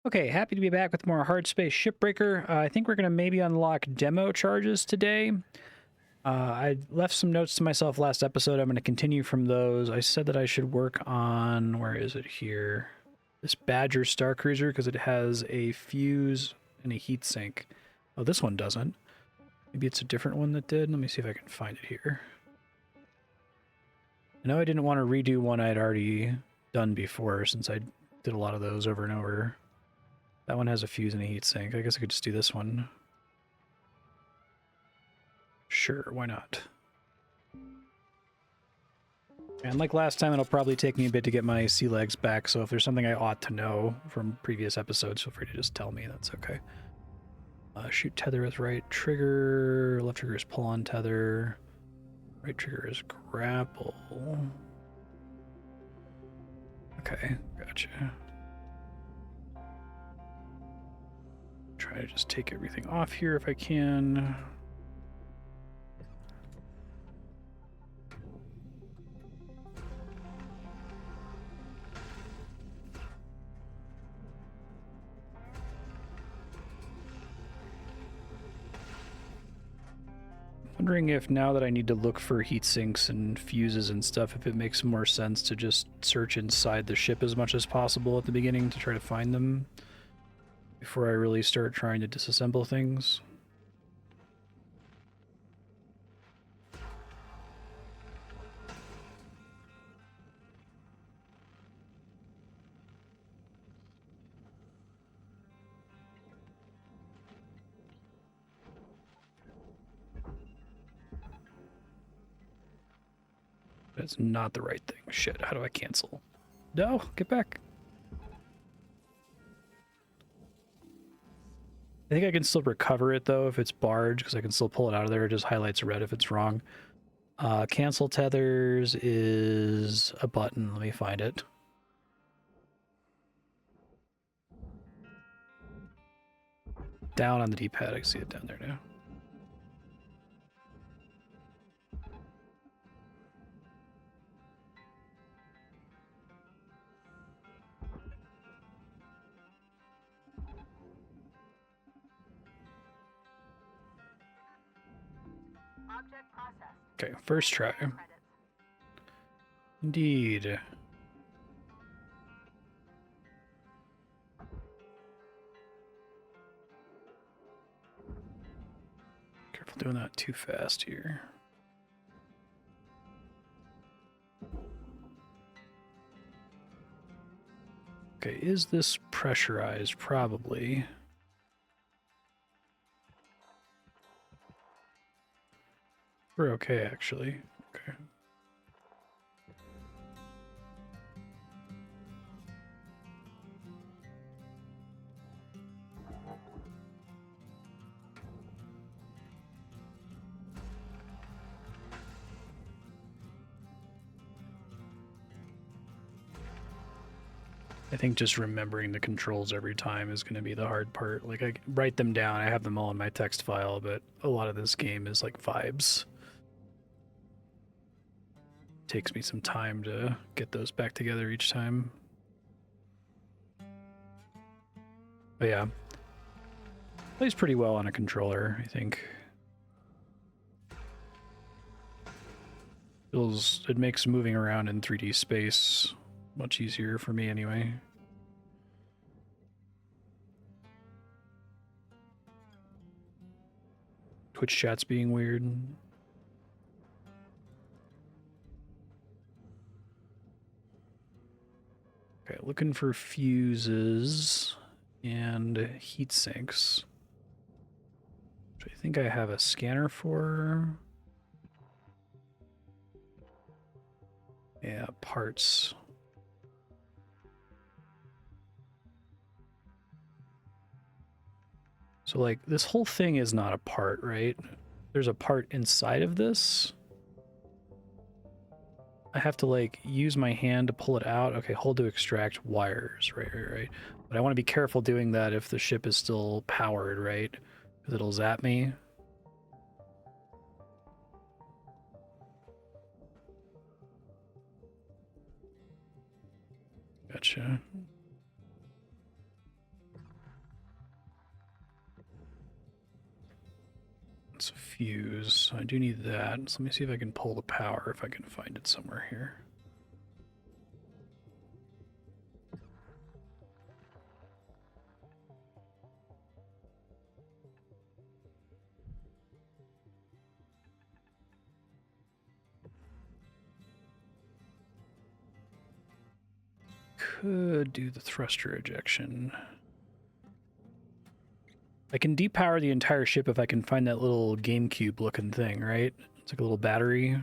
Okay, happy to be back with more Hardspace Shipbreaker. I think we're going to maybe unlock demo charges today. I left some notes to myself last episode. I'm going to continue from those. I said that I should work on, where is it here? This Badger Star Cruiser, because it has a fuse and a heatsink. Oh, this one doesn't. Maybe it's a different one that did. Let me see if I can find it here. I know I didn't want to redo one I'd already done before, since I did a lot of those over and over. That one has a fuse and a heatsink. I guess I could just do this one. Sure, why not? And like last time, it'll probably take me a bit to get my sea legs back, so if there's something I ought to know from previous episodes, feel free to just tell me. That's okay. Shoot tether with right trigger. Left trigger is pull on tether. Right trigger is grapple. Okay, gotcha. Try to just take everything off here if I can. Wondering if now that I need to look for heat sinks and fuses and stuff, if it makes more sense to just search inside the ship as much as possible at the beginning to try to find them before I really start trying to disassemble things. That's not the right thing. Shit, how do I cancel? No, get back. I think I can still recover it though if it's barred, because I can still pull it out of there. It just highlights red if it's wrong. Cancel tethers is a button. Let me find it. Down on the D-pad. I can see it down there now. Okay, first try. Indeed. Careful doing that too fast here. Okay, is this pressurized? Probably. We're okay, actually. Okay. I think just remembering the controls every time is going to be the hard part. Like, I write them down, I have them all in my text file, but a lot of this game is like vibes. Takes me some time to get those back together each time. But yeah, plays pretty well on a controller, I think. It makes moving around in 3D space much easier for me anyway. Twitch chat's being weird. Okay, looking for fuses and heat sinks, which I think I have a scanner for. Yeah, parts. So, like, this whole thing is not a part, right? There's a part inside of this. I have to, like, use my hand to pull it out. Okay, hold to extract wires. Right. But I want to be careful doing that if the ship is still powered, right? Because it'll zap me. Gotcha. It's a fuse. I do need that. So let me see if I can pull the power, if I can find it somewhere here. Could do the thruster ejection. I can depower the entire ship if I can find that little GameCube looking thing, right? It's like a little battery.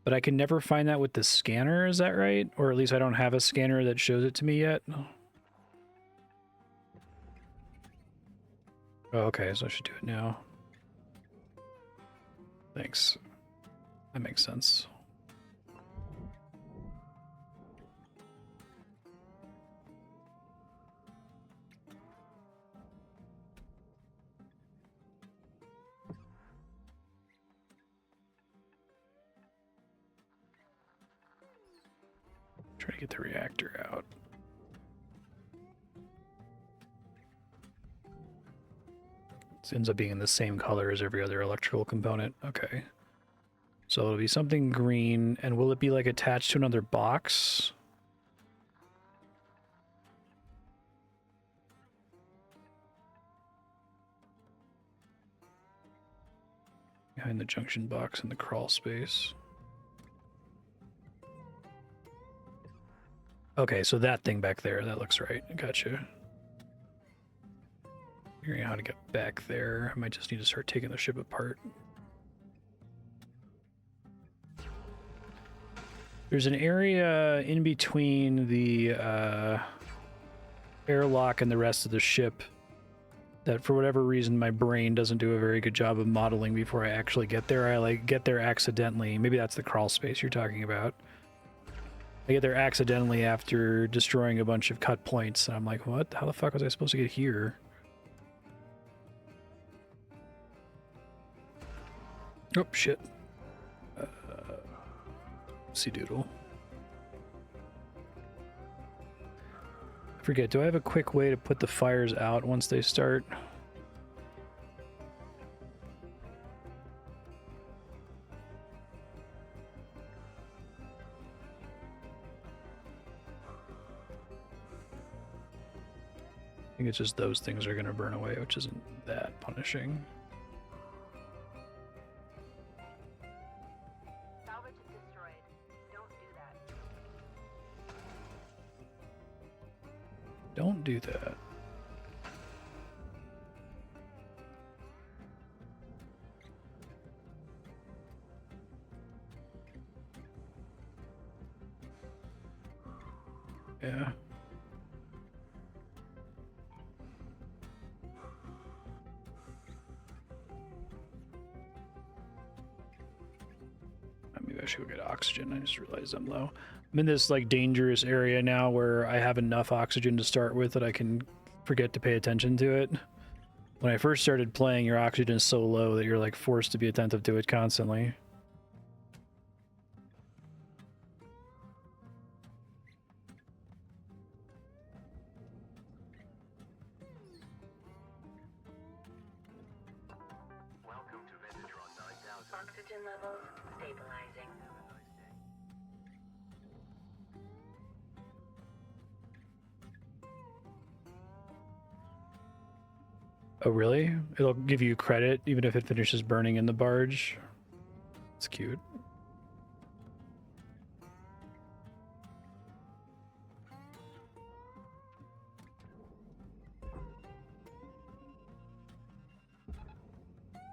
But I can never find that with the scanner, is that right? Or at least I don't have a scanner that shows it to me yet. Oh, okay, so I should do it now. Thanks. That makes sense. Try to get the reactor out. This ends up being in the same color as every other electrical component. Okay. So it'll be something green, and will it be like attached to another box? Behind the junction box in the crawl space. Okay, so that thing back there, that looks right. Gotcha. Figuring out how to get back there. I might just need to start taking the ship apart. There's an area in between the airlock and the rest of the ship that for whatever reason my brain doesn't do a very good job of modeling before I actually get there. I like get there accidentally. Maybe that's the crawl space you're talking about. I get there accidentally after destroying a bunch of cut points, and I'm like, what? How the fuck was I supposed to get here? Oh, shit. Sea doodle. I forget, do I have a quick way to put the fires out once they start? I think it's just those things are going to burn away, which isn't that punishing. Salvage is destroyed. Don't do that. Don't do that. Yeah. Maybe I should go get oxygen. I just realized I'm low. I'm in this like dangerous area now where I have enough oxygen to start with that I can forget to pay attention to it. When I first started playing, your oxygen is so low that you're like forced to be attentive to it constantly. Welcome to Vetatron 9000. Oxygen levels stabilizing. Oh, really? It'll give you credit even if it finishes burning in the barge? It's cute.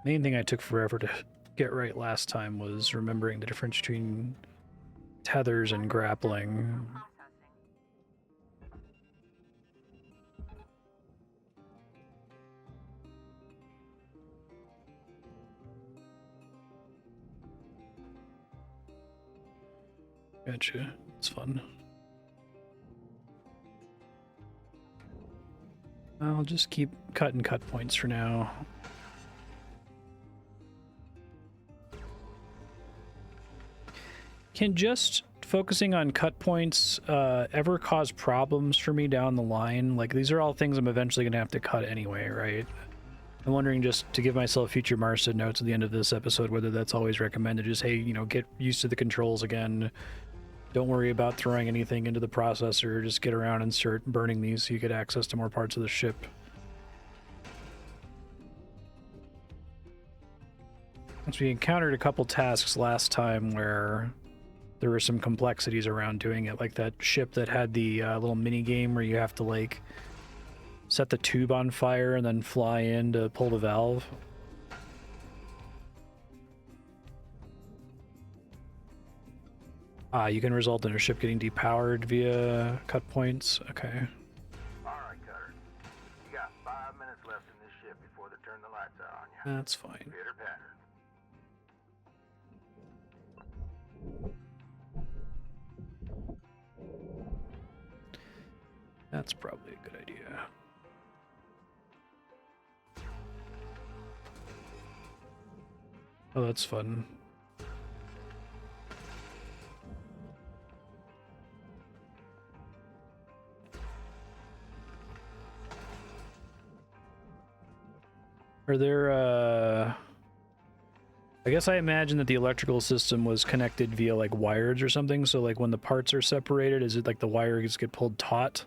Main thing I took forever to get right last time was remembering the difference between tethers and grappling. Gotcha. It's fun. I'll just keep cutting cut points for now. Can just focusing on cut points ever cause problems for me down the line? Like, these are all things I'm eventually going to have to cut anyway, right? I'm wondering, just to give myself future Marstead notes at the end of this episode, whether that's always recommended. Just, hey, you know, get used to the controls again. Don't worry about throwing anything into the processor. Just get around and start burning these so you get access to more parts of the ship. Once we encountered a couple tasks last time where there were some complexities around doing it, like that ship that had the little mini game where you have to like set the tube on fire and then fly in to pull the valve. You can result in a ship getting depowered via cut points. Okay. Alright, Cutter. You got 5 minutes left in this ship before they turn the lights out on you. That's fine. Pitter patter. That's probably a good idea. Oh, that's fun. Are there, I guess I imagine that the electrical system was connected via, like, wires or something, so, like, when the parts are separated, is it like the wires get pulled taut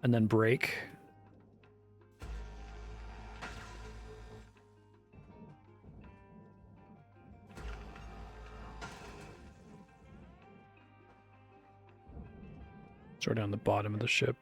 and then break? Sort of on the bottom of the ship.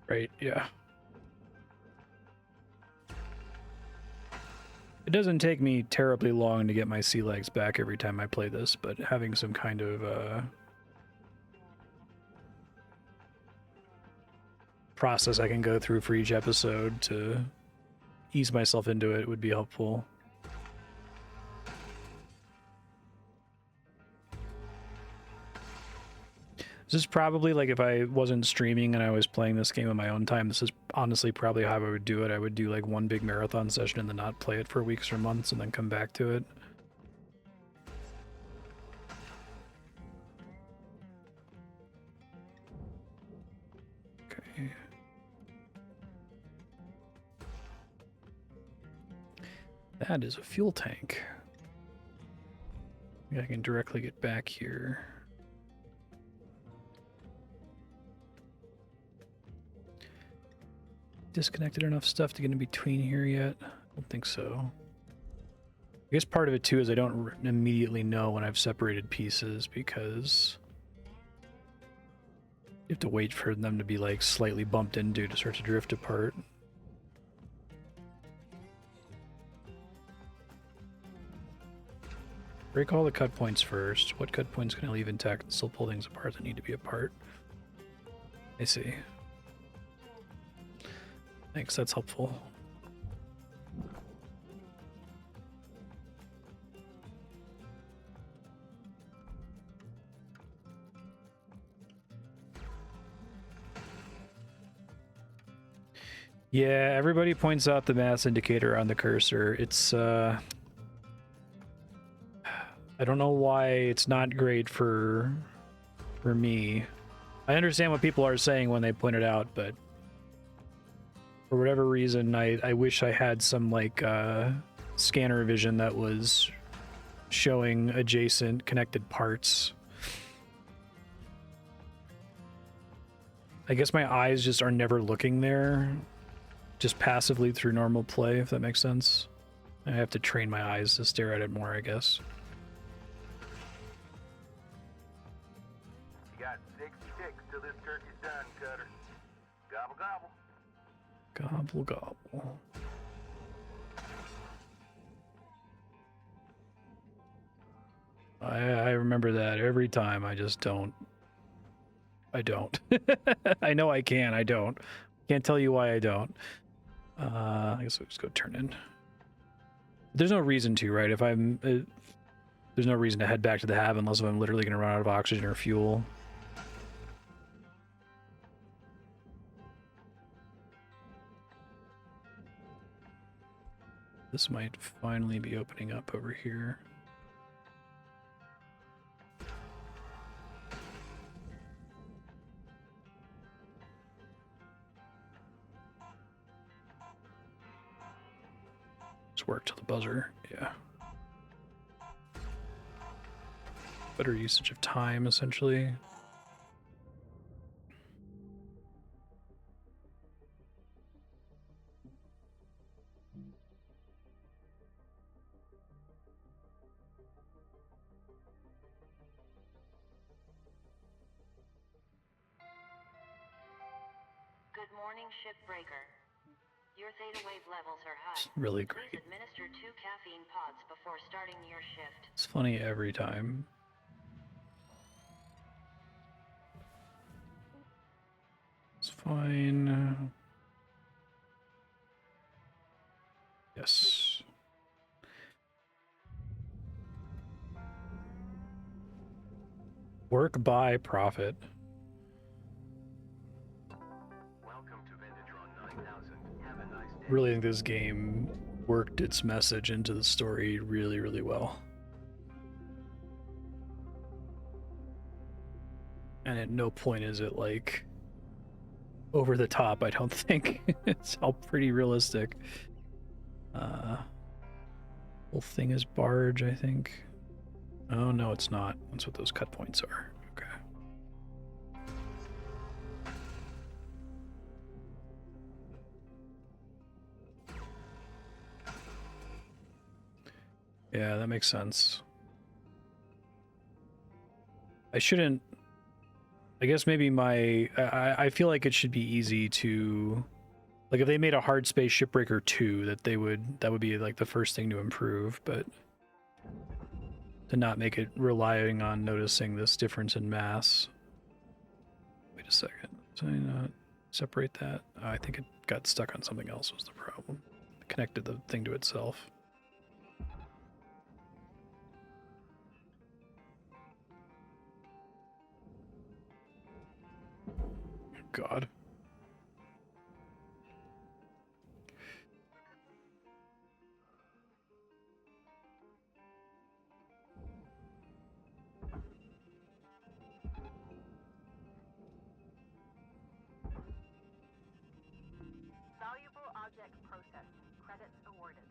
Right, yeah. It doesn't take me terribly long to get my sea legs back every time I play this, but having some kind of process I can go through for each episode to ease myself into it would be helpful. This is probably, like, if I wasn't streaming and I was playing this game on my own time, this is honestly probably how I would do it. I would do, like, one big marathon session and then not play it for weeks or months and then come back to it. Okay. That is a fuel tank. I can directly get back here. Disconnected enough stuff to get in between here yet? I don't think so. I guess part of it too is I don't immediately know when I've separated pieces because you have to wait for them to be, like, slightly bumped into to start to drift apart. Break all the cut points first. What cut points can I leave intact and still pull things apart that need to be apart? I see. Thanks, that's helpful. Yeah, everybody points out the mass indicator on the cursor. It's, I don't know why it's not great for me. I understand what people are saying when they point it out, but for whatever reason, I wish I had some, like, scanner vision that was showing adjacent connected parts. I guess my eyes just are never looking there, just passively through normal play, if that makes sense. I have to train my eyes to stare at it more, I guess. You got 60 ticks till this turkey's done, Cutter. Gobble gobble. Gobble gobble. I remember that every time. I just don't. I don't. I know I can. I don't. Can't tell you why I don't. I guess we'll just go turn in. There's no reason to, right? If I'm... there's no reason to head back to the Hab unless I'm literally going to run out of oxygen or fuel. This might finally be opening up over here. Let's work till the buzzer. Yeah. Better usage of time, essentially. Good morning, Shipbreaker. Your theta wave levels are high. It's really Please great. administer 2 caffeine pods before starting your shift. It's funny every time. It's fine. Yes. Work by profit. Welcome to Vintage 9000. Have a nice day. Really think this game worked its message into the story really, really well. And at no point is it like over the top, I don't think. It's all pretty realistic. Whole thing is barge, I think. Oh no, it's not. That's what those cut points are. Okay. Yeah, that makes sense. I shouldn't... I guess maybe I feel like it should be easy to... Like, if they made a Hardspace Shipbreaker 2, that would be, like, the first thing to improve, but... To not make it relying on noticing this difference in mass. Wait a second. Did I not separate that? Oh, I think it got stuck on something else was the problem. It connected the thing to itself. God. Valuable object processed. Credits awarded.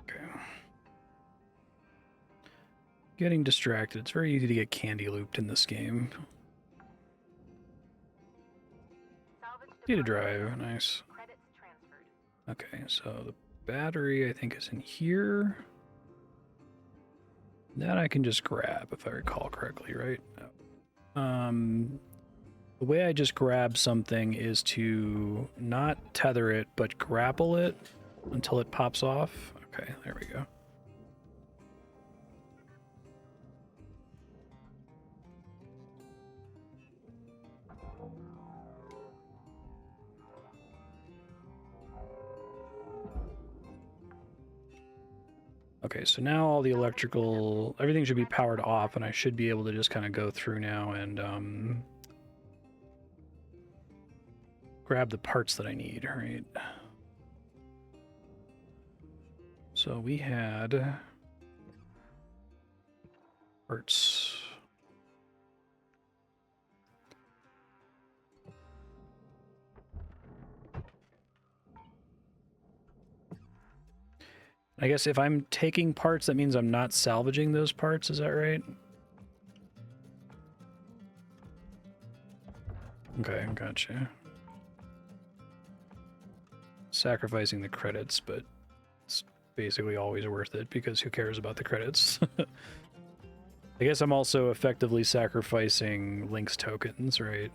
Okay. Getting distracted. It's very easy to get candy looped in this game. Salvage Data department. drive, nice. Credits transferred. Okay, so the battery I think is in here. That I can just grab if I recall correctly, right? The way I just grab something is to not tether it, but grapple it until it pops off. Okay, there we go. Okay, so now all the electrical, everything should be powered off, and I should be able to just kind of go through now and grab the parts that I need, right? So we had parts. I guess if I'm taking parts, that means I'm not salvaging those parts, is that right? Okay, gotcha. Sacrificing the credits, but it's basically always worth it because who cares about the credits? I guess I'm also effectively sacrificing Link's tokens, right?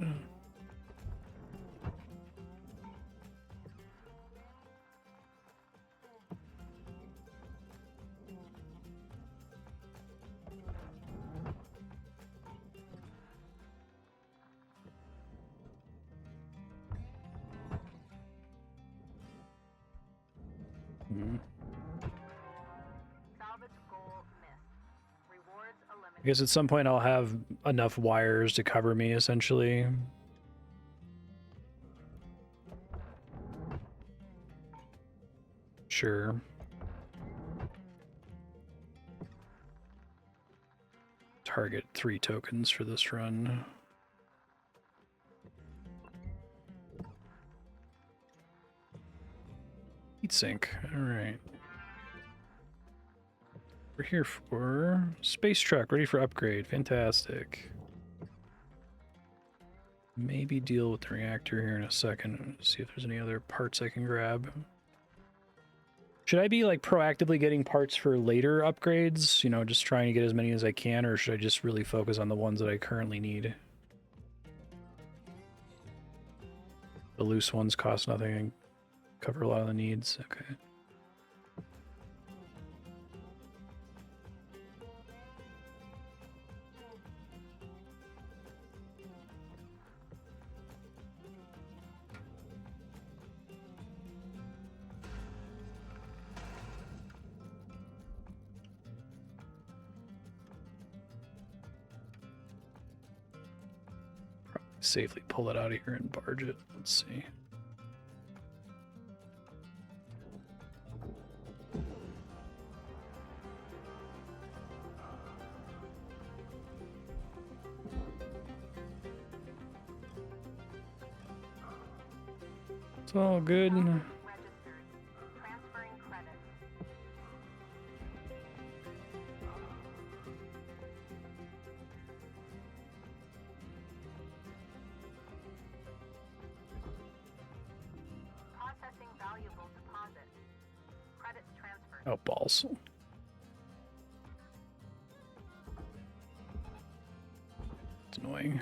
Salvage goal missed. Rewards eliminated. I guess at some point I'll have enough wires to cover me, essentially. Sure. Target 3 tokens for this run. Heatsink. Alright. We're here for space truck, ready for upgrade. Fantastic. Maybe deal with the reactor here in a second. See if there's any other parts I can grab. Should I be like proactively getting parts for later upgrades? You know, just trying to get as many as I can, or should I just really focus on the ones that I currently need? The loose ones cost nothing and cover a lot of the needs. Okay. Safely pull it out of here and barge it. Let's see. It's all good. Registered. Transferring credit. Processing valuable deposit. Credits transferred. Oh, balls. It's annoying.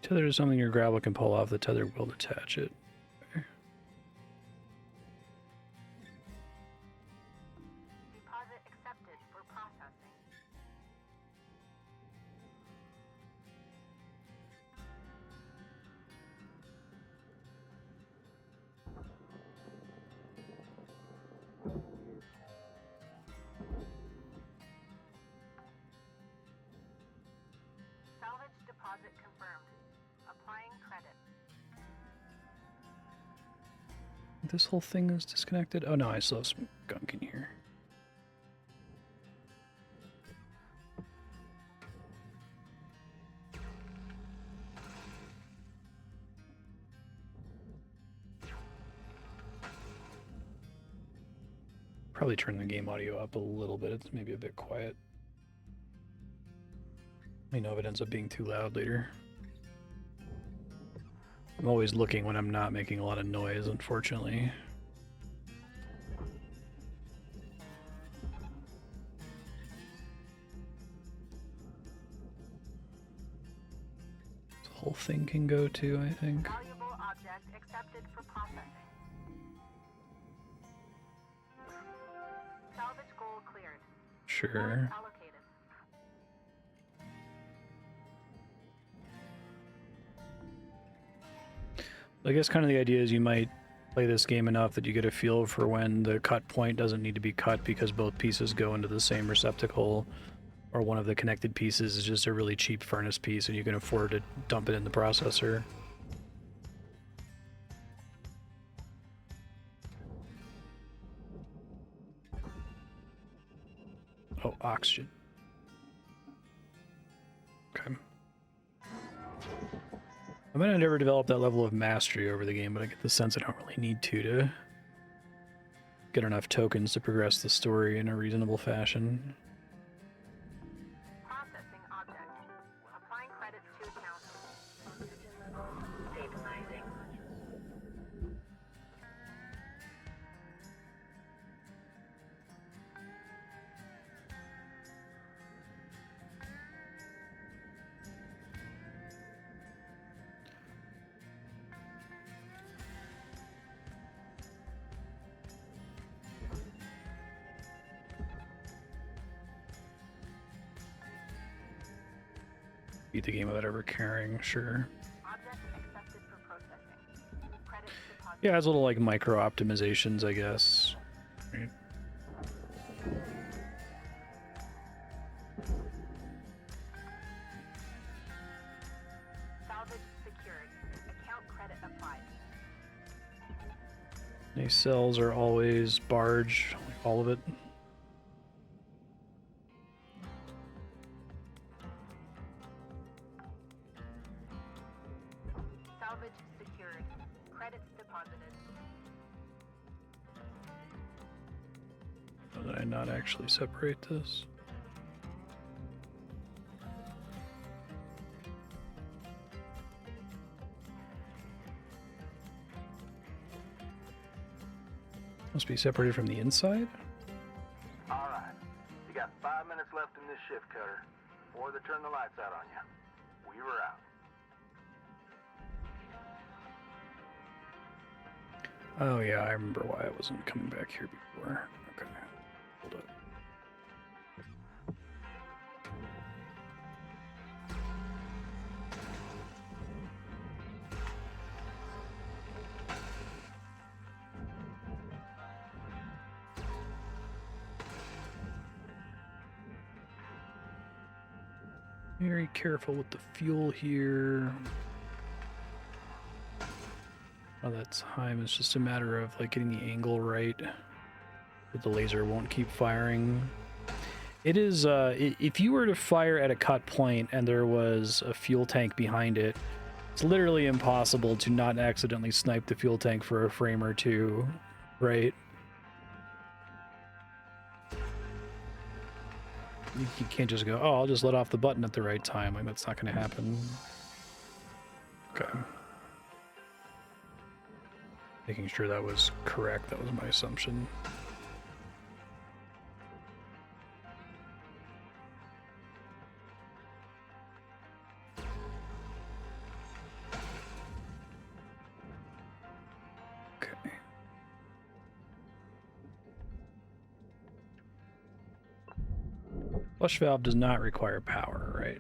Tether is something your gravel can pull off. The tether will detach it. Okay. Deposit accepted for processing. Salvage deposit confirmed. Applying credit. This whole thing is disconnected. Oh no, I still have some gunk in here. Probably turn the game audio up a little bit. It's maybe a bit quiet. Let me know if it ends up being too loud later. I'm always looking when I'm not making a lot of noise, unfortunately. This whole thing can go to, I think. Valuable object accepted for processing. Salvage goal cleared. Sure. Rewards allocated. I guess kind of the idea is you might play this game enough that you get a feel for when the cut point doesn't need to be cut because both pieces go into the same receptacle, or one of the connected pieces is just a really cheap furnace piece and you can afford to dump it in the processor. Oh, oxygen. Okay. I might not ever develop that level of mastery over the game, but I get the sense I don't really need to get enough tokens to progress the story in a reasonable fashion. beat the game without ever caring, sure. Object accepted for processing. Credits deposited. Yeah, it has little like micro optimizations, I guess. Right. Salvage secured. Account credit applied. These cells are always barge, like all of it. Salvage secured. Credits deposited. How did I not actually separate this? Must be separated from the inside? All right. You got 5 minutes left in this shift, Cutter, before they turn the lights out on you. Weaver out. Oh yeah, I remember why I wasn't coming back here before. Okay, hold up. Very careful with the fuel here. Oh, that time is just a matter of like getting the angle right, but the laser won't keep firing. It is, if you were to fire at a cut point and there was a fuel tank behind it, it's literally impossible to not accidentally snipe the fuel tank for a frame or two, right? You can't just go, oh, I'll just let off the button at the right time. Like, that's not going to happen. Okay. Making sure that was correct. That was my assumption. Okay. Flush valve does not require power, right?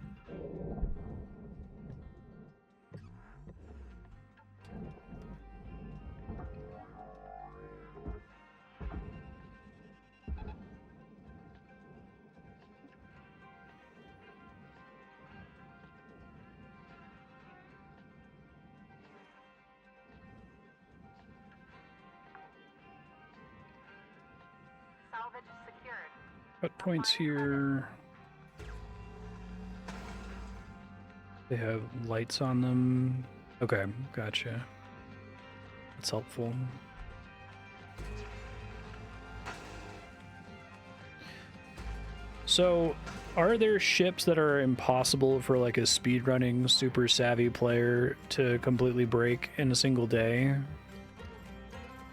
Salvage secured. Cut points here. They have lights on them. Okay, gotcha. That's helpful. So, are there ships that are impossible for like a speedrunning, super savvy player to completely break in a single day?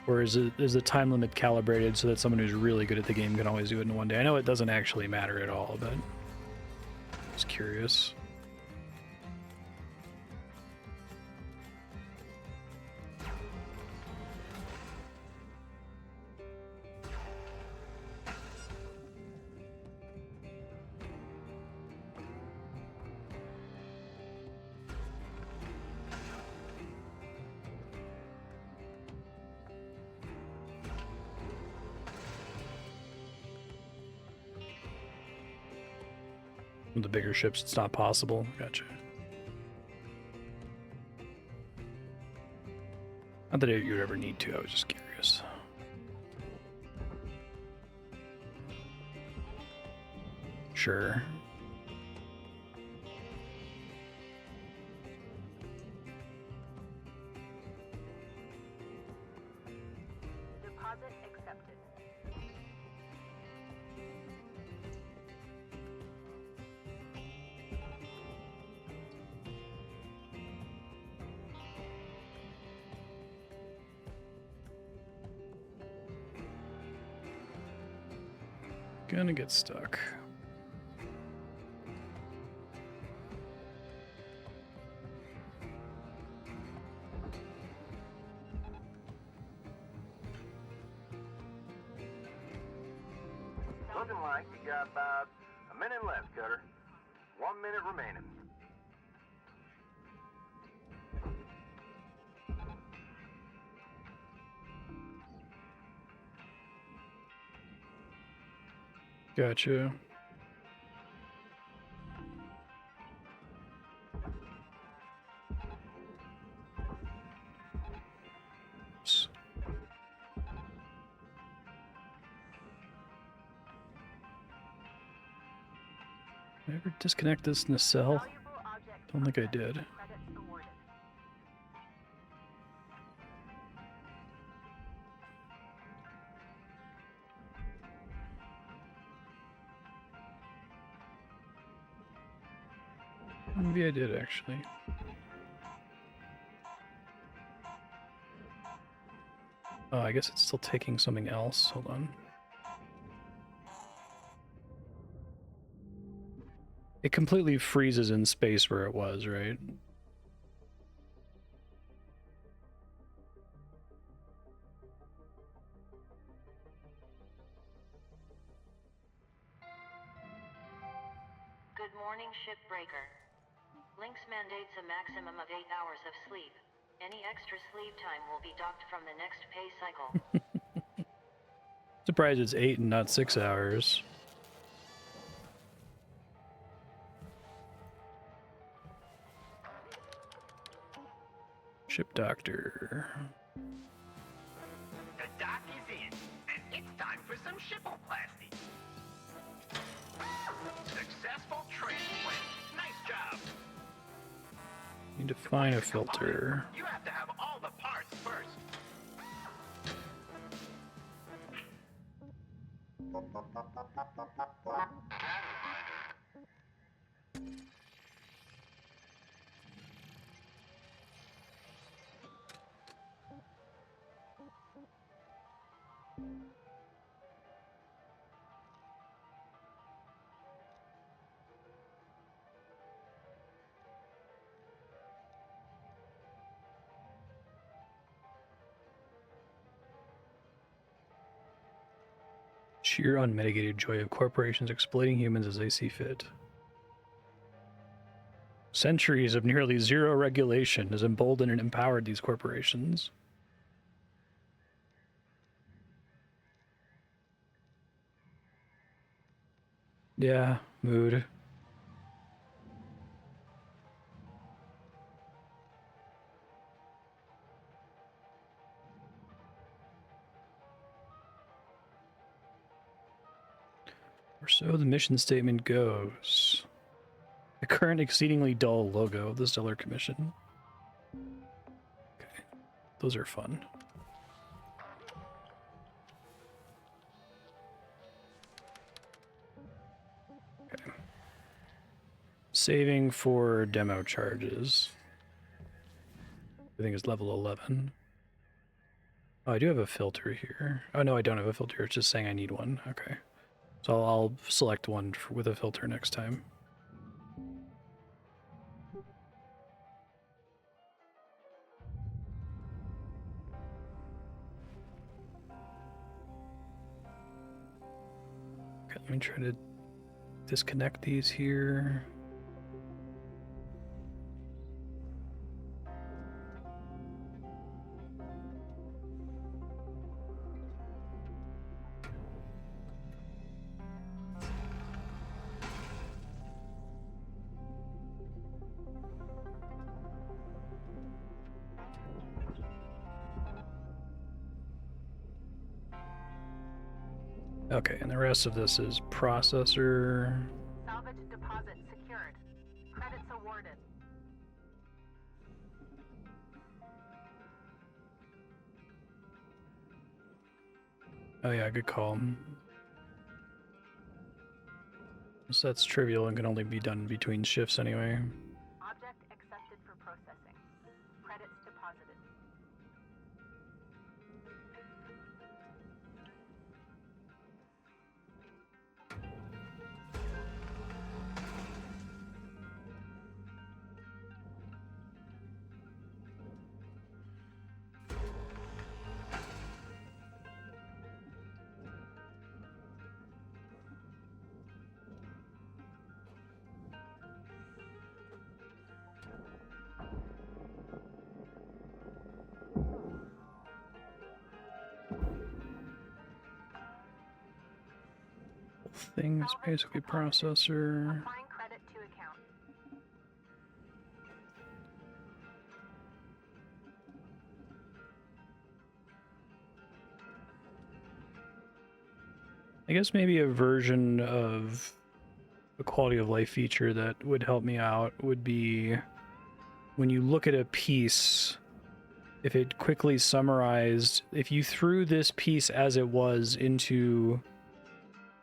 Or is the time limit calibrated so that someone who's really good at the game can always do it in one day? I know it doesn't actually matter at all, but just curious. With the bigger ships, it's not possible. Gotcha. Not that you'd ever need to, I was just curious. Sure. Deposit accepted. Gonna get stuck. Looking like you got about a minute left, Cutter. 1 minute remaining. Gotcha. Oops. Did I ever disconnect this nacelle? Don't think I did. Maybe I did, actually. Oh, I guess it's still taking something else. Hold on. It completely freezes in space where it was, right? Good morning, Shipbreaker. Lynx mandates a maximum of 8 hours of sleep. Any extra sleep time will be docked from the next pay cycle. Surprised it's 8 and not 6 hours. Ship doctor. The dock is in, and it's time for some shipoplasty. Successful transplant. Nice job. Need to find a filter. You have to have all the parts first. Sheer unmitigated joy of corporations exploiting humans as they see fit. Centuries of nearly zero regulation has emboldened and empowered these corporations. Yeah, mood. Or so the mission statement goes. The current exceedingly dull logo of the Stellar Commission. Okay, those are fun. Okay. Saving for demo charges. I think it's level 11. Oh, I do have a filter here. Oh, no, I don't have a filter. It's just saying I need one. Okay. So I'll select one with a filter next time. Okay, let me try to disconnect these here. Okay, and the rest of this is processor. Salvage deposit secured. Credits awarded. Oh yeah, good call. So that's trivial and can only be done between shifts anyway. Object accepted for processing. Credits deposited. Things basically processor. Applying credit to account. I guess maybe a version of a quality of life feature that would help me out would be when you look at a piece, if it quickly summarized, if you threw this piece as it was into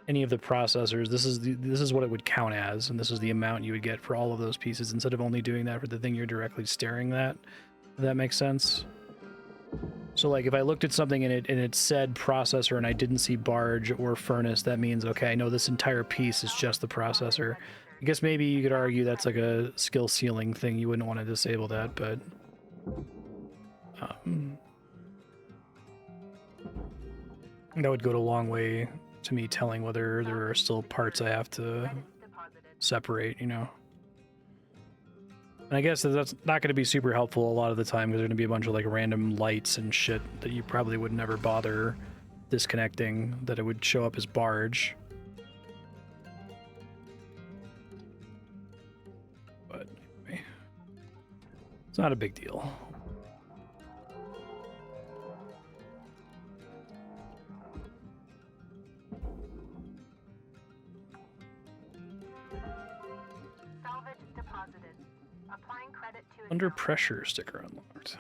any of the processors, this is what it would count as, and this is the amount you would get for all of those pieces instead of only doing that for the thing you're directly staring at. If that makes sense. So like if I looked at something and it said processor and I didn't see barge or furnace, that means, okay, I know this entire piece is just the processor. I guess maybe you could argue that's like a skill ceiling thing. You wouldn't want to disable that, but that would go a long way to me telling whether there are still parts I have to separate, you know. And I guess that's not going to be super helpful a lot of the time because there's going to be a bunch of like random lights and shit that you probably would never bother disconnecting, that it would show up as barge. But anyway, it's not a big deal. Salvage deposited. Applying credit to Under account. pressure sticker unlocked.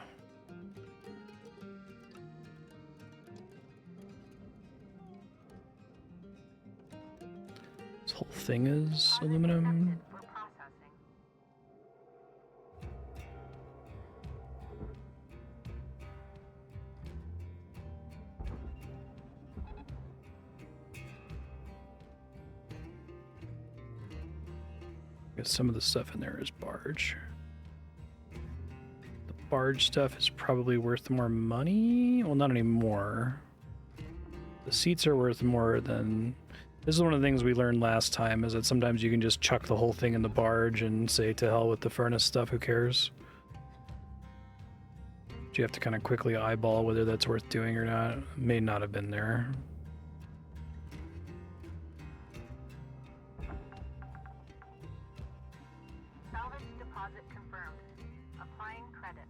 This whole thing is aluminum. Accepted for processing. I guess some of the stuff in there is barge. The barge stuff is probably worth more money. Well, not anymore. The seats are worth more than... This is one of the things we learned last time, is that sometimes you can just chuck the whole thing in the barge and say, to hell with the furnace stuff, who cares? But you have to kind of quickly eyeball whether that's worth doing or not. May not have been there. Salvage deposit confirmed. Applying credit.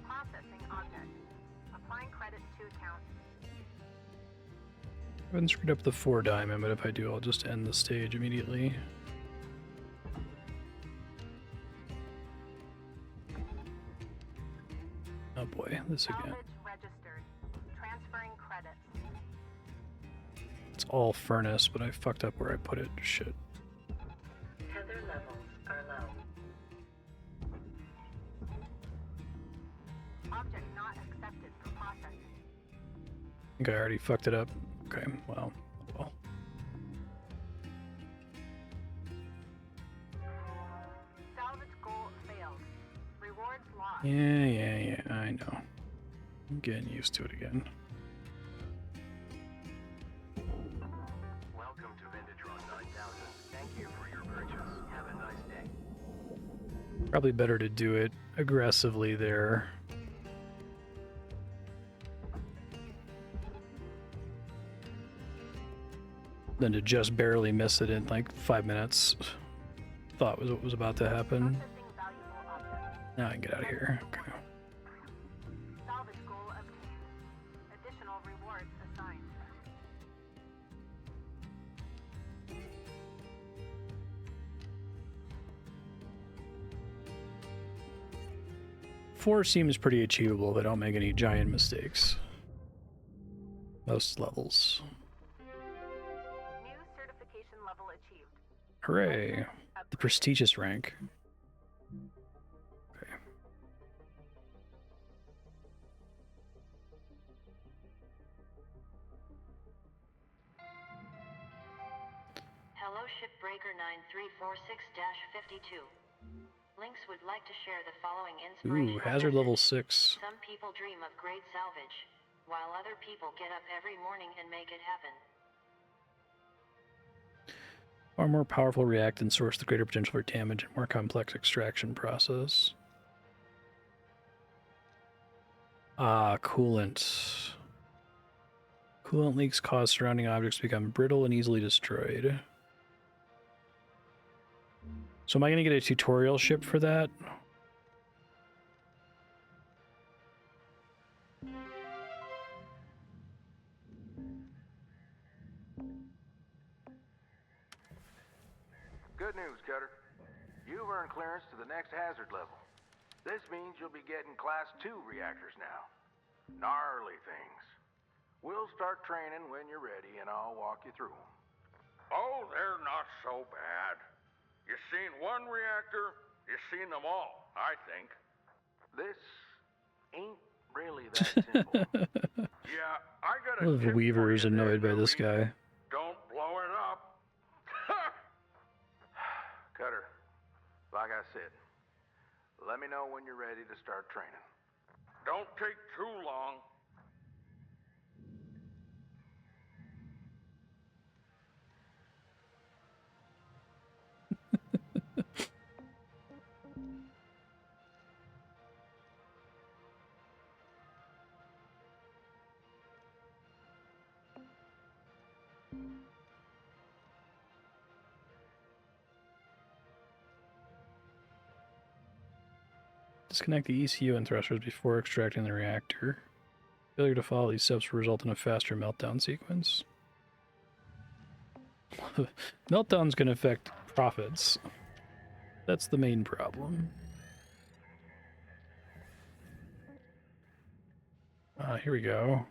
Processing object. Applying credit to account. I haven't screwed up the 4 diamond, but if I do, I'll just end the stage immediately. Oh boy, this again. Salvage registered. Transferring credits. It's all furnace, but I fucked up where I put it. Shit. Tether levels are low. Object not accepted for processing. I think I already fucked it up. Okay, well. Salvage goal failed. Rewards lost. Yeah, I know. I'm getting used to it again. Welcome to Vintatron 9000. Thank you for your purchase. Have a nice day. Probably better to do it aggressively there. Than to just barely miss it in like 5 minutes. Thought was what was about to happen. Processing valuable object. Now I can get out of here. Okay. Salvage goal obtained. Additional rewards assigned. Four seems pretty achievable if I don't make any giant mistakes. Most levels. New certification level achieved. Hooray. The prestigious rank. Okay. Hello Shipbreaker 9346-52. Lynx would like to share the following inspiration. Ooh, hazard level 6. Some people dream of great salvage. while other people get up every morning and make it happen. Far more powerful reactant source, the greater potential for damage and more complex extraction process. Ah, coolant. Coolant leaks cause surrounding objects to become brittle and easily destroyed. So am I going to get a tutorial ship for that? Good news, Cutter. You've earned clearance to the next hazard level. This means you'll be getting Class 2 reactors now. Gnarly things. We'll start training when you're ready, and I'll walk you through them. Oh, they're not so bad. You seen one reactor, you seen them all, I think. This ain't really that simple. Yeah, I got a Well, the tip for Weaver is you there, annoyed by this Louie. guy. Don't blow it up. Cutter, like I said, let me know when you're ready to start training. Don't take too long. Disconnect the ECU and thrusters before extracting the reactor. Failure to follow these steps will result in a faster meltdown sequence. Meltdown's going to affect profits. That's the main problem. Here we go.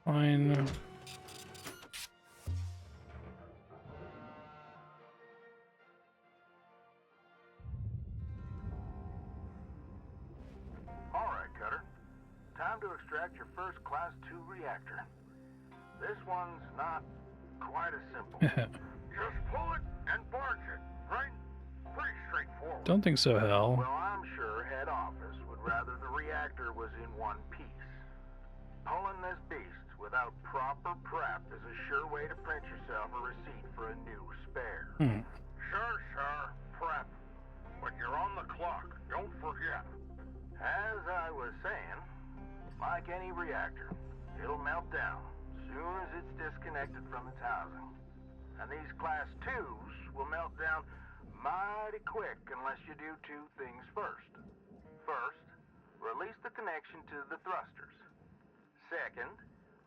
Fine. All right, Cutter. Time to extract your first Class 2 reactor. This one's not quite as simple. Just pull it and barge it, right? Pretty straightforward. Don't think so, Hal. Well, I'm sure head office would rather the reactor was in one piece. Pulling this beast without proper prep is a sure way to print yourself a receipt for a new spare. Sure, prep. But you're on the clock, don't forget. As I was saying, like any reactor, it'll melt down soon as it's disconnected from its housing. And these Class 2s will melt down mighty quick unless you do two things first. First, release the connection to the thrusters. Second,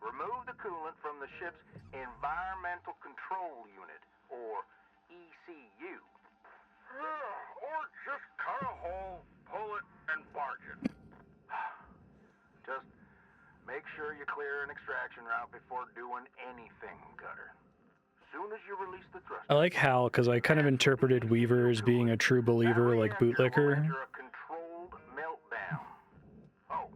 remove the coolant from the ship's Environmental Control Unit, or ECU. Or just cut a hole, pull it, and barge it. Just make sure you clear an extraction route before doing anything, Cutter. Soon as you release the thrusters, I like Hal because I kind of interpreted Weaver as being a true believer, like Bootlicker. enter a controlled meltdown. Oh,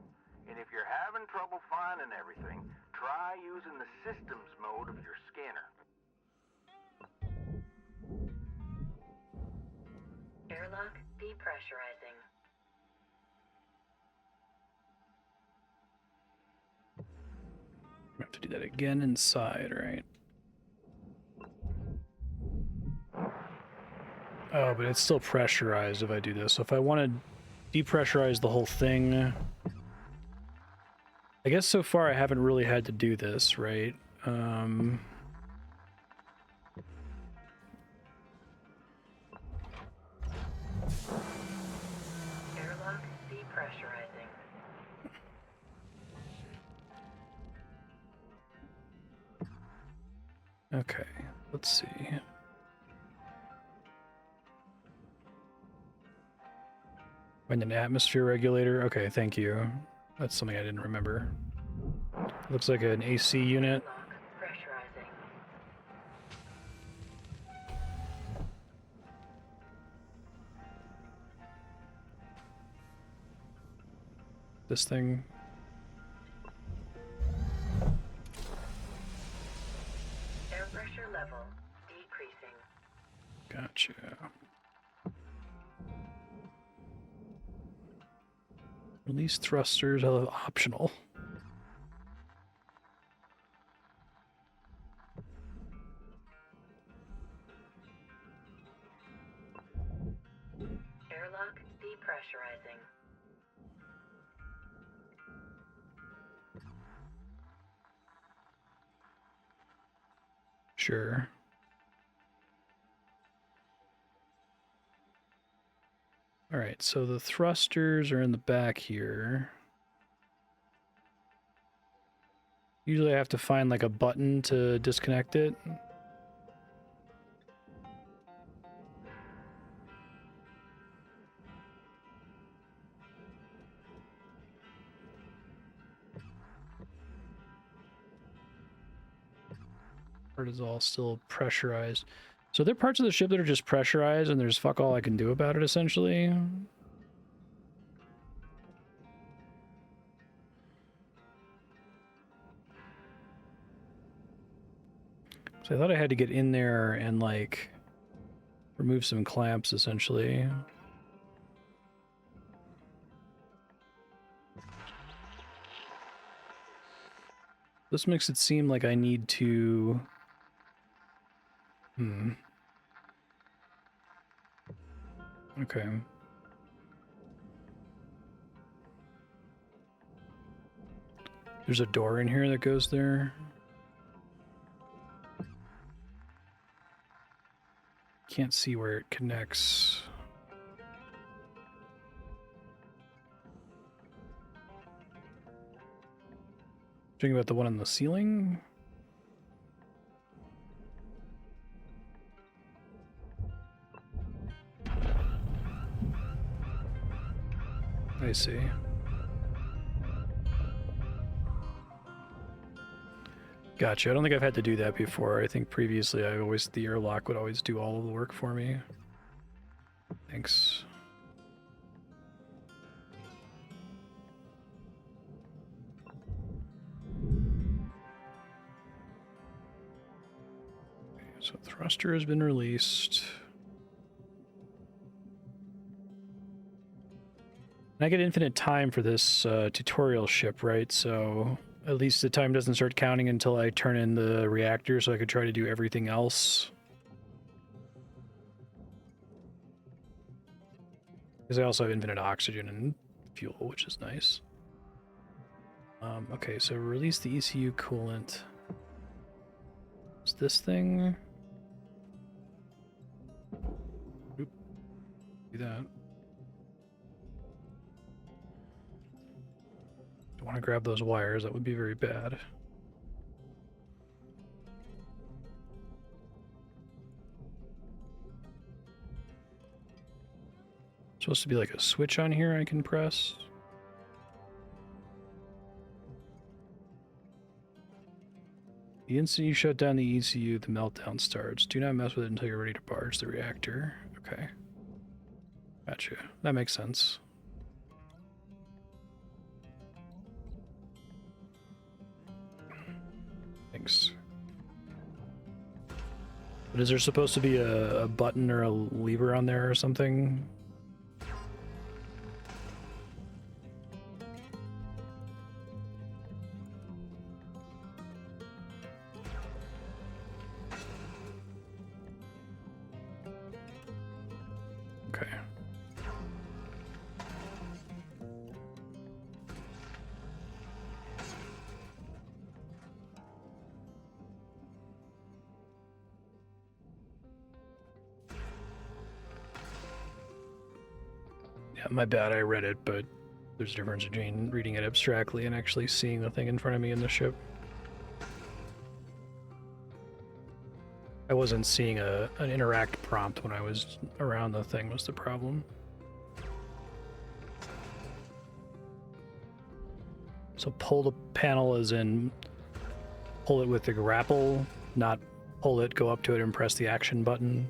and if you're having trouble finding everything, try using the systems mode of your scanner. Airlock depressurizing. I have to do that again inside, right? Oh, but it's still pressurized if I do this. So if I want to depressurize the whole thing, I guess so far I haven't really had to do this, right? Airlock depressurizing. Okay, let's see. Find an atmosphere regulator. Okay, thank you. That's something I didn't remember. Looks like an AC unit. Airlock pressurizing. This thing. Air pressure level decreasing. Gotcha. Release thrusters optional. Airlock depressurizing. Sure. All right, so the thrusters are in the back here. Usually I have to find like a button to disconnect it. Part is all still pressurized. So there are parts of the ship that are just pressurized and there's fuck all I can do about it, essentially. So I thought I had to get in there and, like, remove some clamps, essentially. This makes it seem like I need to... Okay. There's a door in here that goes there. Can't see where it connects. Talking about the one on the ceiling? I see. Gotcha. I don't think I've had to do that before. I think previously the airlock would always do all of the work for me. Thanks. Okay, so thruster has been released. And I get infinite time for this tutorial ship, right? So at least the time doesn't start counting until I turn in the reactor, so I could try to do everything else. Because I also have infinite oxygen and fuel, which is nice. Okay, so release the ECU coolant. Is this thing? Oop. Do that. Don't want to grab those wires, that would be very bad. Supposed to be like a switch on here I can press. The instant you shut down the ECU, the meltdown starts. Do not mess with it until you're ready to barge the reactor. Okay. Gotcha. That makes sense. Thanks. But is there supposed to be a button or a lever on there or something? Okay. Yeah, my bad, I read it, but there's a difference between reading it abstractly and actually seeing the thing in front of me in the ship. I wasn't seeing an interact prompt when I was around the thing was the problem. So pull the panel as in pull it with the grapple, not pull it, go up to it and press the action button.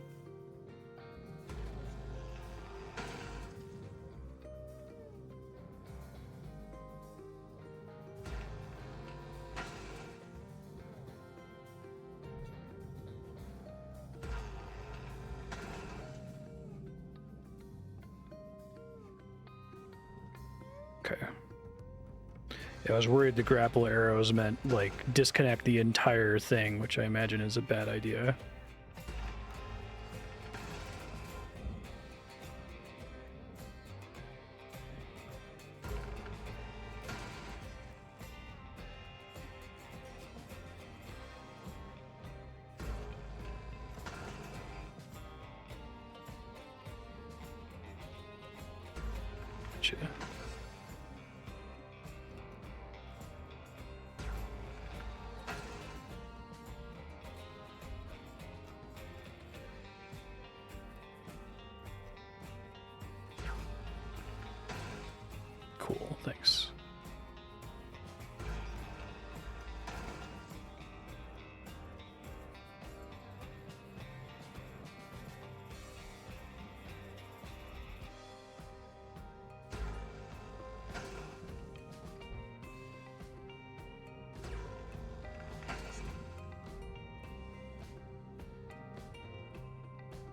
Okay. Yeah, I was worried the grapple arrows meant, like, disconnect the entire thing, which I imagine is a bad idea. Gotcha. Cool, thanks.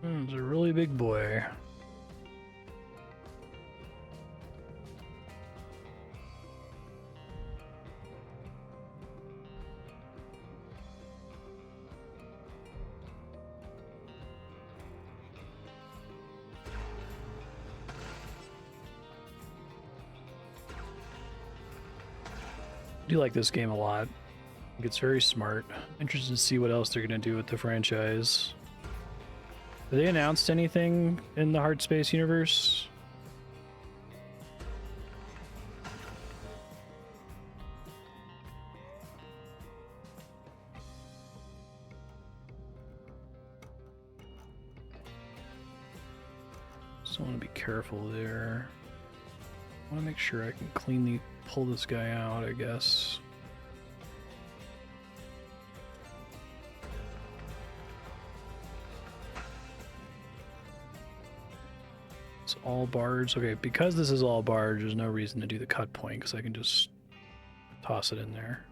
It's a really big boy. I do like this game a lot. I think it's very smart. Interested to see what else they're going to do with the franchise. Have they announced anything in the Hardspace universe? So I want to be careful there. I want to make sure I can cleanly pull this guy out, I guess. It's all barge. Okay, because this is all barge, there's no reason to do the cut point because I can just toss it in there.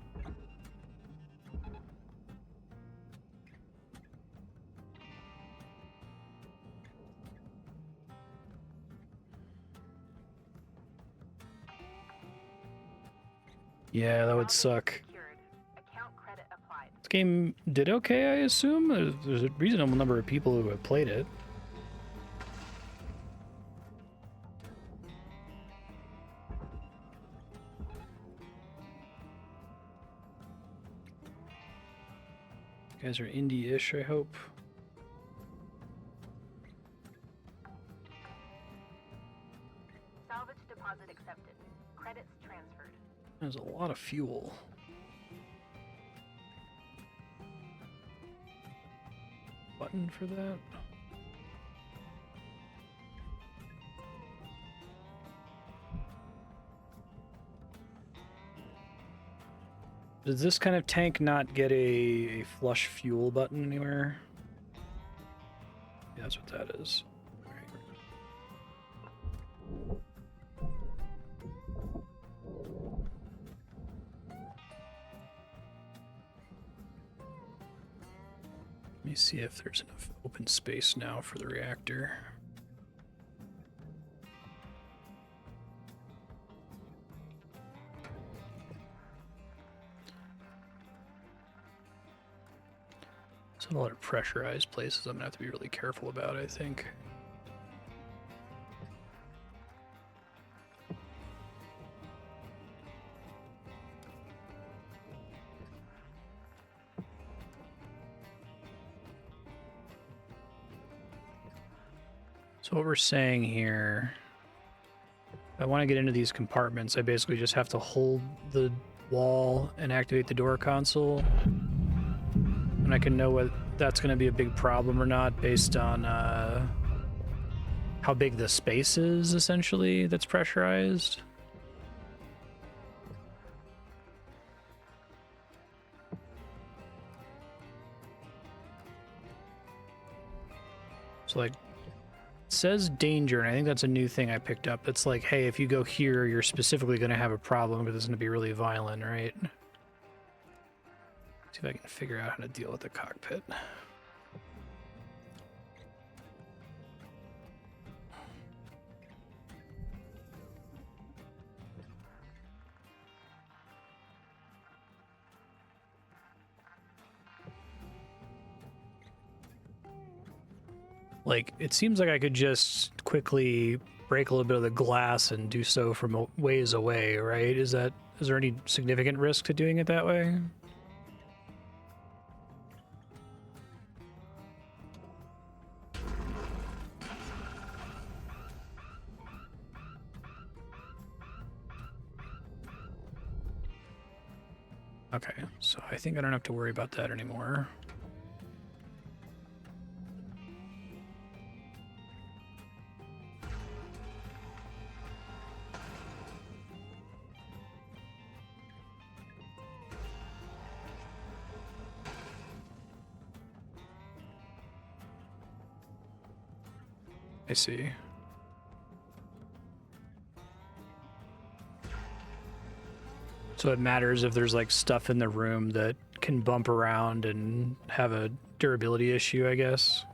Yeah, that would suck. Account credit applied. This game did okay, I assume? There's a reasonable number of people who have played it. You guys are indie-ish, I hope. Salvage deposit accepted. Credits transferred. There's a lot of fuel. Button for that? Does this kind of tank not get a flush fuel button anywhere? Yeah, that's what that is. Let me see if there's enough open space now for the reactor. There's a lot of pressurized places I'm gonna have to be really careful about, I think. So what we're saying here, if I want to get into these compartments, I basically just have to hold the wall and activate the door console. And I can know whether that's going to be a big problem or not based on how big the space is, essentially, that's pressurized. So, like, it says danger, and I think that's a new thing I picked up. It's like, hey, if you go here, you're specifically going to have a problem because it's going to be really violent, right? See if I can figure out how to deal with the cockpit. Like, it seems like I could just quickly break a little bit of the glass and do so from a ways away, right? Is there any significant risk to doing it that way? Okay, so I think I don't have to worry about that anymore. I see. So it matters if there's like stuff in the room that can bump around and have a durability issue, I guess.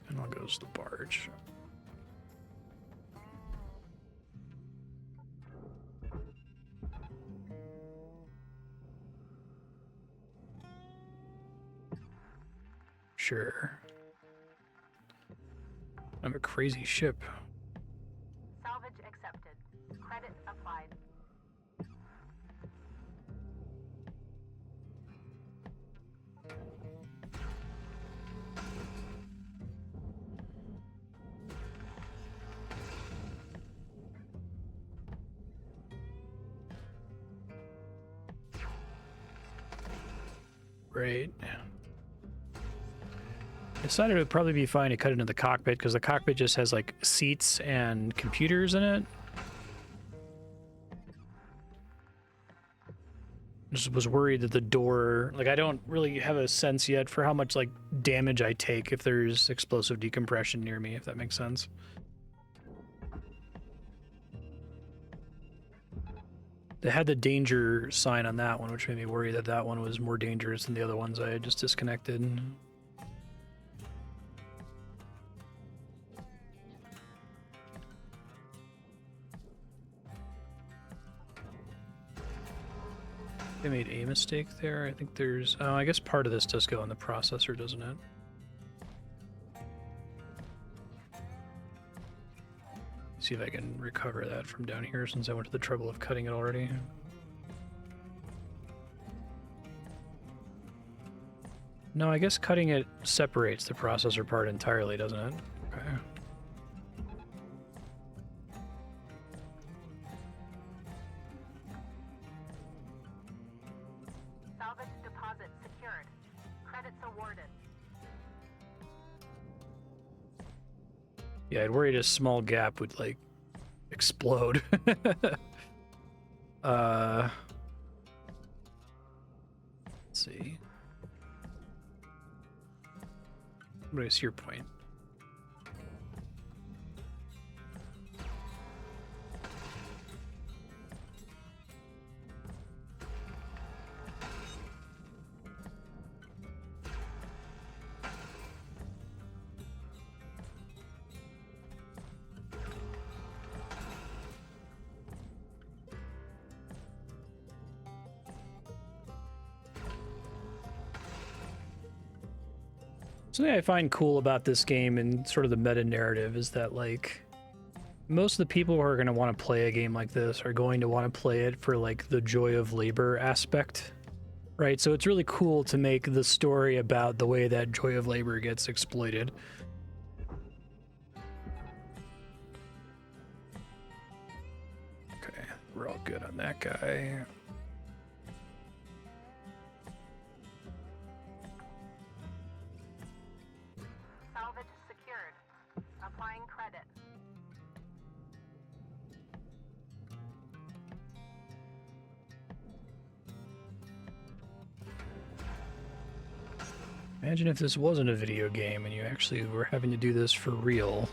And on goes the barge. Sure. I'm a crazy ship. Salvage accepted. Credit applied. Right. I decided it would probably be fine to cut into the cockpit because the cockpit just has like seats and computers in it. Just was worried that the door, like I don't really have a sense yet for how much like damage I take if there's explosive decompression near me, if that makes sense. They had the danger sign on that one, which made me worry that that one was more dangerous than the other ones I had just disconnected. They made a mistake there. I think there's... Oh, I guess part of this does go in the processor, doesn't it? See if I can recover that from down here since I went to the trouble of cutting it already. No, I guess cutting it separates the processor part entirely, doesn't it? Okay. Salvage deposit secured. Credits awarded. Yeah, I'd worried a small gap would, like, explode. Let's see. What is your point? Something I find cool about this game and sort of the meta narrative is that, like, most of the people who are going to want to play a game like this are going to want to play it for, like, the joy of labor aspect, right? So it's really cool to make the story about the way that joy of labor gets exploited. Okay, we're all good on that guy. Salvage secured. Applying credit. Imagine if this wasn't a video game and you actually were having to do this for real.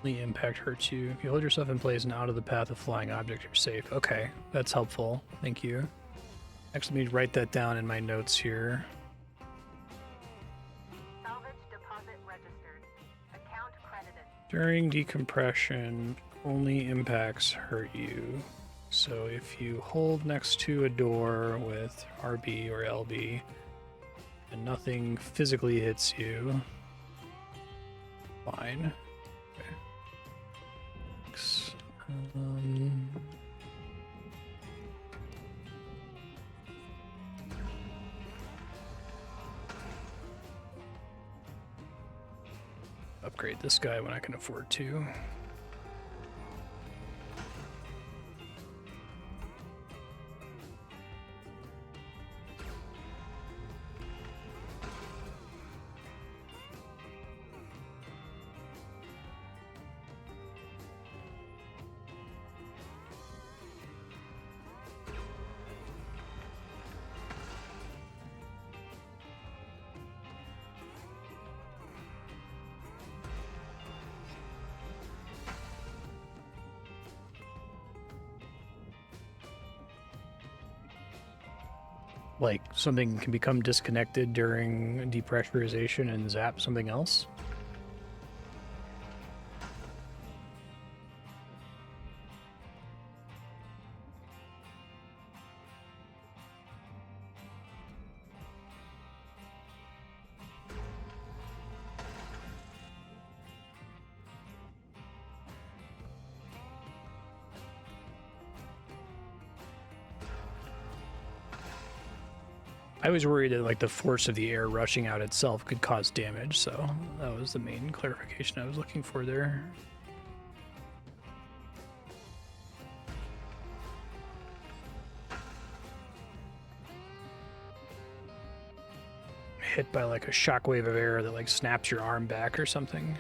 Only impact hurts you. If you hold yourself in place and out of the path of flying object, you're safe. Okay, that's helpful. Thank you. Actually, let me write that down in my notes here. Salvage deposit registered. Account credited. During decompression, only impacts hurt you. So if you hold next to a door with RB or LB and nothing physically hits you, fine. Okay. Upgrade this guy when I can afford to. Like something can become disconnected during depressurization and zap something else? I was worried that like the force of the air rushing out itself could cause damage, so that was the main clarification I was looking for there. Hit by like a shockwave of air that like snaps your arm back or something.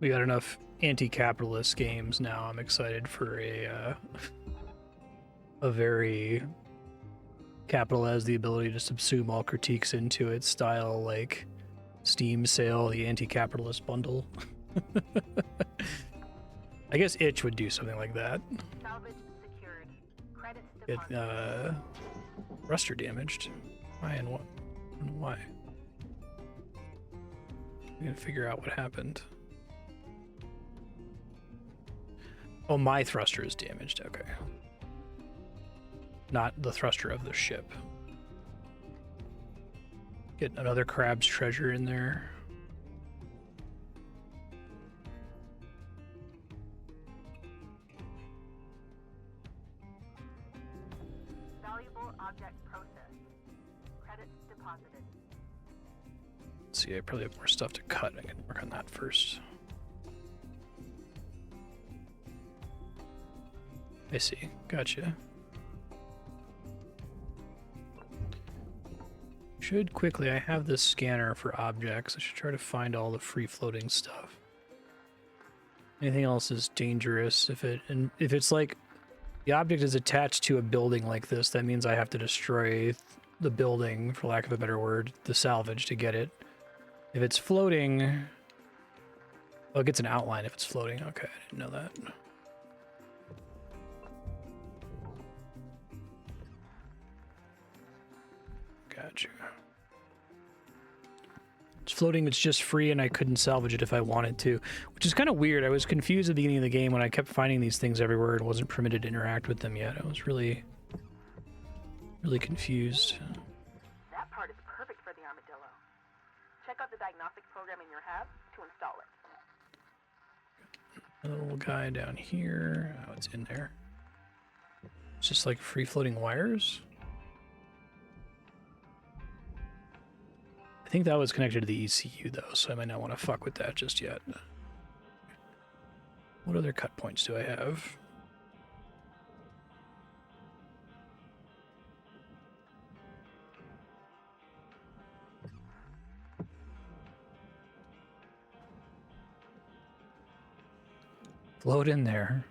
We got enough anti-capitalist games now. I'm excited for a very capital has the ability to subsume all critiques into its style, like Steam sale, the anti-capitalist bundle. I guess Itch would do something like that. Salvage secured. Credits Get deposited. thruster damaged. Why and what? And why? We gotta figure out what happened. Oh, my thruster is damaged. Okay. Not the thruster of the ship. Get another crab's treasure in there. Valuable object processed. Credits deposited. Let's see, I probably have more stuff to cut. I can work on that first. I see. Gotcha. Should quickly, I have this scanner for objects. I should try to find all the free-floating stuff. Anything else is dangerous. If it's like the object is attached to a building like this, that means I have to destroy the building, for lack of a better word, the salvage to get it. If it's floating, well, it gets an outline if it's floating. Okay, I didn't know that. Gotcha. It's floating, it's just free, and I couldn't salvage it if I wanted to, which is kind of weird. I was confused at the beginning of the game when I kept finding these things everywhere and wasn't permitted to interact with them yet. I was really confused. That part is perfect for the armadillo. Check out the diagnostic program in your hab to install it. A little guy down here. Oh, it's in there. It's just like free floating wires. I think that was connected to the ECU though, so I might not want to fuck with that just yet. What other cut points do I have? Float in there.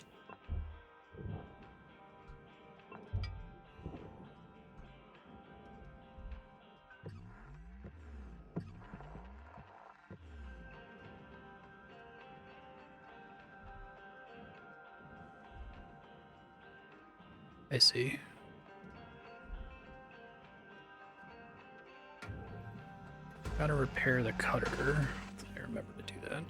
I see. Gotta repair the cutter. I remember to do that.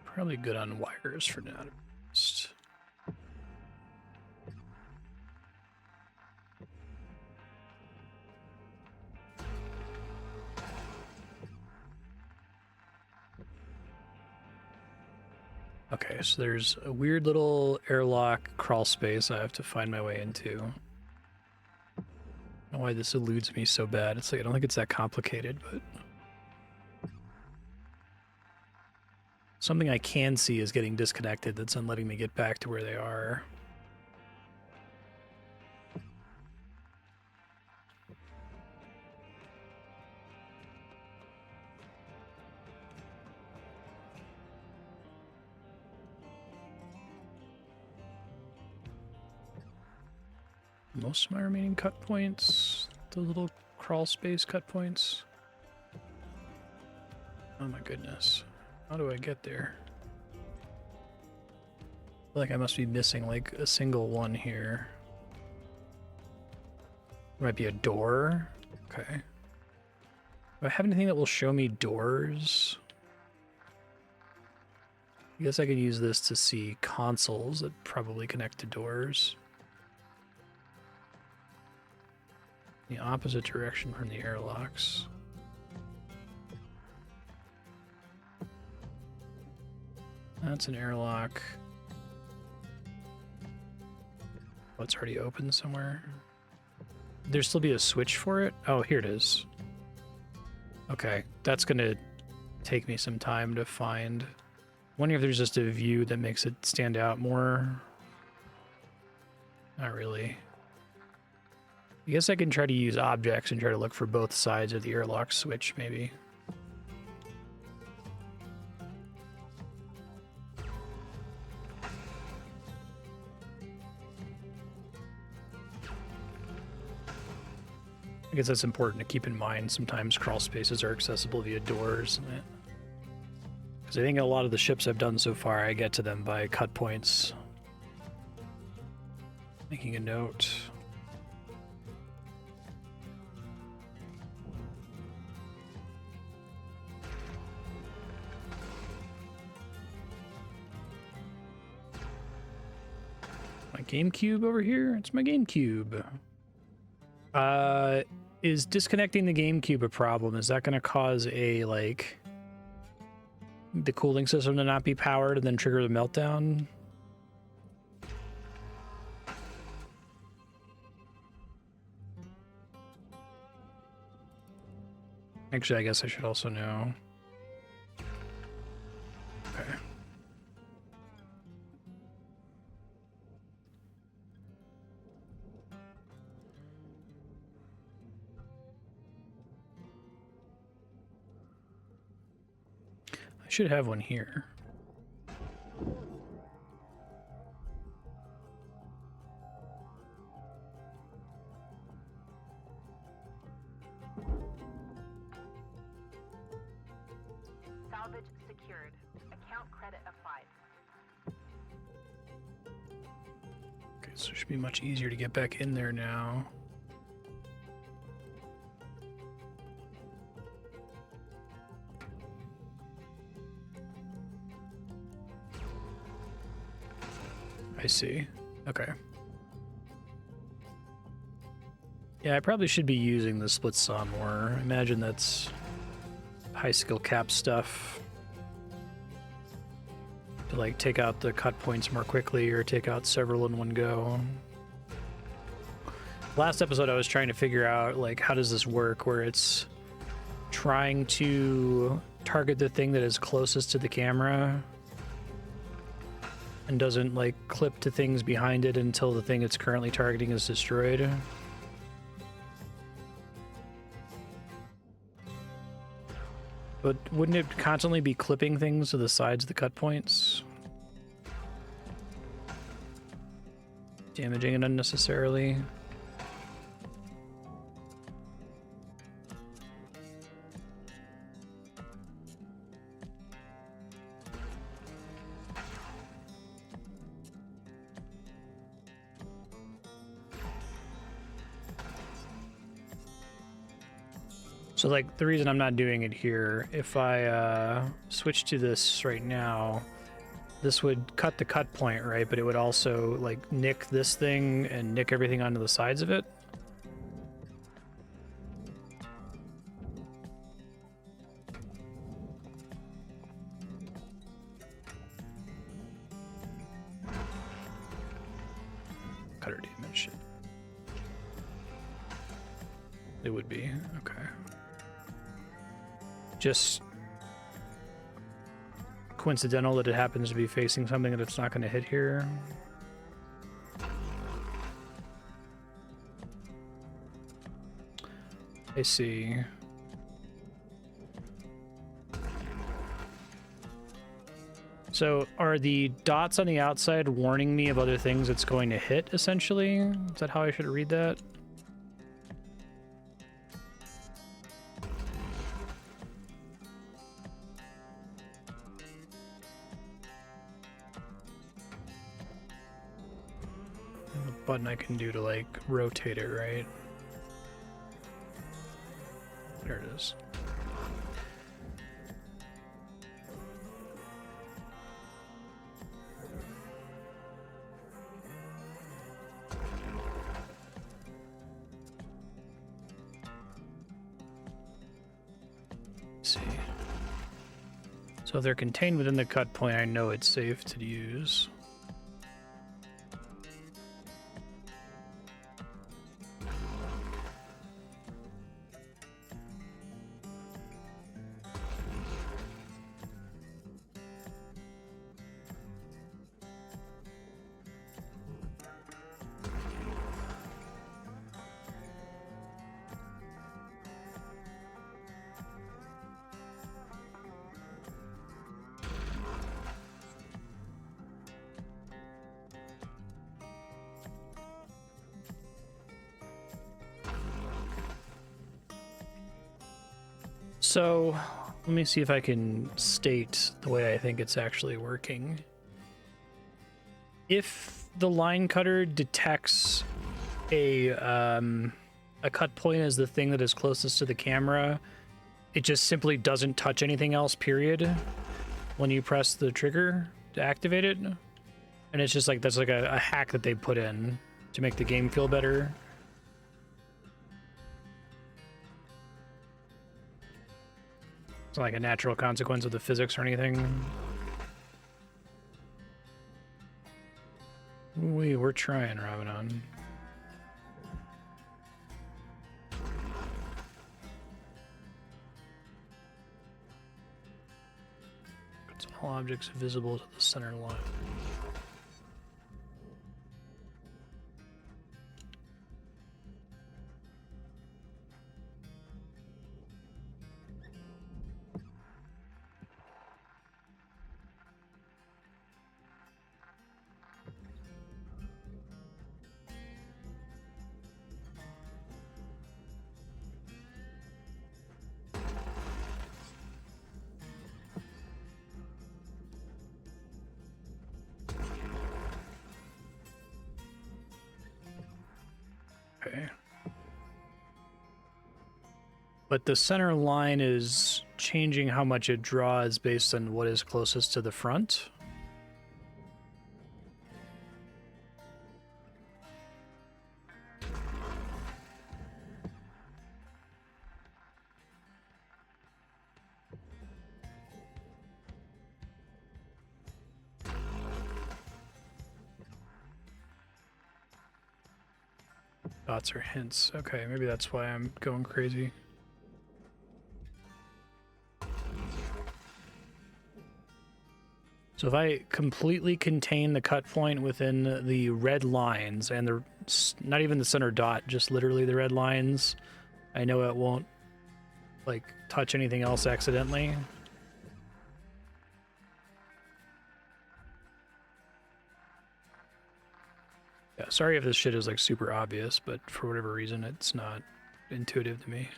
Probably good on wires for now. Okay, so there's a weird little airlock crawl space I have to find my way into. I don't know why this eludes me so bad. It's like, I don't think it's that complicated, but... Something I can see is getting disconnected that's letting me get back to where they are. Most of my remaining cut points, the little crawl space cut points. Oh my goodness. How do I get there? I feel like I must be missing like a single one here. There might be a door. Okay. Do I have anything that will show me doors? I guess I could use this to see consoles that probably connect to doors. The opposite direction from the airlocks. That's an airlock. Oh, it's already open somewhere. There'd still be a switch for it? Oh, here it is. Okay, that's gonna take me some time to find. Wondering if there's just a view that makes it stand out more. Not really. I guess I can try to use objects and try to look for both sides of the airlock switch, maybe. I guess that's important to keep in mind. Sometimes crawl spaces are accessible via doors. Because I think a lot of the ships I've done so far, I get to them by cut points. Making a note. My GameCube over here? It's my GameCube. Is disconnecting the GameCube a problem? Is that going to cause a, like, the cooling system to not be powered and then trigger the meltdown? Actually, I guess I should also know. Okay. I should have one here. Salvage secured. Account credit applied. So it should be much easier to get back in there now. I see. Okay. Yeah, I probably should be using the split saw more. I imagine that's high skill cap stuff. To like take out the cut points more quickly or take out several in one go. Last episode I was trying to figure out like how does this work where it's trying to target the thing that is closest to the camera and doesn't like clip to things behind it until the thing it's currently targeting is destroyed. But wouldn't it constantly be clipping things to the sides of the cut points? Damaging it unnecessarily? So like the reason I'm not doing it here, if I switch to this right now, this would cut the cut point, right? But it would also like nick this thing and nick everything onto the sides of it. Cutter damage. It would be, okay. Just coincidental that it happens to be facing something that it's not going to hit here. I see. So are the dots on the outside warning me of other things it's going to hit, essentially? Is that how I should read that? Button I can do to like rotate it, right? There it is. Let's see. So if they're contained within the cut point, I know it's safe to use. So, let me see if I can state the way I think it's actually working. If the line cutter detects a cut point as the thing that is closest to the camera, it just simply doesn't touch anything else, period, when you press the trigger to activate it. And it's just like, that's like a hack that they put in to make the game feel better. It's not like a natural consequence of the physics or anything. We're trying, Ramadan. It's all objects visible to the center line. Okay. But the center line is changing how much it draws based on what is closest to the front. Dots are hints. Okay, maybe that's why I'm going crazy. So if I completely contain the cut point within the red lines and the not even the center dot, just literally the red lines, I know it won't like touch anything else accidentally. Yeah, sorry if this shit is like super obvious, but for whatever reason it's not intuitive to me.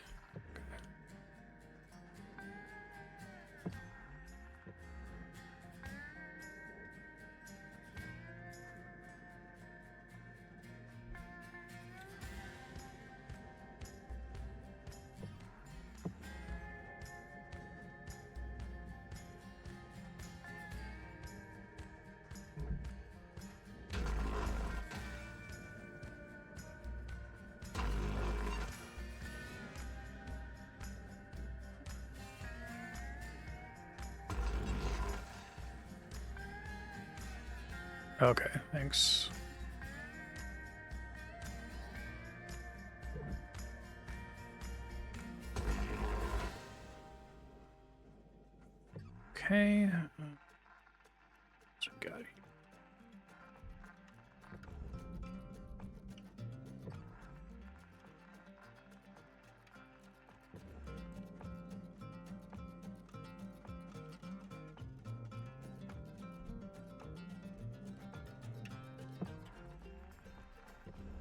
Okay, thanks. Okay. What's we got here?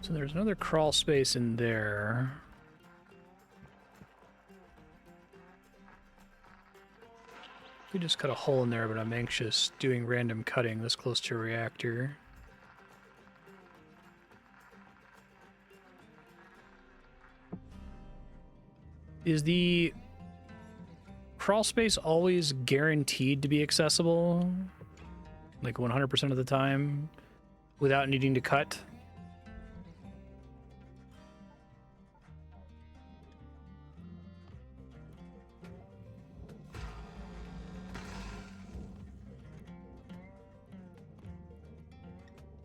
So there's another crawl space in there. We just cut a hole in there, but I'm anxious doing random cutting this close to a reactor. Is the crawl space always guaranteed to be accessible? Like 100% of the time without needing to cut?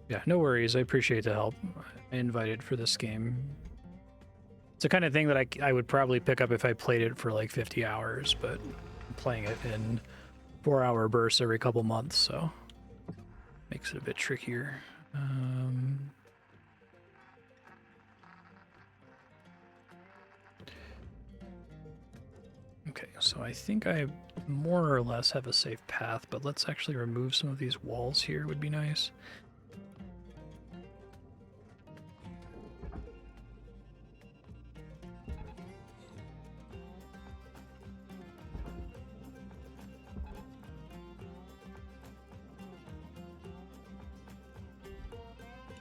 Yeah, no worries. I appreciate the help. I invited for this game. It's the kind of thing that I would probably pick up if I played it for like 50 hours, but I'm playing it in 4-hour bursts every couple months, so makes it a bit trickier. Okay, so I think I more or less have a safe path, but let's actually remove some of these walls here would be nice.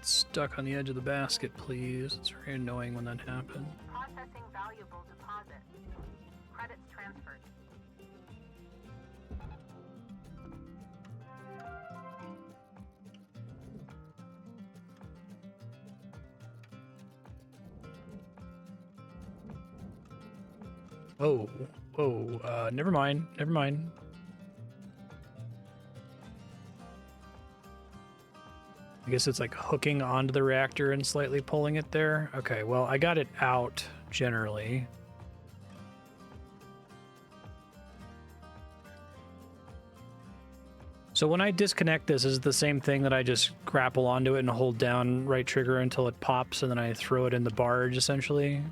Stuck on the edge of the basket, please. It's very annoying when that happens. Processing valuable deposit. Credits transferred. Oh, oh, never mind, never mind. I guess it's like hooking onto the reactor and slightly pulling it there. Okay, well, I got it out generally. So when I disconnect this, is it the same thing that I just grapple onto it and hold down right trigger until it pops and then I throw it in the barge, essentially?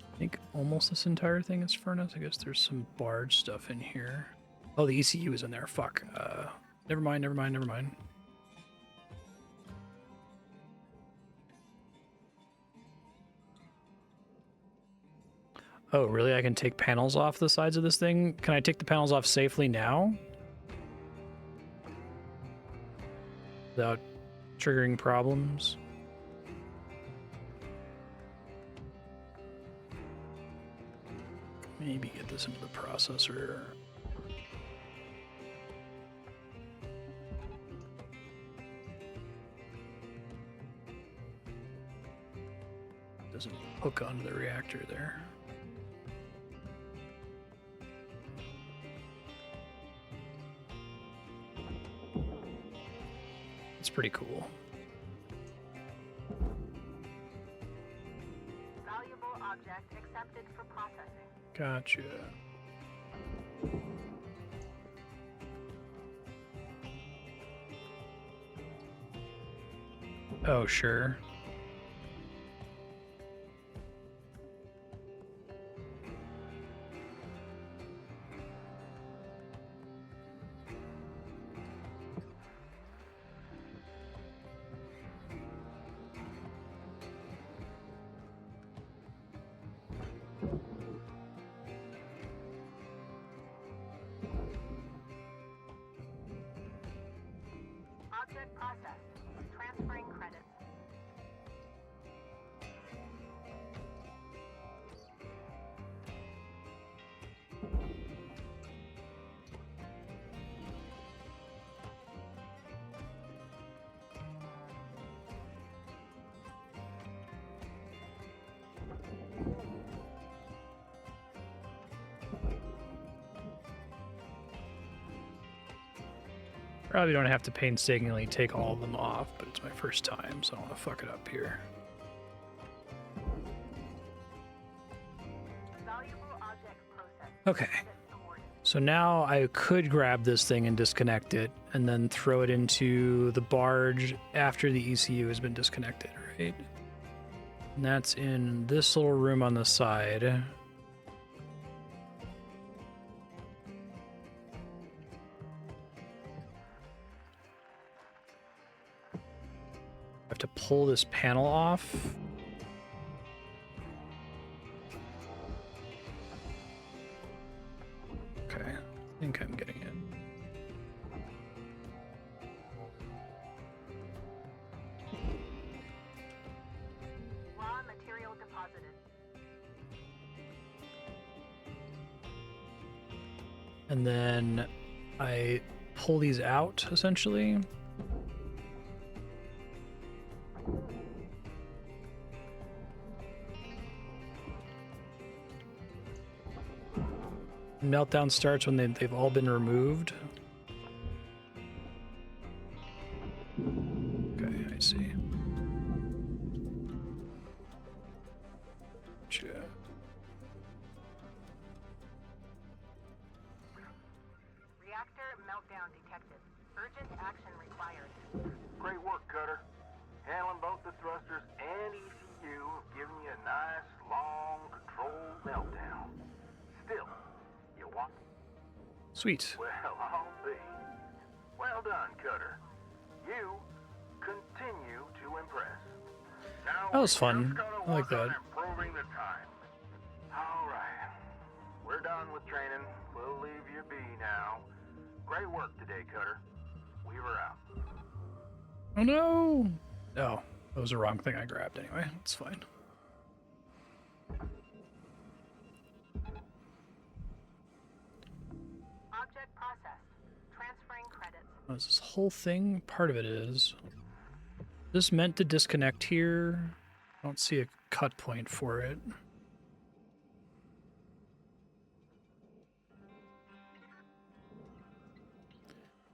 I think almost this entire thing is furnace. I guess there's some barge stuff in here. Oh, the ECU is in there. Fuck. Never mind, never mind, never mind. Oh, really? I can take panels off the sides of this thing? Can I take the panels off safely now? Without triggering problems? Maybe get this into the processor. Doesn't hook onto the reactor there. It's pretty cool. Valuable object accepted for processing. Gotcha. Oh, sure. Object processed. Transferring credits. Probably don't have to painstakingly take all of them off, but it's my first time, so I don't want to fuck it up here. Valuable object processed. Okay. Credits awarded. So now I could grab this thing and disconnect it, and then throw it into the barge after the ECU has been disconnected, right? And that's in this little room on the side. I have to pull this panel off. Okay, I think I'm getting it. Raw material deposited. And then I pull these out, essentially. Meltdown starts when they've all been removed. Okay, I see. Gotcha. Reactor meltdown detected. Urgent action required. Great work, Cutter. Handling both the thrusters and ECU have given you a nice, long, controlled meltdown. Still, you want... Sweet. Well, I'll be. Well done, Cutter. You continue to impress. Now That was we fun. just gotta I like work on that. improving the time. All right. We're done with training. We'll leave you be now. Great work today, Cutter. Weaver out. Oh no! Oh, that was the wrong thing I grabbed anyway. It's fine. Object processed. Transferring credits. What is this whole thing? Part of it is. Is this meant to disconnect here? I don't see a cut point for it.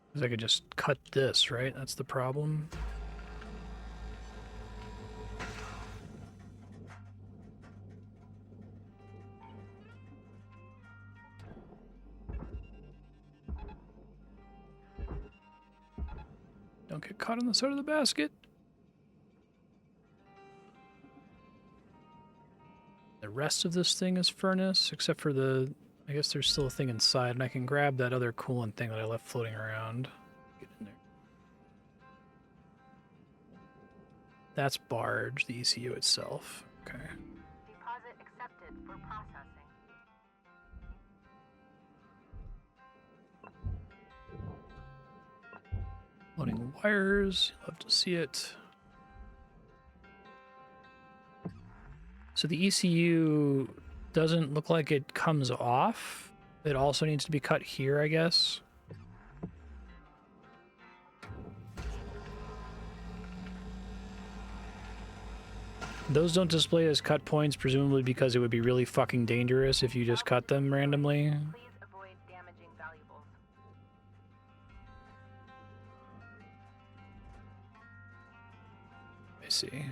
Because I could just cut this, right? That's the problem. Don't get caught on the side of the basket. The rest of this thing is furnace, except for the... I guess there's still a thing inside, and I can grab that other coolant thing that I left floating around. Get in there. That's barge, the ECU itself. Okay. Deposit accepted for processing. Loading wires. Love to see it. So the ECU doesn't look like it comes off. It also needs to be cut here, I guess. Those don't display as cut points, presumably because it would be really fucking dangerous if you just cut them randomly. Please avoid damaging valuables. I see.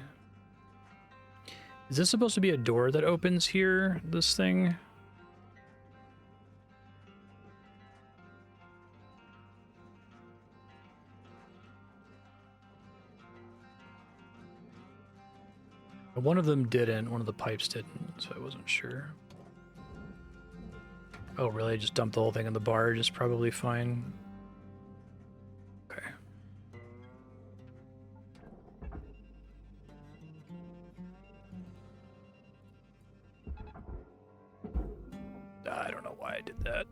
Is this supposed to be a door that opens here, this thing? One of them didn't, one of the pipes didn't, so I wasn't sure. Oh, really? Just dump the whole thing in the barge is probably fine. Okay. I don't know why I did that.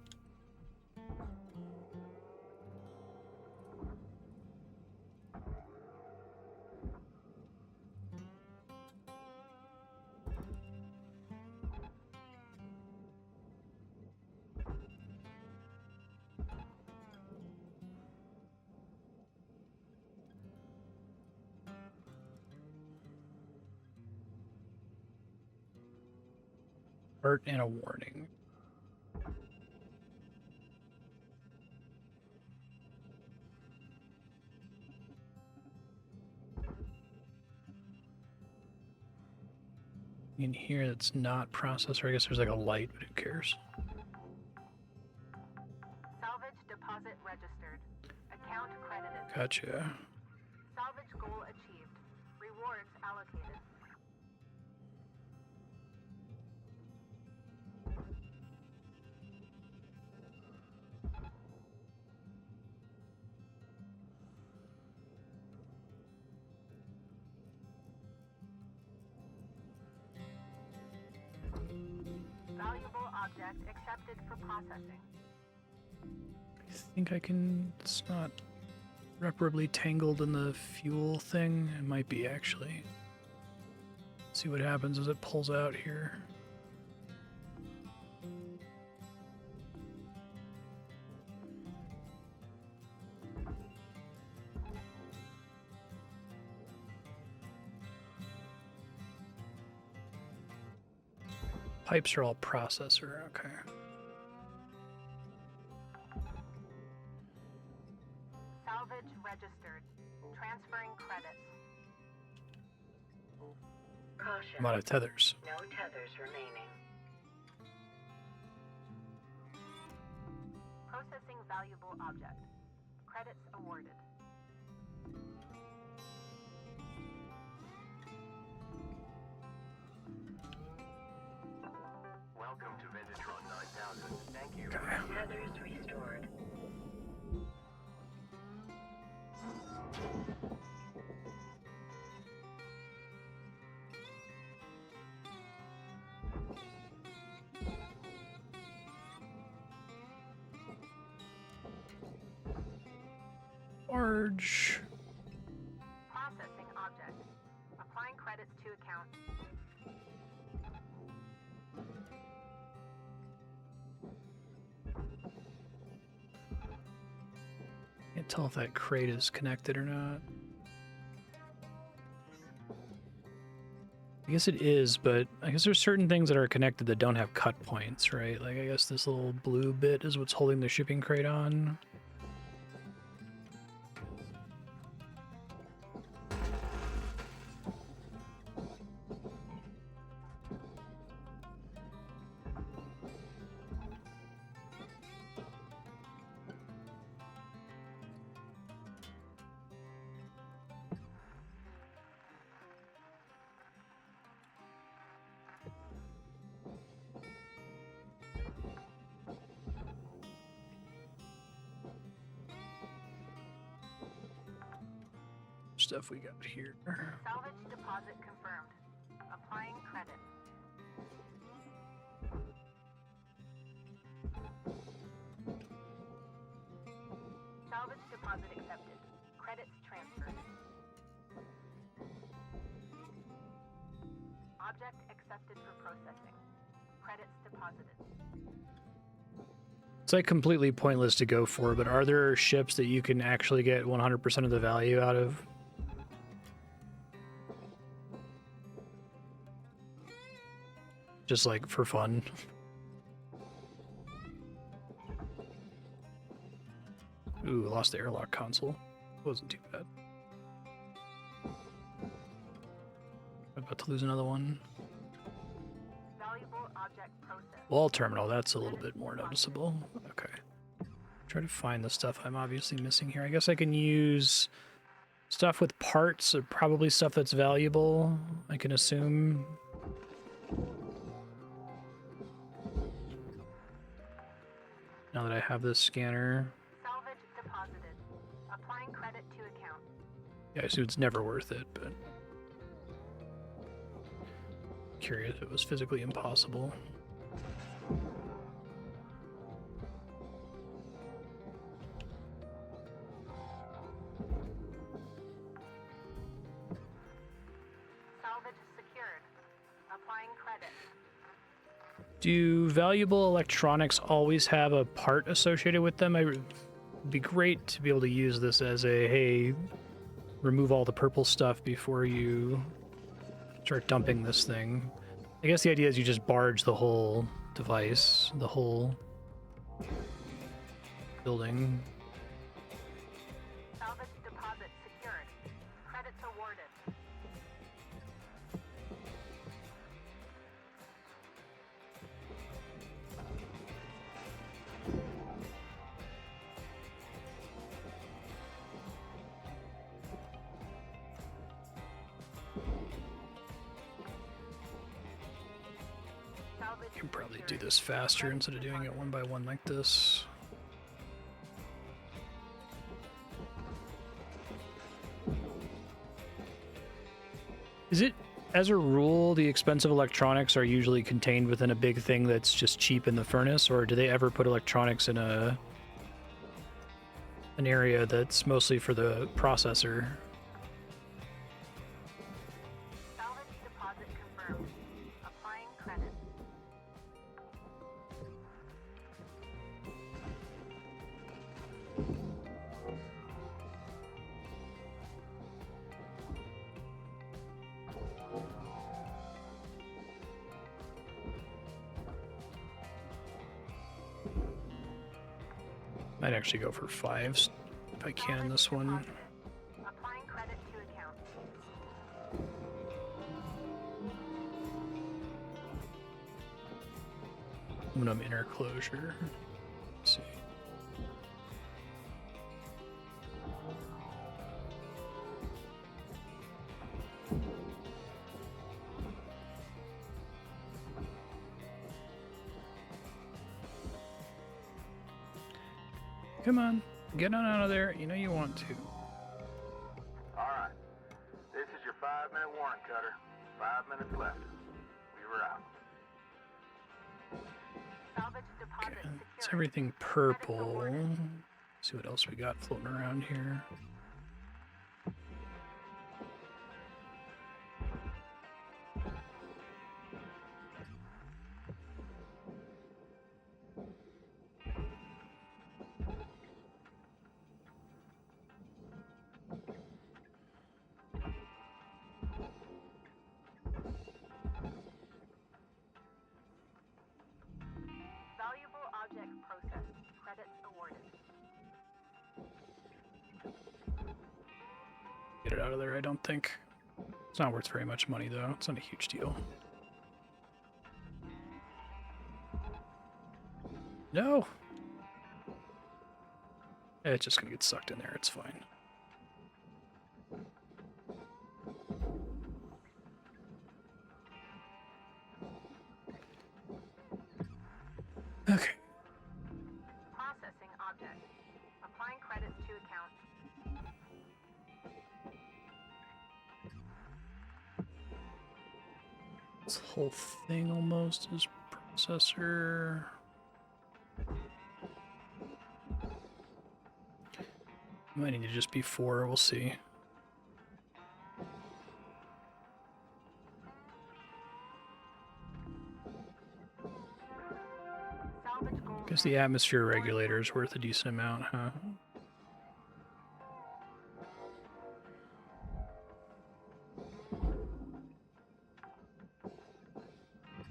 Alert and a warning. In here, it's not processor. I guess there's like a light, but who cares? Salvage deposit registered. Account credited. Gotcha. Salvage goal achieved. Rewards allocated. Valuable object accepted for processing. I think I can. It's not reparably tangled in the fuel thing. It might be actually. Let's see what happens as it pulls out here. Pipes are all processor, okay. Salvage registered. Transferring credits. Caution. I'm out of tethers. No tethers remaining. Processing valuable object. Credits awarded. Welcome to Ventatron 9000. Thank you. Tethers restored. Large. Processing object. Applying credits to account. Can't tell if that crate is connected or not. I guess it is, but I guess there's certain things that are connected that don't have cut points, right? Like I guess this little blue bit is what's holding the shipping crate on. Stuff we got here. Salvage deposit confirmed. Applying credit. Salvage deposit accepted. accepted for processing. Credits deposited. It's like completely pointless to go for, but are there ships that you can actually get 100% of the value out of? Just like for fun. Ooh, lost the airlock console. Wasn't too bad. About to lose another one. Valuable object processed. Wall terminal, that's a little bit more noticeable. Okay. Try to find the stuff I'm obviously missing here. I guess I can use stuff with parts, or probably stuff that's valuable, I can assume. Now that I have this scanner. Salvage deposited. Applying credit to account. Yeah, I assume it's never worth it, but curious if it was physically impossible. Salvage secured. Applying credit. Do valuable electronics always have a part associated with them? It'd be great to be able to use this as a, hey, remove all the purple stuff before you start dumping this thing. I guess the idea is you just barge the whole device, the whole building. Salvage deposit secured. Credits awarded. Salvage You can probably do secured. this faster instead of doing it one by one like this. Is it, as a rule, the expensive electronics are usually contained within a big thing that's just cheap in the furnace, or do they ever put electronics in an area that's mostly for the processor? Salvage deposit confirmed. Applying credit. Might actually go for 5s if I can in this one. Applying credit to account. Aluminum inner closure. Let's see. Come on, get on out of there. You know you want to. Alright. This is your 5-minute warning, Cutter. 5 minutes left. We were out. Salvage deposit Okay, secured. it's everything purple. See what else we got floating around here. Valuable object processed. Credits awarded. Get it out of there, I don't think. It's not worth very much money, though. It's not a huge deal. No! It's just gonna get sucked in there, it's fine. Okay. Processing object. Applying credits to account. This whole thing almost is processor. Might need to just be 4, we'll see. Guess the atmosphere regulator is worth a decent amount, huh?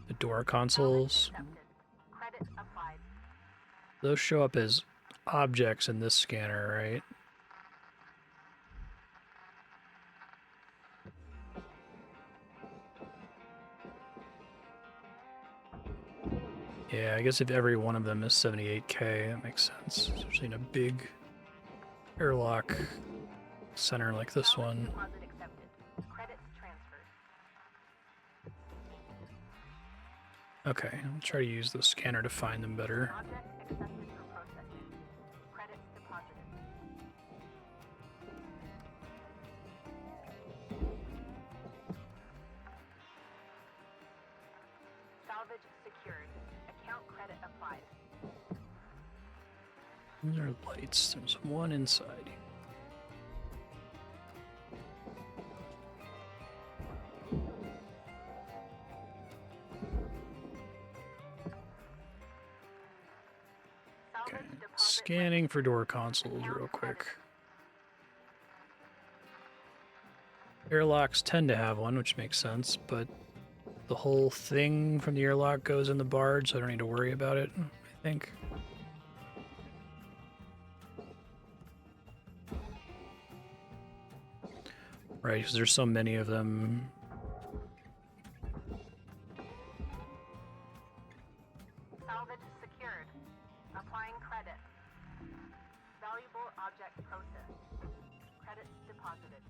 The door consoles. Credit applied. Those show up as objects in this scanner, right? Yeah, I guess if every one of them is 78K, that makes sense. Especially in a big airlock center like this one. Deposit accepted. Credits transferred. Okay, I'll try to use the scanner to find them better. Object accepted for processing. Credits deposited. Salvage secured. Account credit applied. Those are lights. There's one inside. Okay, scanning for door consoles real quick. Airlocks tend to have one, which makes sense, but the whole thing from the airlock goes in the barge, so I don't need to worry about it, I think. Right, because there's so many of them. Salvage secured. Applying credit. Valuable object processed. Credits deposited.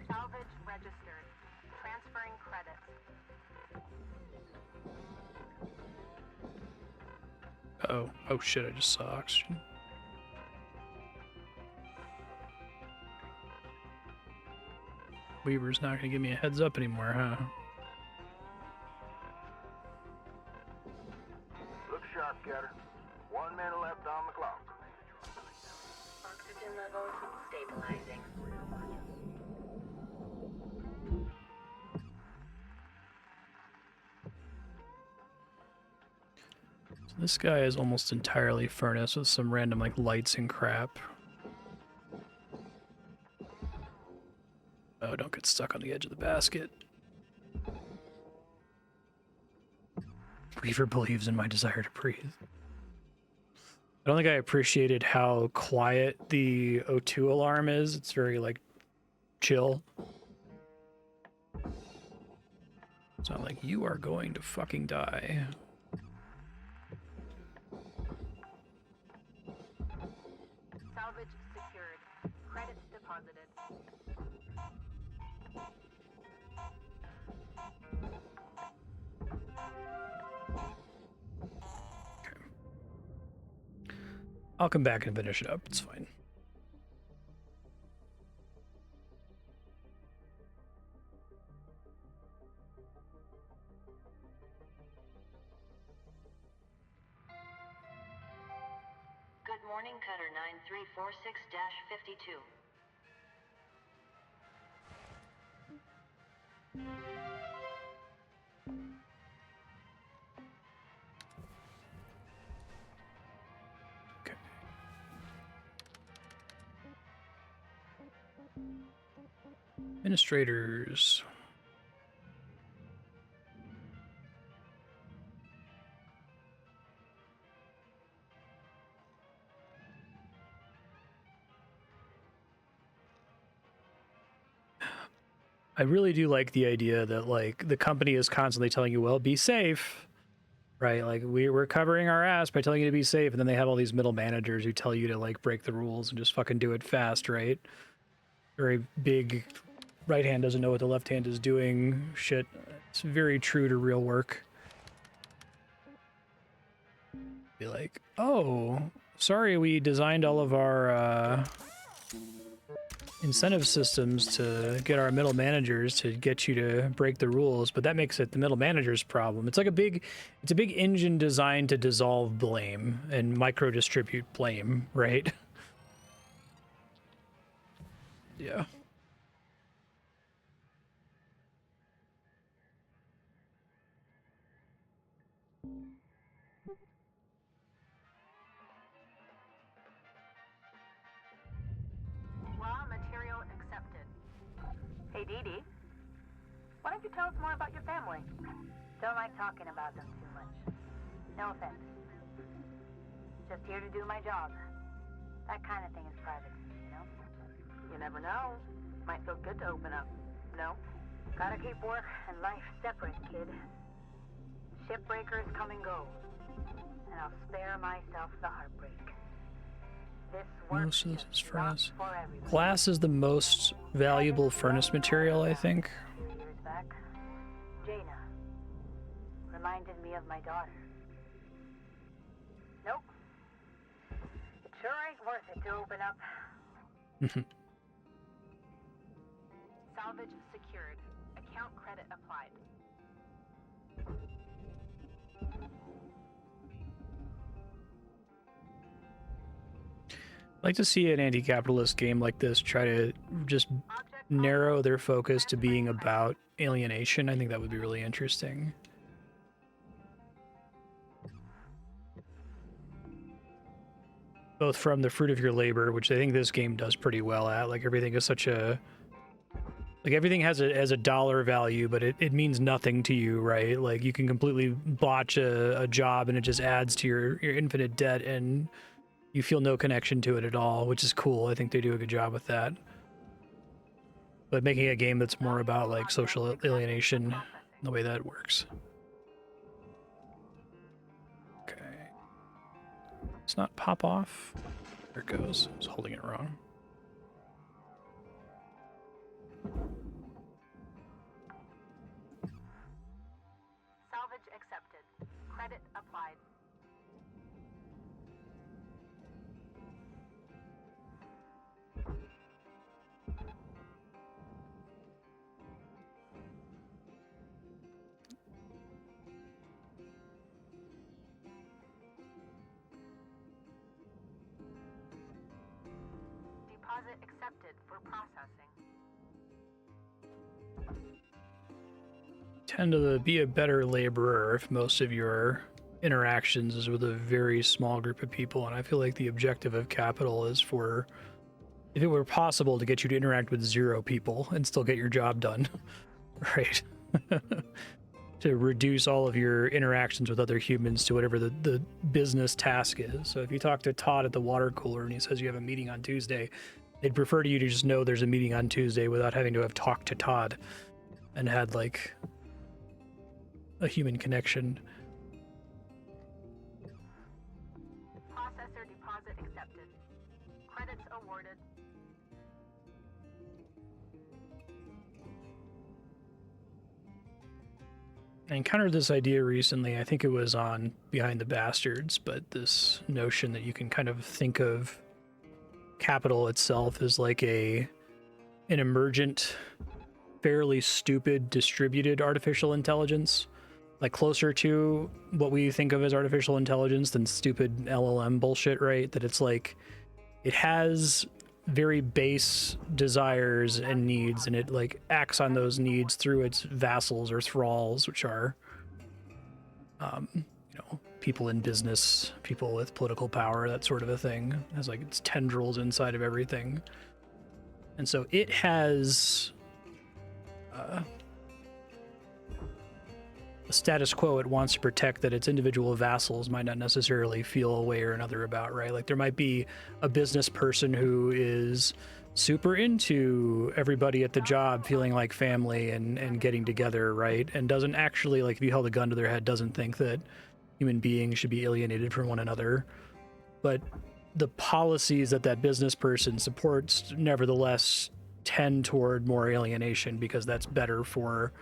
Salvage registered. Transferring credits. Uh-oh. Oh shit, I just saw oxygen. Weaver's not gonna give me a heads up anymore, huh? Look sharp, Cutter. 1 minute left on the clock. Oxygen levels stabilizing. So this guy is almost entirely furnace with some random like lights and crap. Oh, don't get stuck on the edge of the basket. Weaver believes in my desire to breathe. I don't think I appreciated how quiet the O2 alarm is. It's very, like, chill. It's not like, you are going to fucking die. Salvage secured. Credits deposited. I'll come back and finish it up. It's fine. Good morning, Cutter 9346-52. Okay. Administrators. I really do like the idea that, like, the company is constantly telling you, well, be safe, right? Like, we're covering our ass by telling you to be safe, and then they have all these middle managers who tell you to, like, break the rules and just fucking do it fast, right? Very big right hand doesn't know what the left hand is doing shit. It's very true to real work. Be like, oh, sorry we designed all of our, incentive systems to get our middle managers to get you to break the rules, but that makes it the middle manager's problem. It's like it's a big engine designed to dissolve blame and micro distribute blame, right? Yeah. Dee Dee. Why don't you tell us more about your family? Don't like talking about them too much. No offense. Just here to do my job. That kind of thing is private, you know? You never know. Might feel good to open up. No? Gotta keep work and life separate, kid. Shipbreakers come and go. And I'll spare myself the heartbreak. This work Most of this is is not furnace. for everyone. Glass is the most valuable furnace material, I think. A few years back, Jaina reminded me of my daughter. Nope. It sure ain't worth it to open up. Salvage secured. Account credit applied. I'd like to see an anti-capitalist game like this try to just narrow their focus to being about alienation. I think that would be really interesting. Both from the fruit of your labor, which I think this game does pretty well at. Like everything is such a... Like everything has a dollar value, but it means nothing to you, right? Like you can completely botch a job and it just adds to your infinite debt and you feel no connection to it at all, which is cool. I think they do a good job with that. But making a game that's more about like social alienation, the way that works. Okay. It's not pop off. There it goes. I was holding it wrong. Salvage accepted. Credit applied. Deposit accepted for processing. Tend to be a better laborer if most of your interactions is with a very small group of people, and I feel like the objective of capital is for, if it were possible, to get you to interact with 0 people and still get your job done, right? To reduce all of your interactions with other humans to whatever the business task is. So if you talk to Todd at the water cooler and he says you have a meeting on Tuesday, they'd prefer to you to just know there's a meeting on Tuesday without having to have talked to Todd and had like a human connection. Processor deposit accepted. Credits awarded. I encountered this idea recently. I think it was on Behind the Bastards, but this notion that you can kind of think of capital itself as like an emergent, fairly stupid distributed artificial intelligence, like closer to what we think of as artificial intelligence than stupid LLM bullshit, right? That it's like it has very base desires and needs, and it like acts on those needs through its vassals or thralls, which are you know, people in business, people with political power, that sort of a thing. It has like its tendrils inside of everything, and so it has a status quo it wants to protect that its individual vassals might not necessarily feel a way or another about, right? Like there might be a business person who is super into everybody at the job feeling like family and getting together, right? And doesn't actually, like if you held a gun to their head, doesn't think that human beings should be alienated from one another. But the policies that that business person supports nevertheless tend toward more alienation because that's better for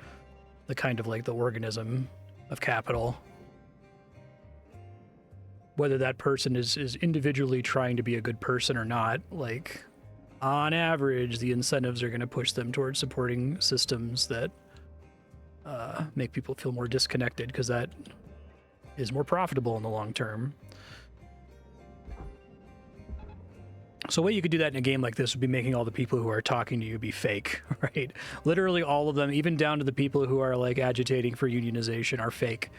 the kind of like the organism of capital. Whether that person is individually trying to be a good person or not, like on average, the incentives are going to push them towards supporting systems that make people feel more disconnected because that is more profitable in the long term. So a way you could do that in a game like this would be making all the people who are talking to you be fake, right? Literally all of them, even down to the people who are like agitating for unionization, are fake.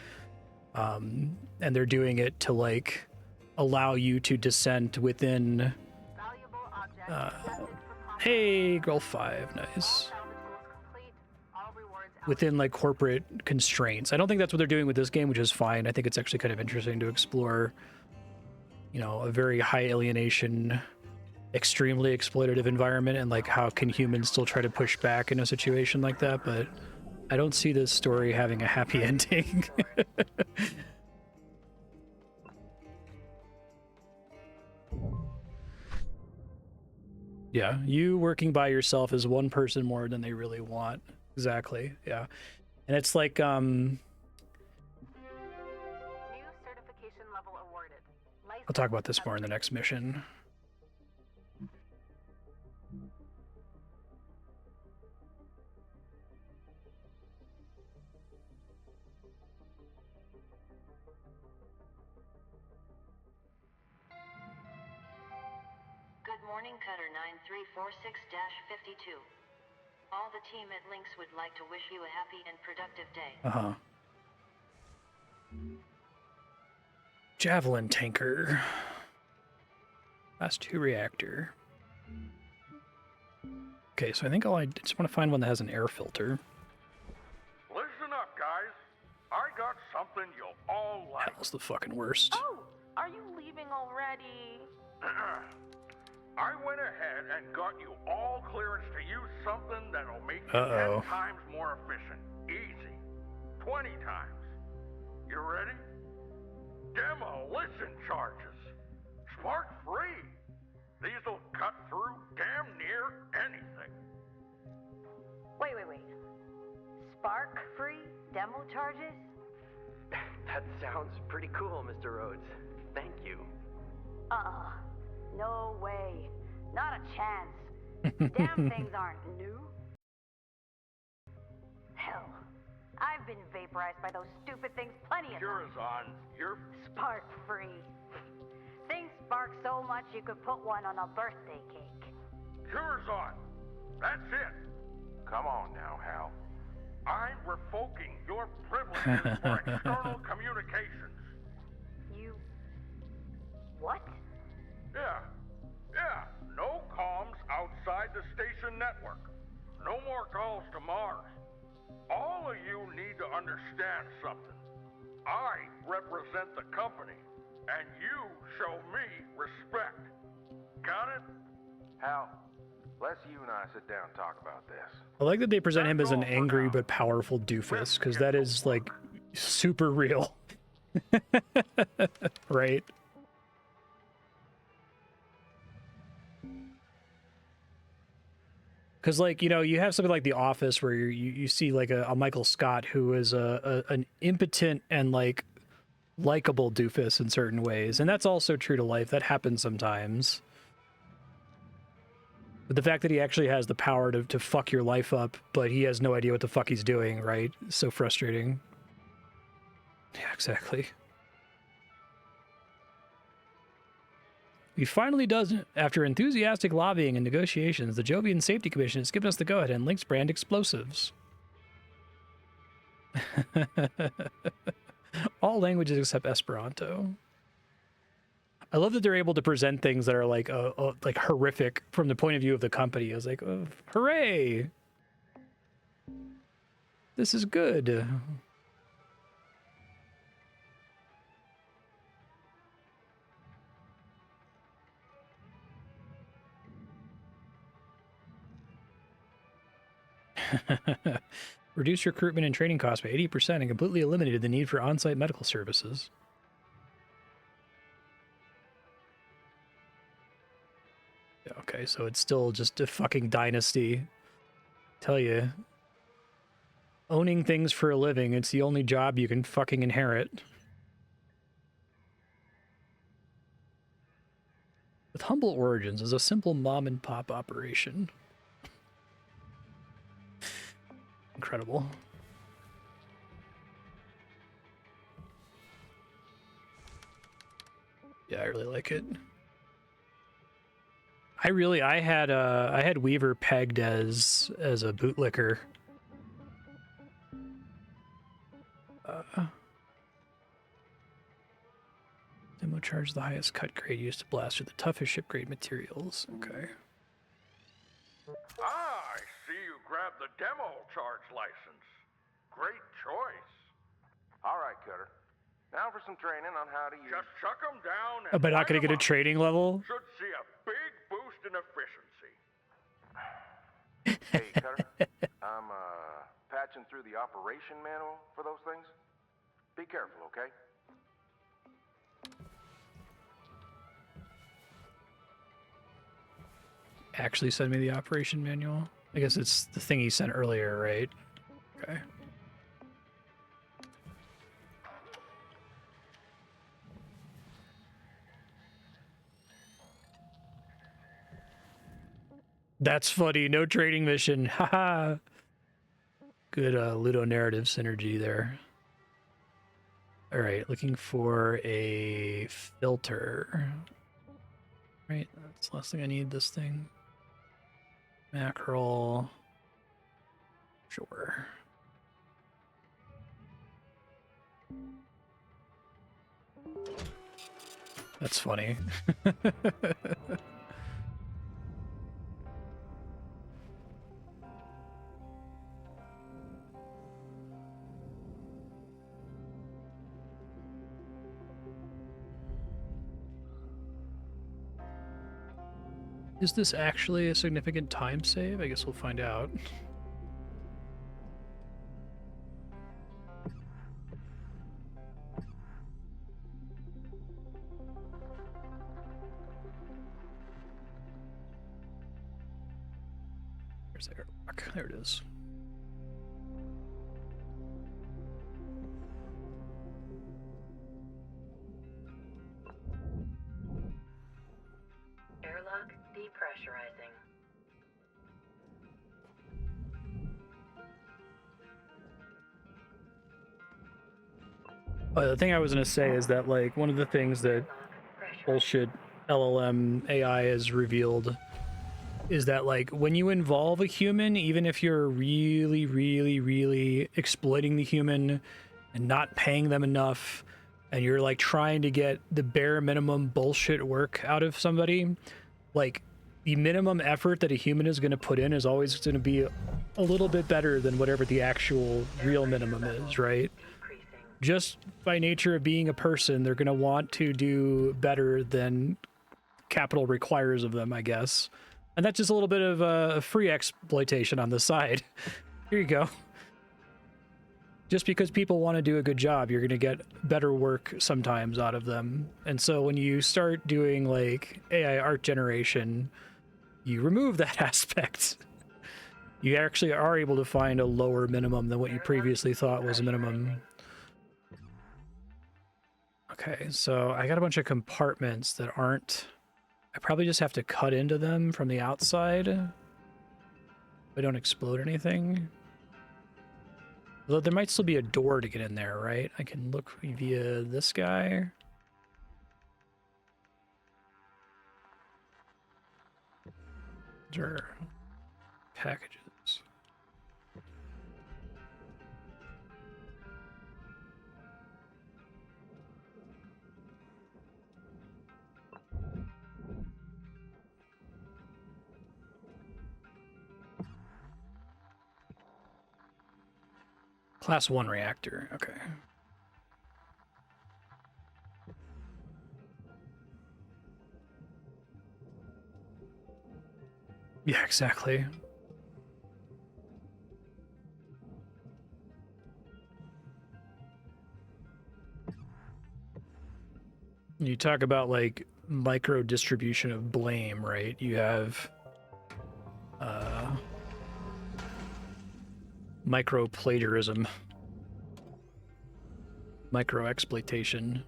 And they're doing it to like allow you to dissent within... Valuable object accepted for processing. Hey, girl 5, nice. Salvage goals within like corporate constraints. I don't think that's what they're doing with this game, which is fine. I think it's actually kind of interesting to explore, you know, a very high alienation, extremely exploitative environment, and like how can humans still try to push back in a situation like that. But I don't see this story having a happy ending. Yeah, you working by yourself is one person more than they really want. Exactly. Yeah. And it's like New certification level awarded. I'll talk about this more in the next mission. Good morning, Cutter 9346-52. All the team at Lynx would like to wish you a happy and productive day. Uh-huh. Javelin tanker. Class 2 reactor. Okay, so I think I just want to find one that has an air filter. Listen up, guys. I got something you'll all like. Hell's the fucking worst. Oh, are you leaving already? I went ahead and got you all clearance to use something that'll make you Uh-oh. 10 times more efficient. Easy. 20 times. You ready? Demolition charges. Spark free. These'll cut through damn near anything. Wait. Spark-free demo charges? That sounds pretty cool, Mr. Rhodes. Thank you. No way. Not a chance. Damn things aren't new. Hell, I've been vaporized by those stupid things plenty of times. Curazon, you're... Spark-free. Things spark so much you could put one on a birthday cake. Curazon. That's it. Come on now, Hal. I'm revoking your privileges for external communications. You... what? Yeah. No comms outside the station network. No more calls to Mars. All of you need to understand something. I represent the company, and you show me respect. Got it? Hal, let's you and I sit down and talk about this. I like that they present him as an angry but powerful doofus, because that is like super real. Right? Because, like, you know, you have something like The Office where you see, like, a Michael Scott who is an impotent and, like, likable doofus in certain ways. And that's also true to life. That happens sometimes. But the fact that he actually has the power to fuck your life up, but he has no idea what the fuck he's doing, right? So frustrating. Yeah, exactly. He finally does it. After enthusiastic lobbying and negotiations, the Jovian Safety Commission has given us the go-ahead and Lynx brand explosives. All languages except Esperanto. I love that they're able to present things that are like horrific from the point of view of the company. I was like, oh, hooray! This is good. Reduced recruitment and training costs by 80% and completely eliminated the need for on-site medical services. Yeah, okay, so it's still just a fucking dynasty. Tell you. Owning things for a living, it's the only job you can fucking inherit. With humble origins as a simple mom-and-pop operation. Incredible. Yeah, I really like it. I had Weaver pegged as a bootlicker. Demo charge the highest cut grade used to blast through the toughest ship grade materials. Okay. I see you grabbed the demo charge license. Great choice. All right, Cutter. Now for some training on how to use... Just chuck 'em down and But not light going to 'em get a up. trading level? Should see a big boost in efficiency. Hey, Cutter. I'm, patching through the operation manual for those things. Be careful, okay? Actually send me the operation manual? I guess it's the thing he sent earlier, right? Okay. That's funny. No trading mission. Haha. Good ludonarrative synergy there. All right, looking for a filter. Right, that's the last thing I need. This thing. Mackerel. Sure. That's funny. Is this actually a significant time save? I guess we'll find out. Where's the airlock? There it is. Airlock depressurizing. The thing I was gonna say is that, like, one of the things that bullshit LLM AI has revealed is that, like, when you involve a human, even if you're really, really, really exploiting the human and not paying them enough, and you're, like, trying to get the bare minimum bullshit work out of somebody, like, the minimum effort that a human is going to put in is always going to be a little bit better than whatever the actual real minimum is, right? Just by nature of being a person, they're going to want to do better than capital requires of them, I guess. And that's just a little bit of free exploitation on the side. Here you go. Just because people want to do a good job, you're going to get better work sometimes out of them. And so when you start doing, like, AI art generation, you remove that aspect. You actually are able to find a lower minimum than what you previously thought was a minimum. Okay, so I got a bunch of compartments that aren't... I probably just have to cut into them from the outside. I don't explode anything. Although there might still be a door to get in there, right? I can look via this guy. Sure. Packages. Class 1 reactor, okay. Yeah, exactly. You talk about, like, micro distribution of blame, right? You have micro plagiarism, micro exploitation.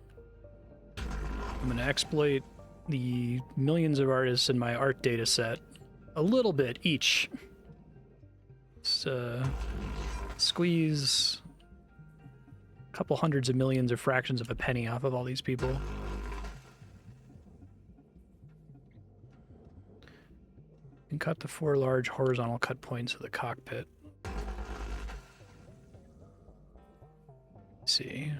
I'm going to exploit the millions of artists in my art data set a little bit each. Let's squeeze a couple hundreds of millions of fractions of a penny off of all these people. And cut the 4 large horizontal cut points of the cockpit. Let's see.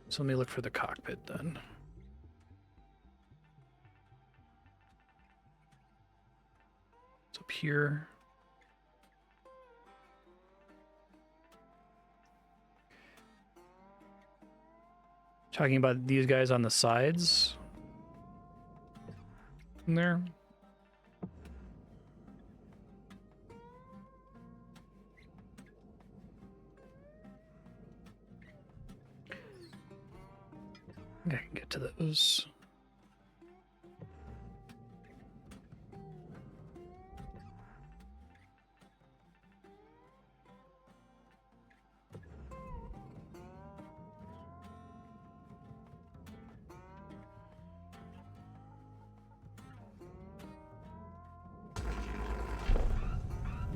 So let me look for the cockpit then. It's up here. Talking about these guys on the sides. In there. I can get to those.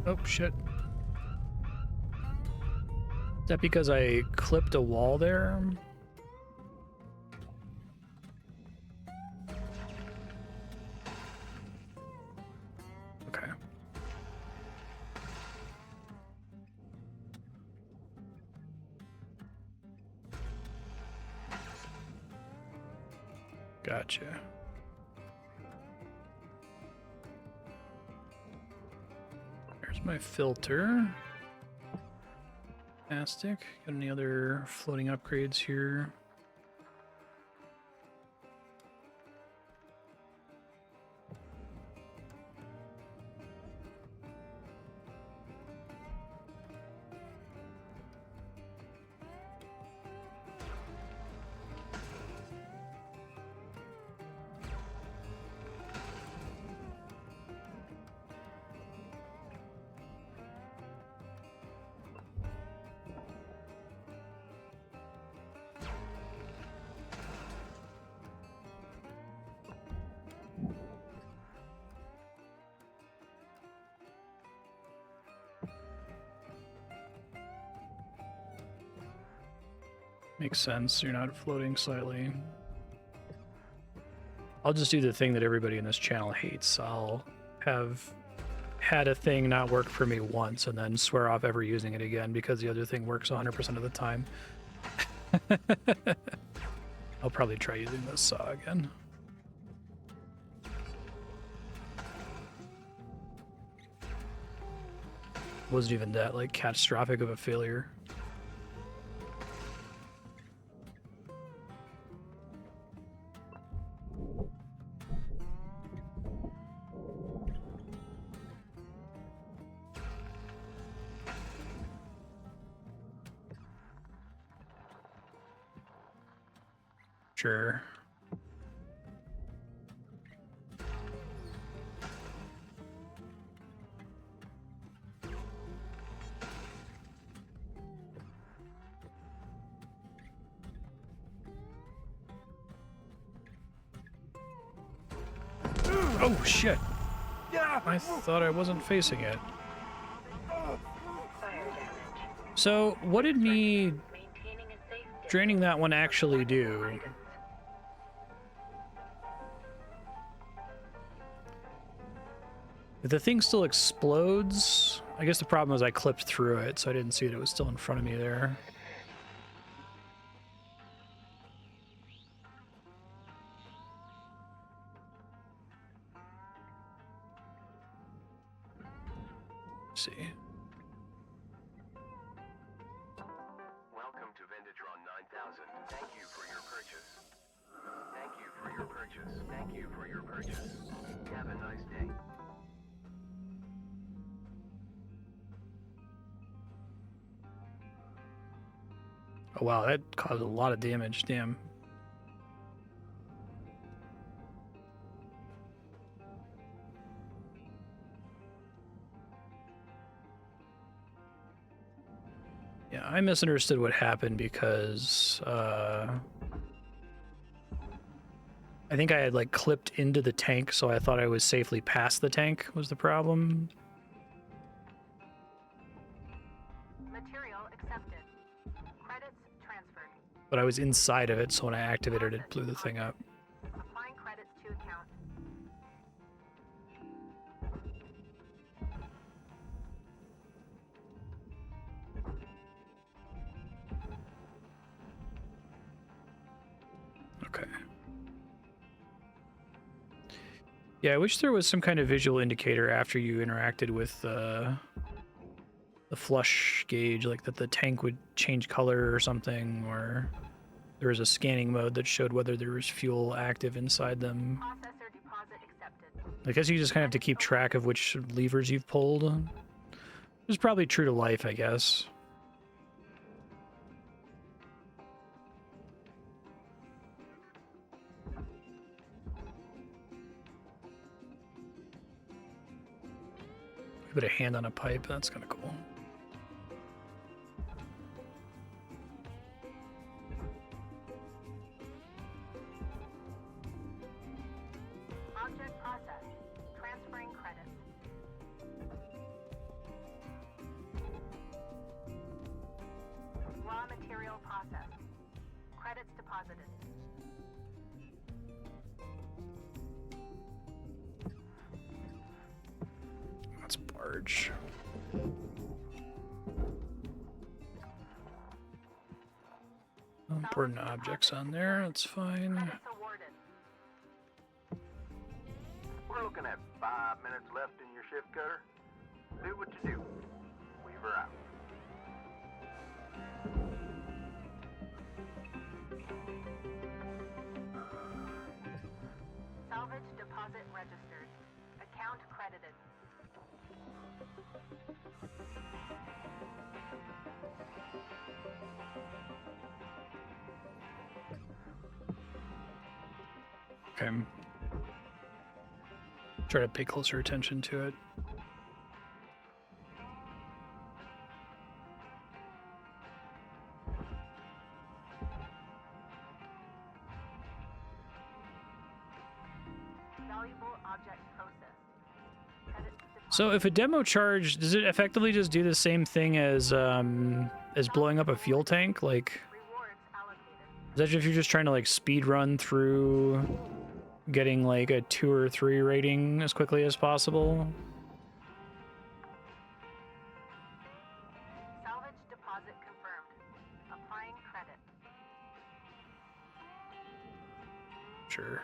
Oh, shit. Is that because I clipped a wall there? Okay. Gotcha. My filter. Fantastic. Got any other floating upgrades here? Makes sense. You're not floating slightly. I'll just do the thing that everybody in this channel hates. I'll have had a thing not work for me once and then swear off ever using it again because the other thing works 100% of the time. I'll probably try using this saw again. Wasn't even that like catastrophic of a failure. Sure. Oh shit! I thought I wasn't facing it. So, what did me draining that one actually do? If the thing still explodes, I guess the problem was I clipped through it, so I didn't see that it was still in front of me there. Let's see. Welcome to Vendatron 9000. Thank you for your purchase. Thank you for your purchase. Thank you for your purchase. Have a nice day. Oh wow, that caused a lot of damage, damn. Yeah, I misunderstood what happened because I think I had like clipped into the tank, so I thought I was safely past the tank was the problem. Material accepted. Credits transferred. But I was inside of it, so when I activated it, blew the thing up. Applying credits to account. Okay. Yeah, I wish there was some kind of visual indicator after you interacted with the flush gauge, like that the tank would change color or something, or there was a scanning mode that showed whether there was fuel active inside them. Processor deposit accepted. I guess you just kind of have to keep track of which levers you've pulled. It's probably true to life, I guess. Put a hand on a pipe, that's kind of cool. Object processed. Transferring credits. Raw material processed. Credits deposited. That's barge. Important objects on there, that's fine. Credits awarded. We're looking at 5 minutes left in your shift cutter. Do what you do. Weaver out. Salvage deposit registered. Account credited. Okay. Try to pay closer attention to it. Valuable object processed. Credits deposited. So if a demo charge, does it effectively just do the same thing as blowing up a fuel tank? Like, Rewards allocated. is that if you're just trying to like speed run through getting like a 2 or 3 rating as quickly as possible? Salvage deposit confirmed. Applying credit. Sure.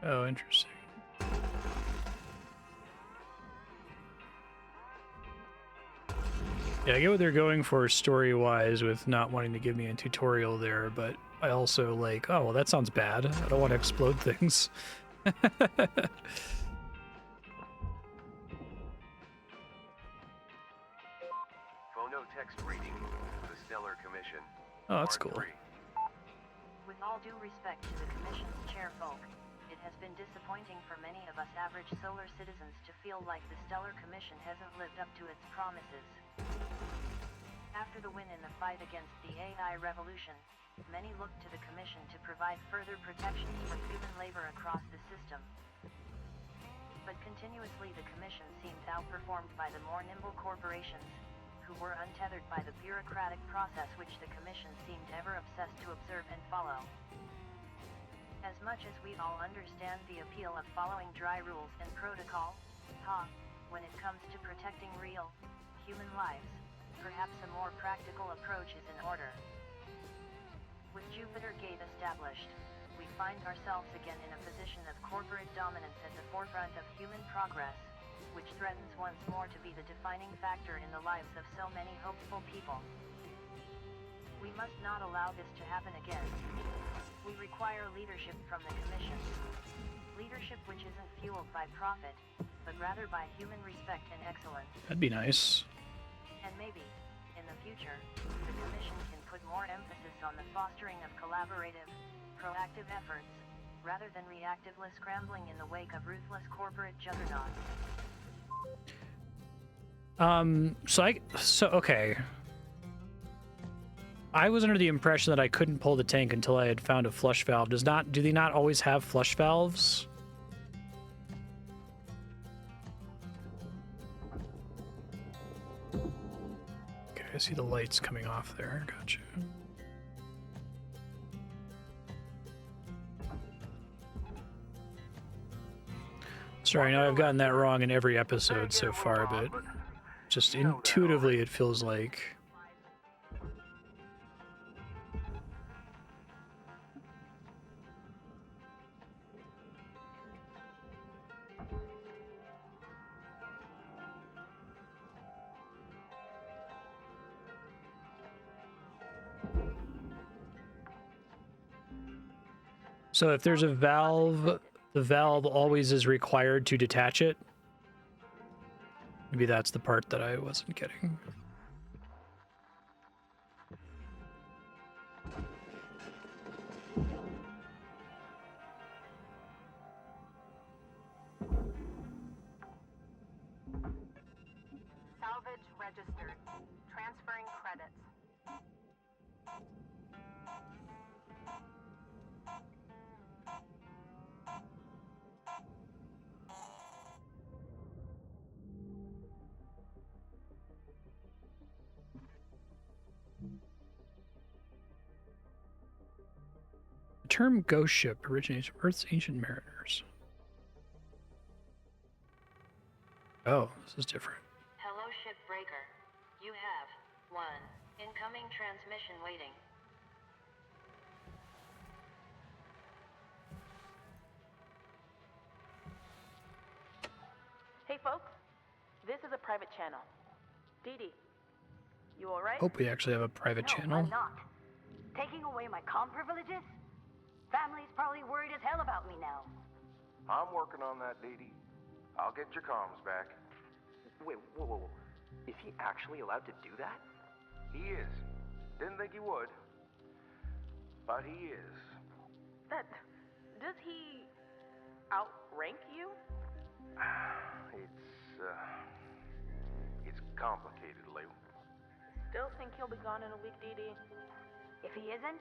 Oh, interesting. Yeah, I get what they're going for story-wise with not wanting to give me a tutorial there, but I also like, oh, well, that sounds bad. I don't want to explode things. Phonotext reading. The Stellar Commission. Oh, that's Part cool. 3. With all due respect to the Commission's chairfolk, it has been disappointing for many of us average solar citizens to feel like the Stellar Commission hasn't lived up to its promises. After the win in the fight against the AI revolution, many looked to the Commission to provide further protections for human labor across the system. But continuously the Commission seemed outperformed by the more nimble corporations, who were untethered by the bureaucratic process which the Commission seemed ever obsessed to observe and follow. As much as we all understand the appeal of following dry rules and protocol, when it comes to protecting real, human lives, perhaps a more practical approach is in order. With Jupiter Gate established, we find ourselves again in a position of corporate dominance at the forefront of human progress, which threatens once more to be the defining factor in the lives of so many hopeful people. We must not allow this to happen again. We require leadership from the Commission. Leadership which isn't fueled by profit, but rather by human respect and excellence. That'd be nice. And maybe, in the future, the Commission can put more emphasis on the fostering of collaborative, proactive efforts, rather than reactively scrambling in the wake of ruthless corporate juggernauts. Okay. I was under the impression that I couldn't pull the tank until I had found a flush valve. Do they not always have flush valves? Okay, I see the lights coming off there. Gotcha. Sorry, I know I've gotten that wrong in every episode so far, but just intuitively it feels like... So if there's a valve, the valve always is required to detach it. Maybe that's the part that I wasn't getting. Salvage registered. Transferring credits. The term ghost ship originates from Earth's ancient mariners. Oh, this is different. Hello, Shipbreaker. You have 1 incoming transmission waiting. Hey, folks. This is a private channel. Dee Dee, you all right? Hope we actually have a private No, channel. I'm not. Taking away my comm privileges? Family's probably worried as hell about me now. I'm working on that, Dee Dee. I'll get your comms back. Wait, whoa. Is he actually allowed to do that? He is. Didn't think he would. But he is. Does he outrank you? It's complicated, Lou. Still think he'll be gone in a week, Dee Dee. If he isn't,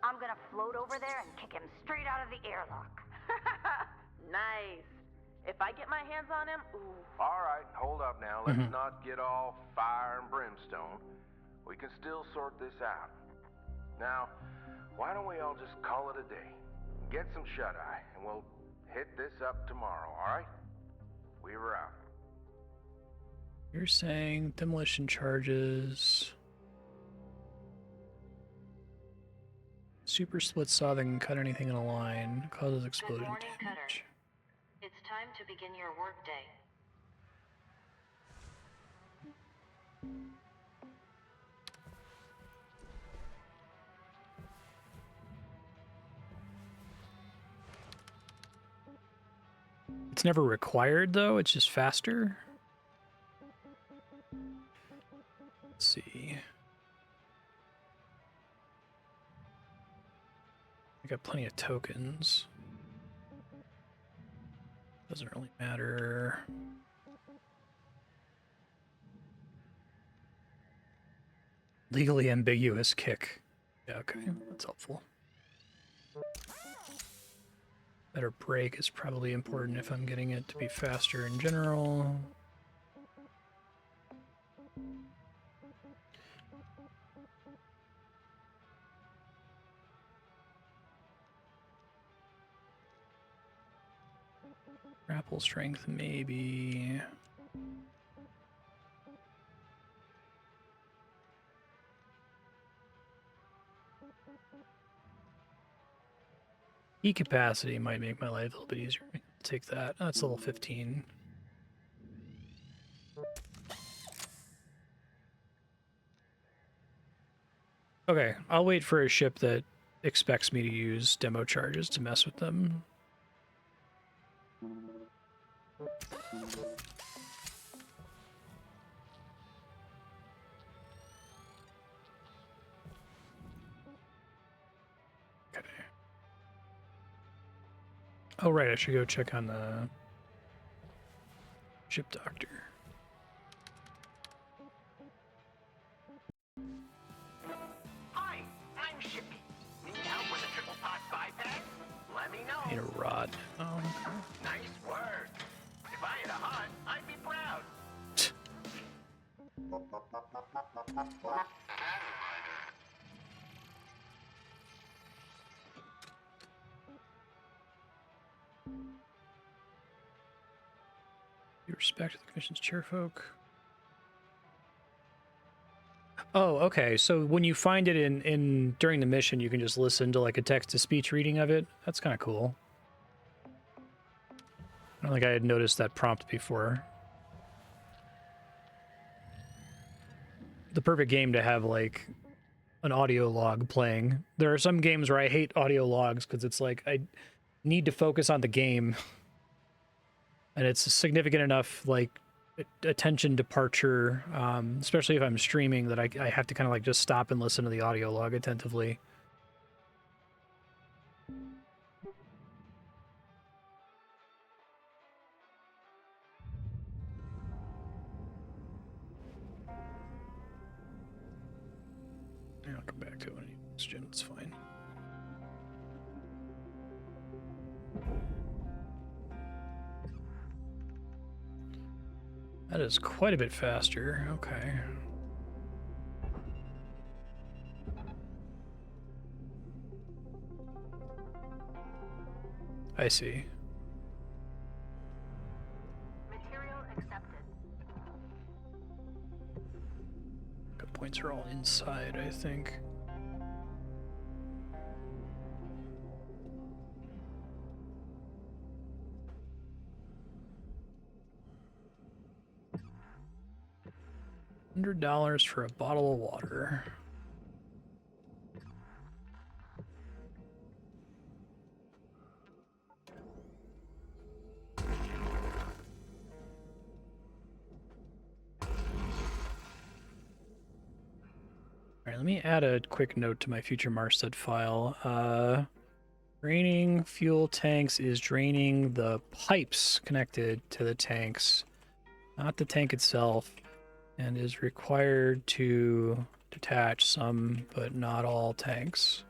I'm gonna float over there and kick him straight out of the airlock. Nice. If I get my hands on him, ooh. All right, hold up now. Let's not get all fire and brimstone. We can still sort this out. Now, why don't we all just call it a day? Get some shut-eye, and we'll hit this up tomorrow, all right? We were out. You're saying demolition charges... Super split saw that can cut anything in a line, causes explosion morning, damage. Cutter. It's time to begin your workday. It's never required though, it's just faster. Let's see. I got plenty of tokens. Doesn't really matter. Legally ambiguous kick. Yeah, okay, that's helpful. Better break is probably important if I'm getting it to be faster in general. Grapple strength, maybe. E capacity might make my life a little bit easier. Take that. That's level 15. Okay, I'll wait for a ship that expects me to use demo charges to mess with them. Okay. Oh, right, I should go check on the ship doctor. Hi, I'm Shippy. Need help with a triple pot bypass? Let me know. Need a rod. Oh, okay. Nice work. If I had a hunt, I'd be proud. Respect to the commission's chairfolk. Oh, okay. So when you find it in during the mission, you can just listen to like a text-to-speech reading of it. That's kind of cool. I don't think I had noticed that prompt before. The perfect game to have like an audio log playing. There are some games where I hate audio logs because it's like I need to focus on the game, and it's significant enough like attention departure, especially if I'm streaming, that I have to kind of like just stop and listen to the audio log attentively. I'll come back to it when you question. It's fine. That is quite a bit faster. Okay. I see. Material accepted. Good points are all inside, I think. $100 for a bottle of water. All right, let me add a quick note to my future Marstead file. Draining fuel tanks is draining the pipes connected to the tanks, not the tank itself, and is required to detach some, but not all tanks.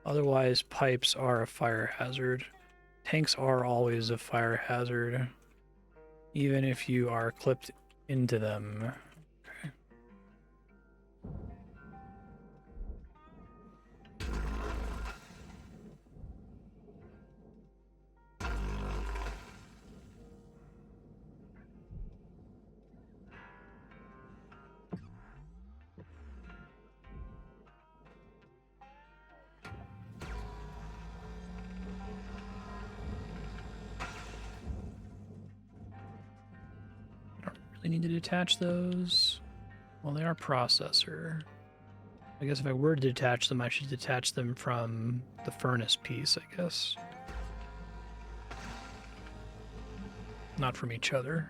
Otherwise, pipes are a fire hazard. Tanks are always a fire hazard, even if you are clipped into them. Okay. Really need to detach those. Well, they are processor. I guess if I were to detach them, I should detach them from the furnace piece, I guess. Not from each other.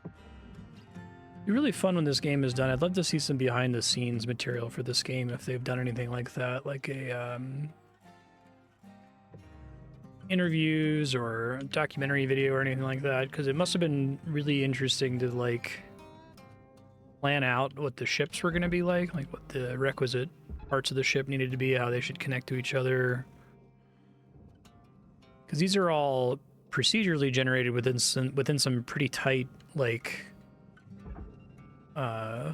It'd be really fun when this game is done. I'd love to see some behind the scenes material for this game if they've done anything like that, like a interviews or a documentary video or anything like that, because it must have been really interesting to like plan out what the ships were going to be like what the requisite parts of the ship needed to be, how they should connect to each other, because these are all procedurally generated within some pretty tight like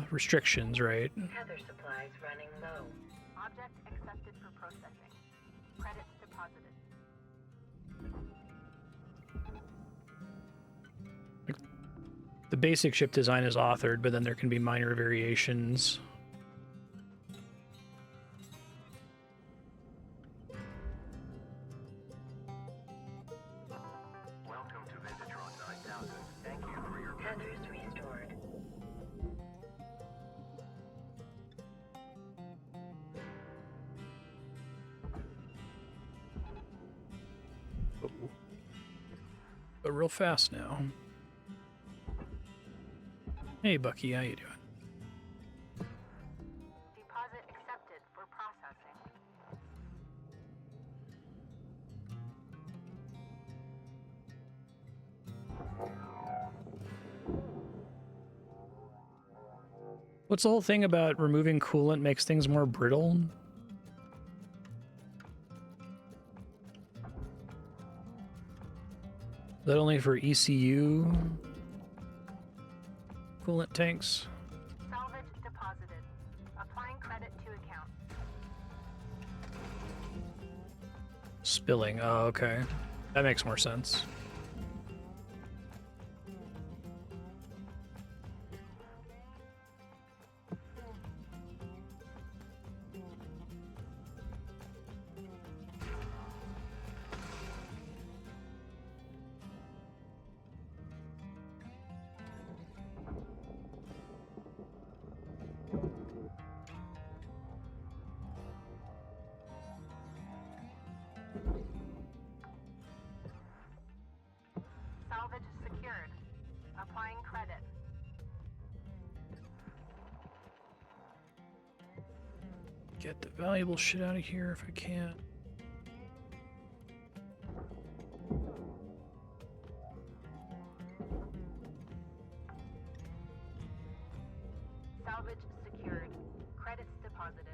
restrictions, right? Tether supplies running low. Object accepted for processing. Credits deposited. The basic ship design is authored, but then there can be minor variations. Welcome to Vintatron 9000. Thank you for your Tethers restored. But real fast now. Hey, Bucky, how you doing? Deposit accepted for processing. What's the whole thing about removing coolant makes things more brittle? Is that only for ECU coolant tanks? Salvage deposited. Applying credit to account. Billing. Oh, okay. That makes more sense. Salvage secured. Applying credit. Get the valuable shit out of here if I can. Salvage secured. Credits deposited.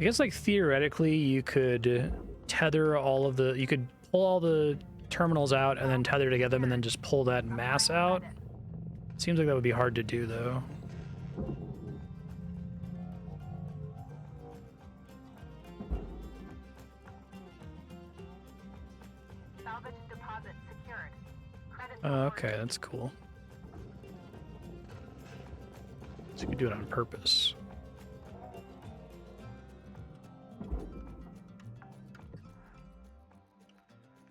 I guess, like, theoretically, you could tether all of the... You could pull all the terminals out and then tether together them and then just pull that mass out. Seems like that would be hard to do, though. Salvage deposit secured. Credits Okay, that's cool. So you could do it on purpose.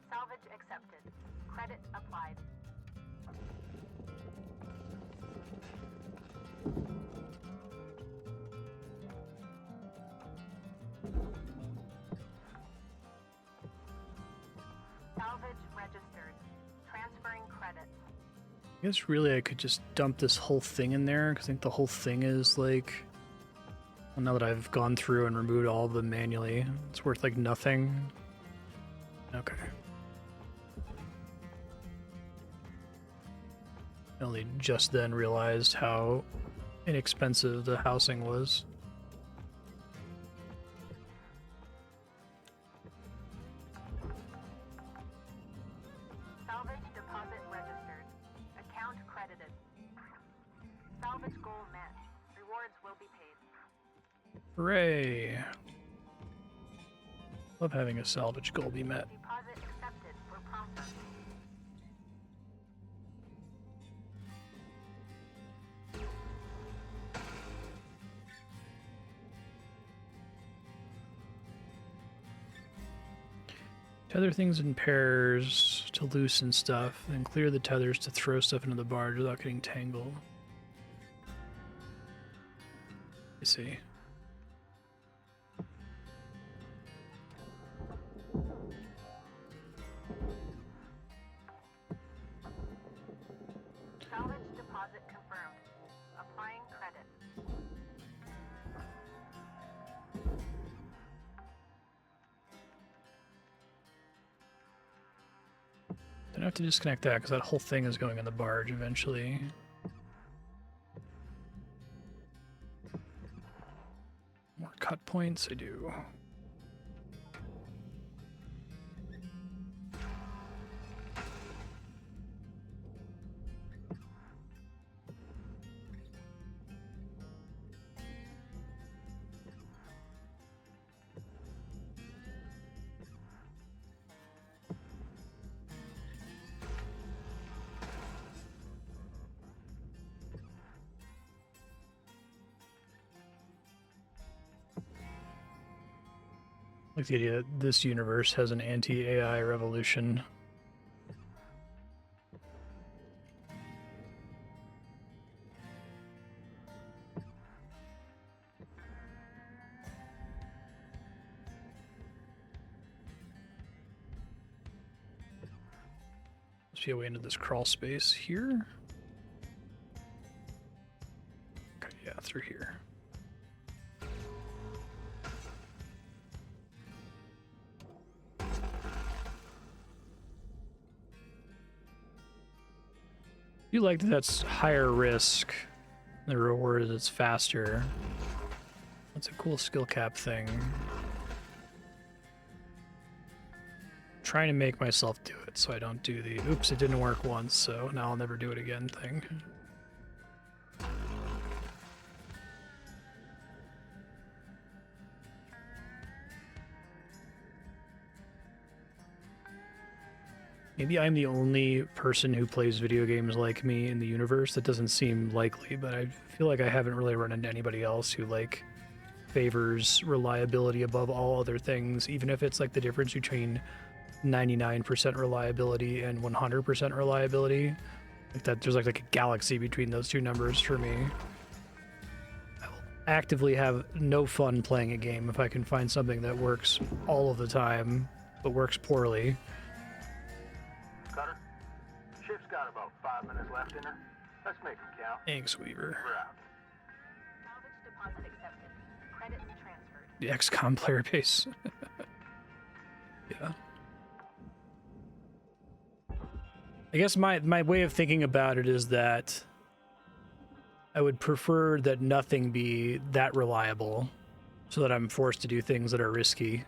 Salvage accepted. Credit applied. Salvage registered. Transferring credits. I guess really I could just dump this whole thing in there, because I think the whole thing is like... Well, now that I've gone through and removed all of them manually, it's worth like nothing. Okay. I only just then realized how inexpensive the housing was. Salvage deposit registered. Account credited. Salvage goal met. Rewards will be paid. Hooray! Love having a salvage goal be met. Deposit accepted for processing. Tether things in pairs to loosen stuff, then clear the tethers to throw stuff into the barge without getting tangled. I see. Salvage deposit confirmed. Applying credit. Don't have to disconnect that because that whole thing is going in the barge eventually. More cut points, I do. Like the idea that this universe has an anti-AI revolution. Must be a way into this crawl space here. Okay, yeah, through here. You like that that's higher risk. The reward is it's faster. That's a cool skill cap thing. trying to make myself do it so I don't do the oops, it didn't work once, so now I'll never do it again thing. Maybe I'm the only person who plays video games like me in the universe. That doesn't seem likely, but I feel like I haven't really run into anybody else who like favors reliability above all other things, even if it's like the difference between 99% reliability and 100% reliability. Like that, there's like a galaxy between those two numbers for me. I will actively have no fun playing a game if I can find something that works all of the time, but works poorly. Cutter, ship's got about 5 minutes left in her. Let's make them count. Thanks, Weaver. We're out. Salvage deposit accepted. Credits transferred. The XCOM player base. Yeah. I guess my way of thinking about it is that I would prefer that nothing be that reliable so that I'm forced to do things that are risky.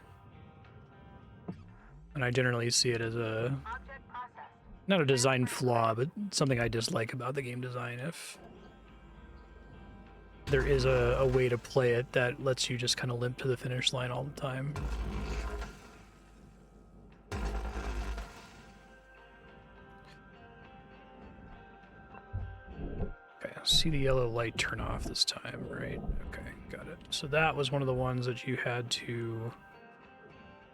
And I generally see it as a, not a design flaw, but something I dislike about the game design. If there is a way to play it that lets you just kind of limp to the finish line all the time. Okay, see the yellow light turn off this time, right? Okay, got it. So that was one of the ones that you had to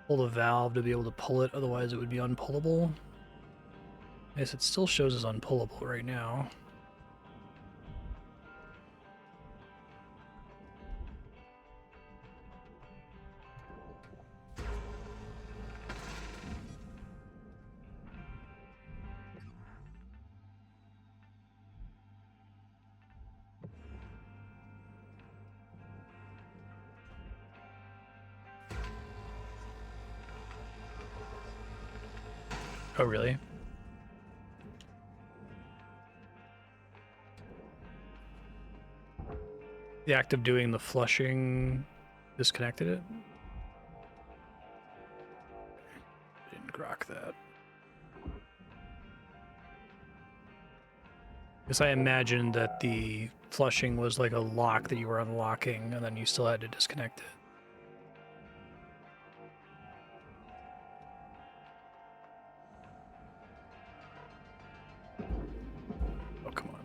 pull the valve to be able to pull it, otherwise it would be unpullable. I guess it still shows as unpullable right now. Oh, really? The act of doing the flushing disconnected it? Didn't grok that. Because I imagined that the flushing was like a lock that you were unlocking and then you still had to disconnect it. Oh, come on.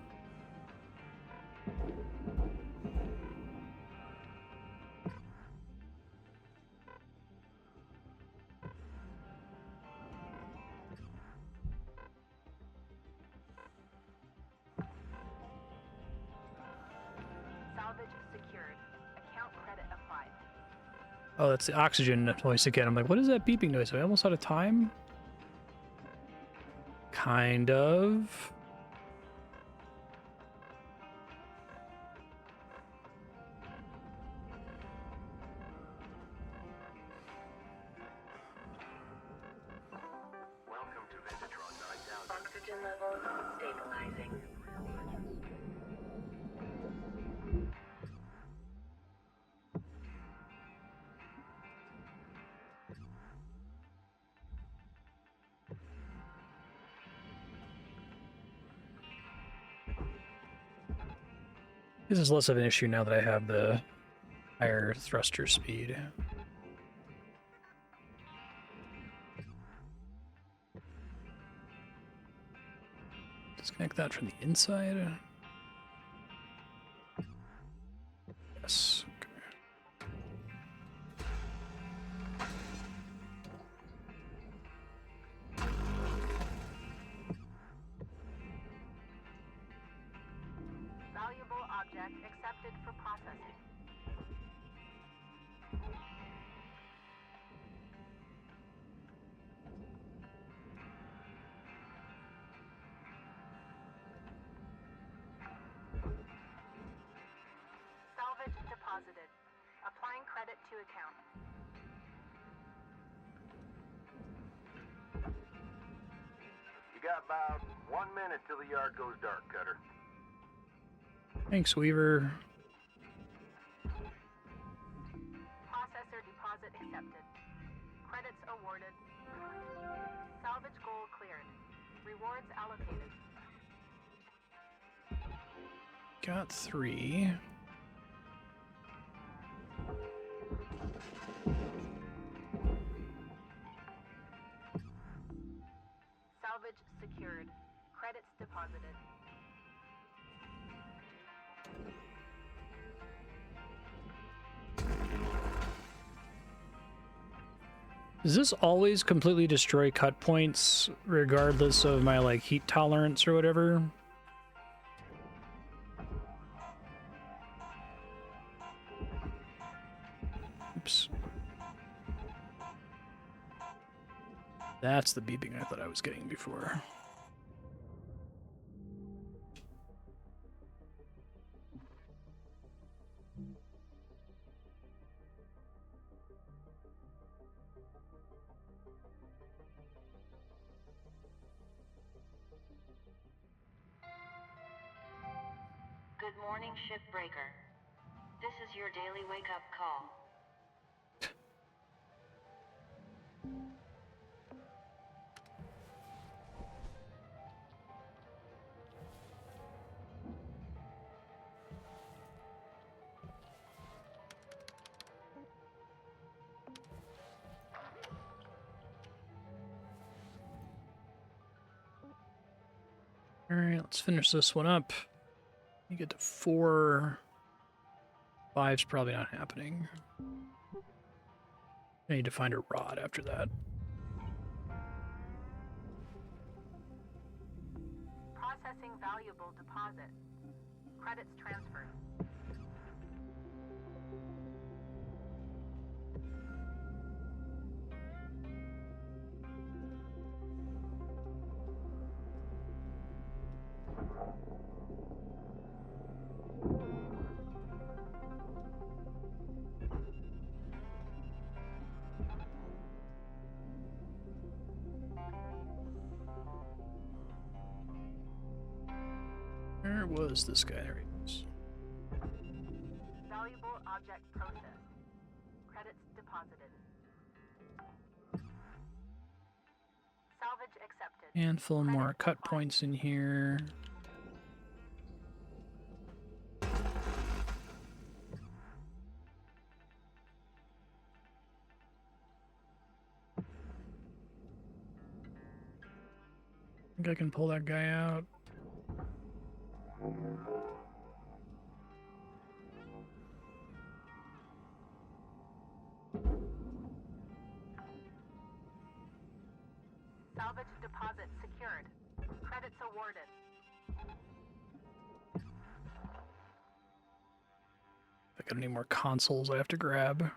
Salvage secured. Account credit applied. Oh, that's the oxygen noise again. I'm like, what is that beeping noise? Am I almost out of time? Kind of. Welcome to Ventatron 9000. Oxygen levels stabilizing. This is less of an issue now that I have the higher thruster speed. Disconnect that from the inside. Yes. Okay. Valuable object accepted for processing. Salvage deposited. Applying credit to account. You got about 1 minute till the yard goes dark, Cutter. Thanks, Weaver. Processor deposit accepted. Credits awarded. Salvage goal cleared. Rewards allocated. Got 3. Salvage secured. Credits deposited. Does this always completely destroy cut points, regardless of my, like, heat tolerance or whatever? Oops. That's the beeping I thought I was getting before. Good morning, Shipbreaker. This is your daily wake-up call. All right, let's finish this one up. You get to 4. 5's probably not happening. I need to find a rod after that. Processing valuable deposit. Credits transferred. Where was this guy? There he is. Valuable object processed. Credits deposited. Salvage accepted. Handful more cut points in here. I think I can pull that guy out. Salvage deposit secured. Credits awarded. I got any more consoles I have to grab?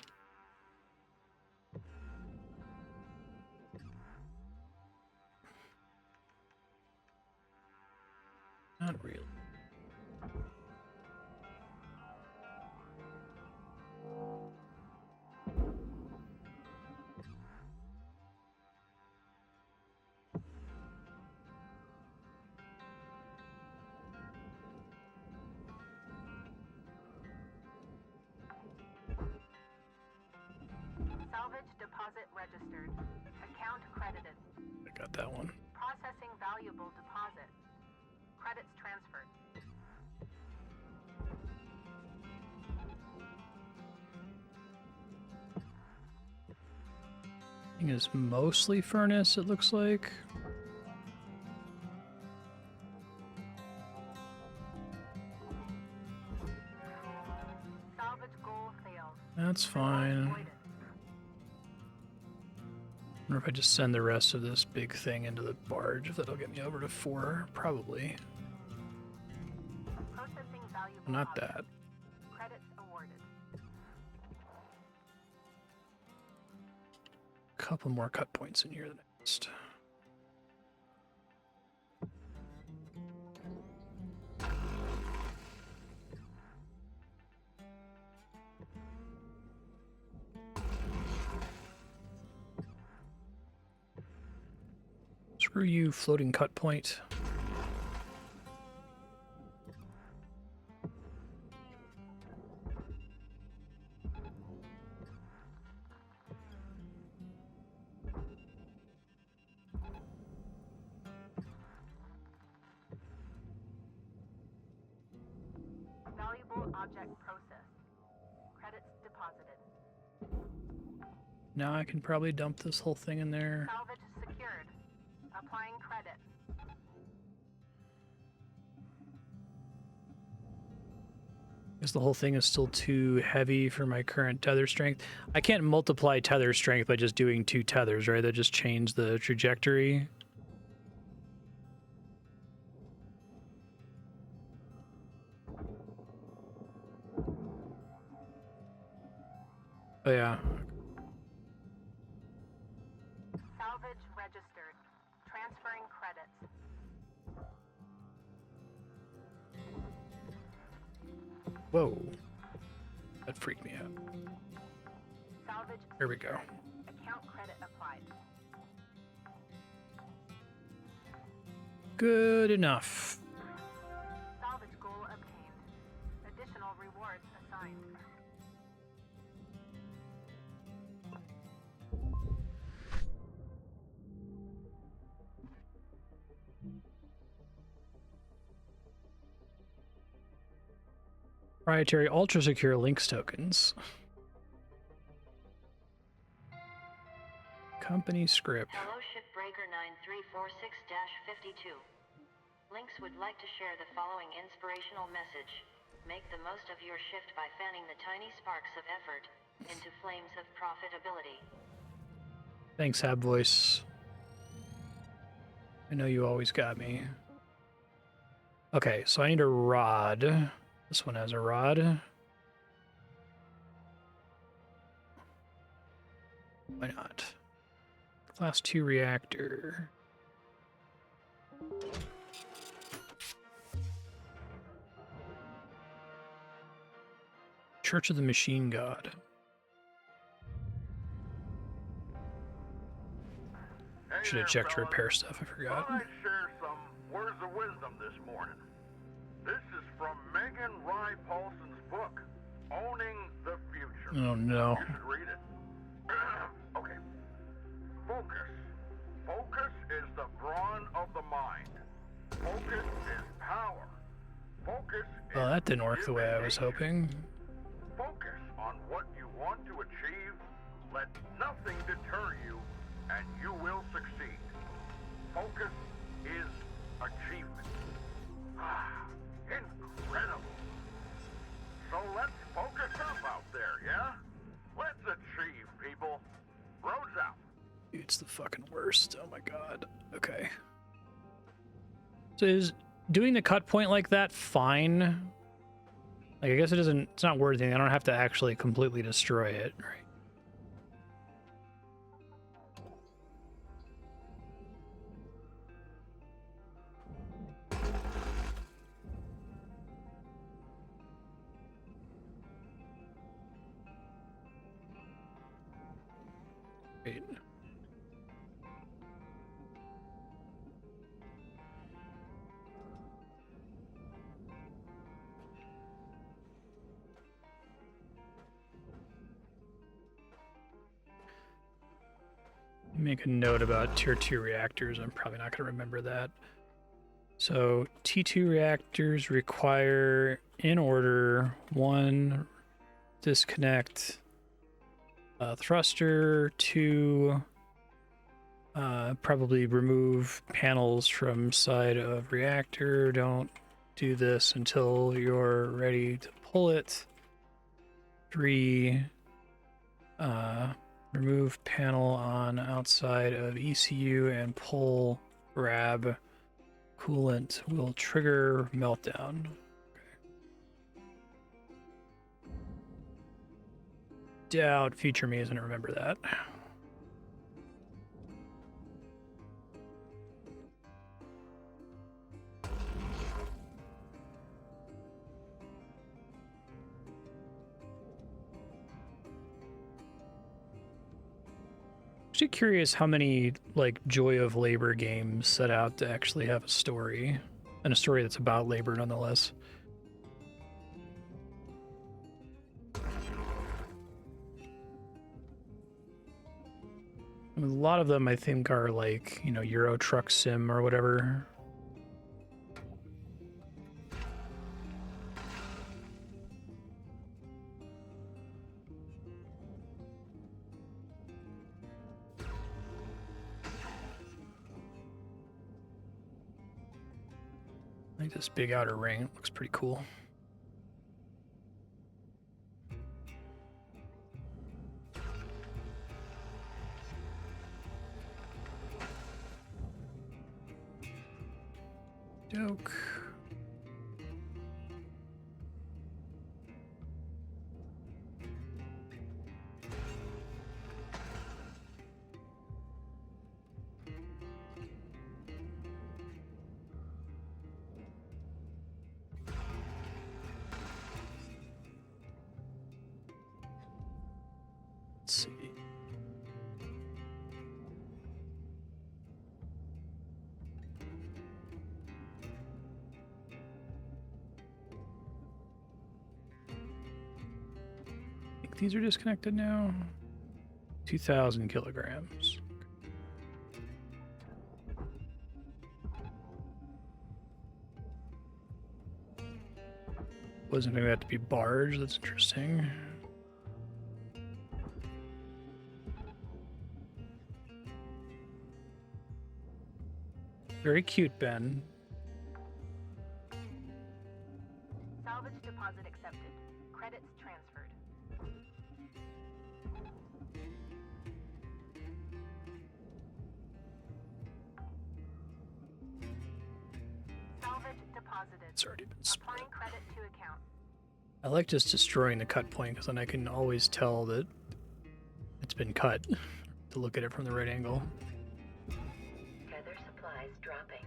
Not really. Salvage deposit registered. Account credited. I got that one. Processing valuable deposit. Credits transferred. Thing is mostly furnace, it looks like. Salvage goal failed. That's fine. Avoided. I wonder if I just send the rest of this big thing into the barge, if that'll get me over to 4. Probably. Processing valuable Not object. that. Credits awarded. Couple more cut points in here the next. Screw you, floating cut point. Valuable object processed. Credits deposited. Now I can probably dump this whole thing in there. Salvage secured. Applying credit. Because the whole thing is still too heavy for my current tether strength. I can't multiply tether strength by just doing 2 tethers, right? That just changed the trajectory. Oh yeah. Salvage registered. Transferring credits. Whoa. That freaked me out. Salvage. Here we go. Account credit applied. Good enough. Salvage goal obtained. Additional rewards assigned. Proprietary ultra-secure links tokens. Company script. Hello, Shipbreaker 9346-52. Lynx would like to share the following inspirational message. Make the most of your shift by fanning the tiny sparks of effort into flames of profitability. Thanks, Hab Voice. I know you always got me. Okay, so I need a rod. This one has a rod. Why not? Class 2 reactor. Church of the Machine God. Hey Should have there, checked to fellas. repair stuff, I forgot. Thought I'd share some words of wisdom this morning. This is from Megan Rye Paulson's book, Owning the Future. Oh no. You should read it. Okay. Focus. Focus is the brawn of the mind. Focus is power. Focus is Well, that didn't work the way I was hoping. Focus on what you want to achieve. Let nothing deter you, and you will succeed. Focus is achievement. Ah, incredible. So let's focus up out there, yeah? Let's achieve, people. Roads out. It's the fucking worst. Oh my god. Okay. So is doing the cut point like that fine? Like, I guess it doesn't, it's not worth anything. I don't have to actually completely destroy it, right? Great. Make a note about tier 2 reactors. I'm probably not going to remember that. So T2 reactors require, in order, 1 disconnect thruster, 2 probably remove panels from side of reactor. Don't do this until you're ready to pull it. 3 remove panel on outside of ECU and pull grab coolant will trigger meltdown. Doubt future me isn't remember that. Actually curious how many like Joy of Labor games set out to actually have a story, and a story that's about labor nonetheless. A lot of them I think are like, you know, Euro Truck Sim or whatever. like this big outer ring. It looks pretty cool. Doke. Let's see. I think these are disconnected now. 2,000 kilograms. Wasn't going to have to be barge. That's interesting. Very cute, Ben. Salvage deposit accepted. Credits transferred. Salvage deposited. It's already been split. Applying credit to account. I like just destroying the cut point because then I can always tell that it's been cut to look at it from the right angle. Tether supplies dropping.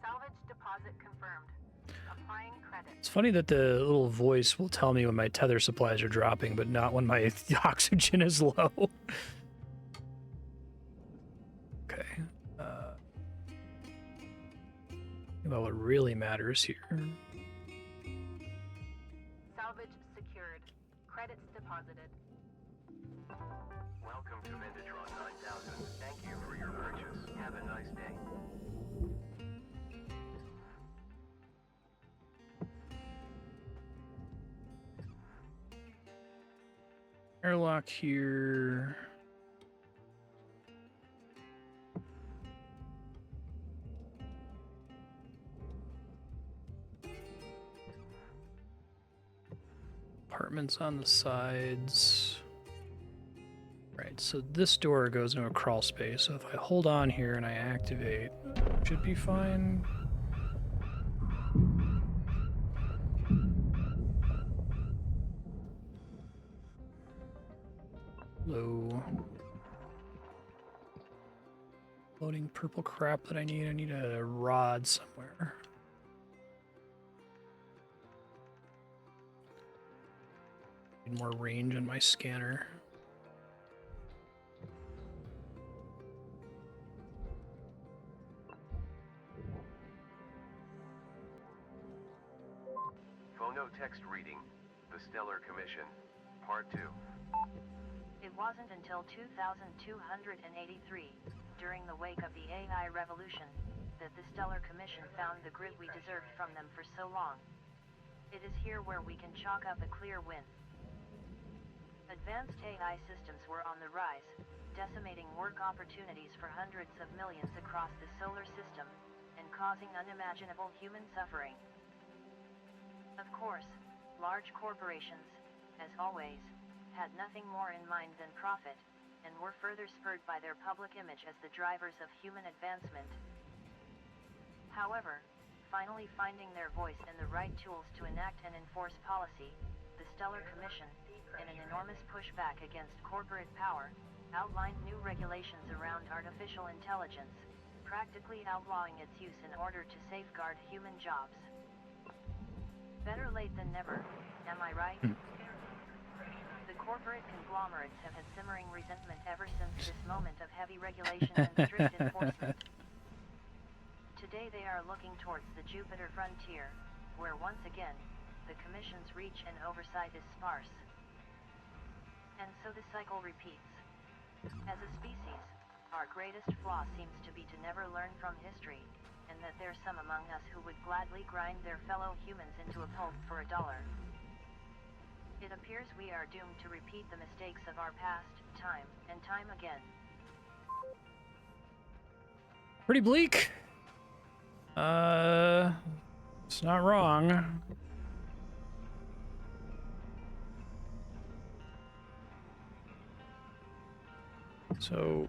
Salvage deposit confirmed. Applying credit. It's funny that the little voice will tell me when my tether supplies are dropping, but not when my oxygen is low. Okay. About what really matters here. Salvage secured. Credits deposited. Welcome to Vintatron 9000. Thank you for your purchase. Have a nice day. Airlock here. Apartments on the sides. Right, so this door goes into a crawl space. So if I hold on here and I activate, should be fine. Low. Loading purple crap that I need. I need a rod somewhere. Need more range on my scanner. Phonotext reading. The Stellar Commission. Part 2. It wasn't until 2283, during the wake of the AI revolution, that the Stellar Commission found the grit we deserved from them for so long. It is here where we can chalk up a clear win. Advanced AI systems were on the rise, decimating work opportunities for hundreds of millions across the solar system, and causing unimaginable human suffering. Of course, large corporations, as always, had nothing more in mind than profit, and were further spurred by their public image as the drivers of human advancement. However, finally finding their voice and the right tools to enact and enforce policy, the Stellar Commission, in an enormous pushback against corporate power, outlined new regulations around artificial intelligence, practically outlawing its use in order to safeguard human jobs. Better late than never, am I right? The corporate conglomerates have had simmering resentment ever since this moment of heavy regulation and strict enforcement. Today they are looking towards the Jupiter frontier, where once again, the Commission's reach and oversight is sparse. And so the cycle repeats. As a species, our greatest flaw seems to be to never learn from history, and that there's some among us who would gladly grind their fellow humans into a pulp for $1. It appears we are doomed to repeat the mistakes of our past, time and time again. Pretty bleak. It's not wrong. So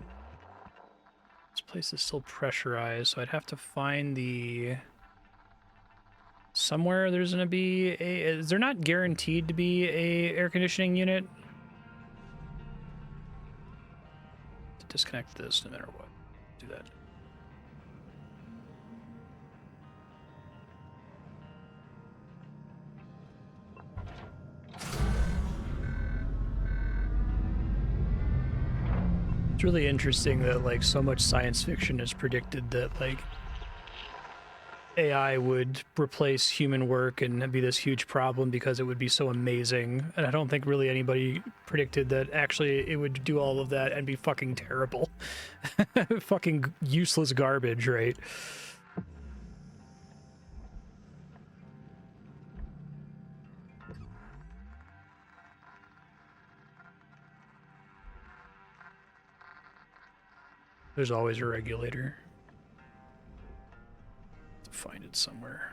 this place is still pressurized, so I'd have to find the... Somewhere there's gonna be a... Is there not guaranteed to be a air conditioning unit? To disconnect this no matter what. Do that. It's really interesting that like so much science fiction has predicted that like AI would replace human work and be this huge problem because it would be so amazing. And I don't think really anybody predicted that actually it would do all of that and be fucking terrible. Fucking useless garbage, right? There's always a regulator. Find it somewhere.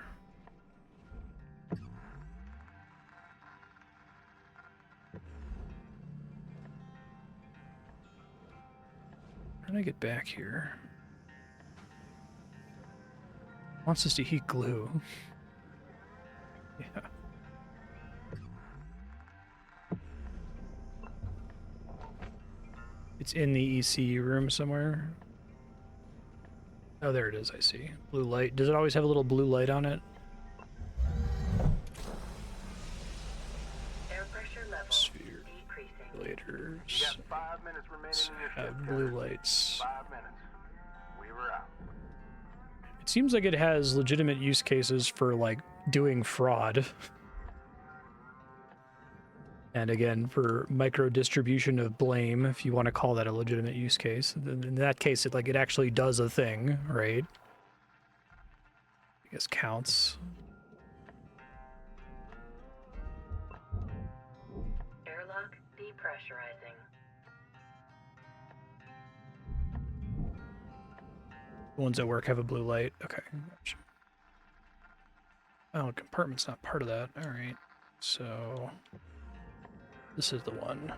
How do I get back here? Wants us to heat glue. Yeah. It's in the ECU room somewhere. Oh, there it is, I see. Blue light. Does it always have a little blue light on it? Air pressure level Sphere. decreasing. Regulators. You got 5 minutes remaining in your Have shift, blue Gunner. lights. 5 minutes. We were out. It seems like it has legitimate use cases for, like, doing fraud. And again, for micro distribution of blame, if you want to call that a legitimate use case. In that case, it actually does a thing, right? I guess counts. Airlock depressurizing. The ones at work have a blue light. Okay. Gotcha. Oh, compartment's not part of that. All right. So this is the one.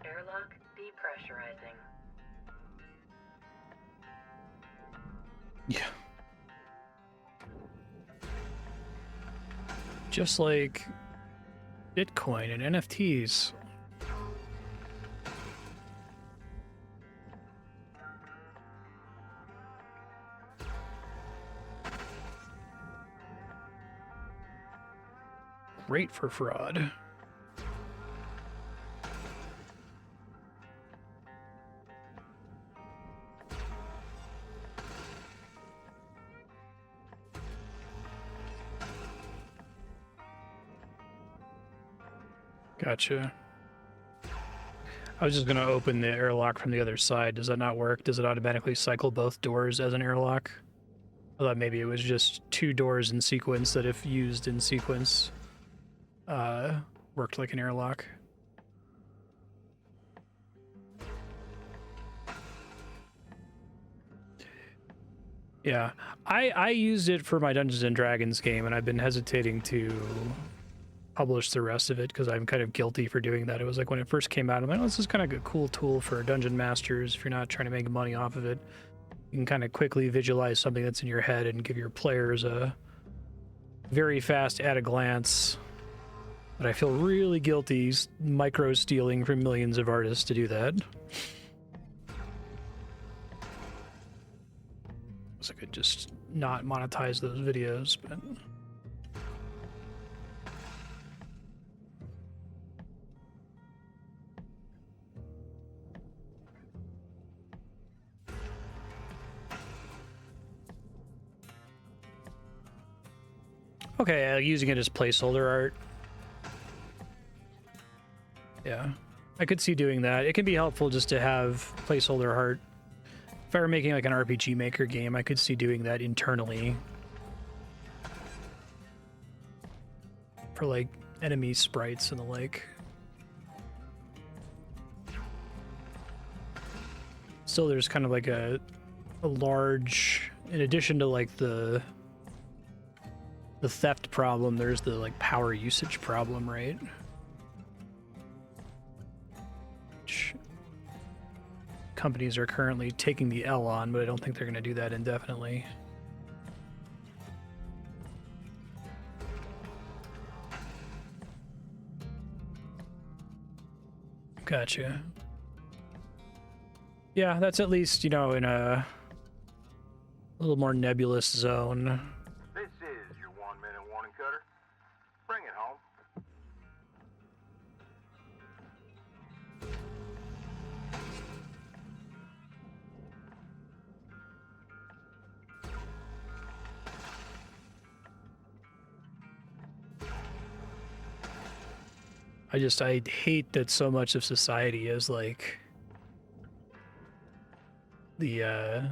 Airlock depressurizing. Yeah. Just like Bitcoin and NFTs. Great for fraud. Gotcha. I was just going to open the airlock from the other side. Does that not work? Does it automatically cycle both doors as an airlock? I thought maybe it was just two doors in sequence that if used in sequence worked like an airlock. Yeah, I used it for my Dungeons and Dragons game, and I've been hesitating to publish the rest of it because I'm kind of guilty for doing that. It was like when it first came out, I'm like, oh, this is kind of a cool tool for dungeon masters if you're not trying to make money off of it. You can kind of quickly visualize something that's in your head and give your players a very fast at a glance. But I feel really guilty micro stealing from millions of artists to do that. So I could just not monetize those videos, but okay, using it as placeholder art. Yeah. I could see doing that. It can be helpful just to have placeholder heart. If I were making like an RPG Maker game, I could see doing that internally. For like enemy sprites and the like. Still, there's kind of like a large, in addition to like the theft problem, there's the like power usage problem, right? Which companies are currently taking the L on, but I don't think they're going to do that indefinitely. Gotcha. Yeah, that's at least, you know, in a little more nebulous zone. This is your 1-minute warning cutter. Bring it home. I hate that so much of society is like the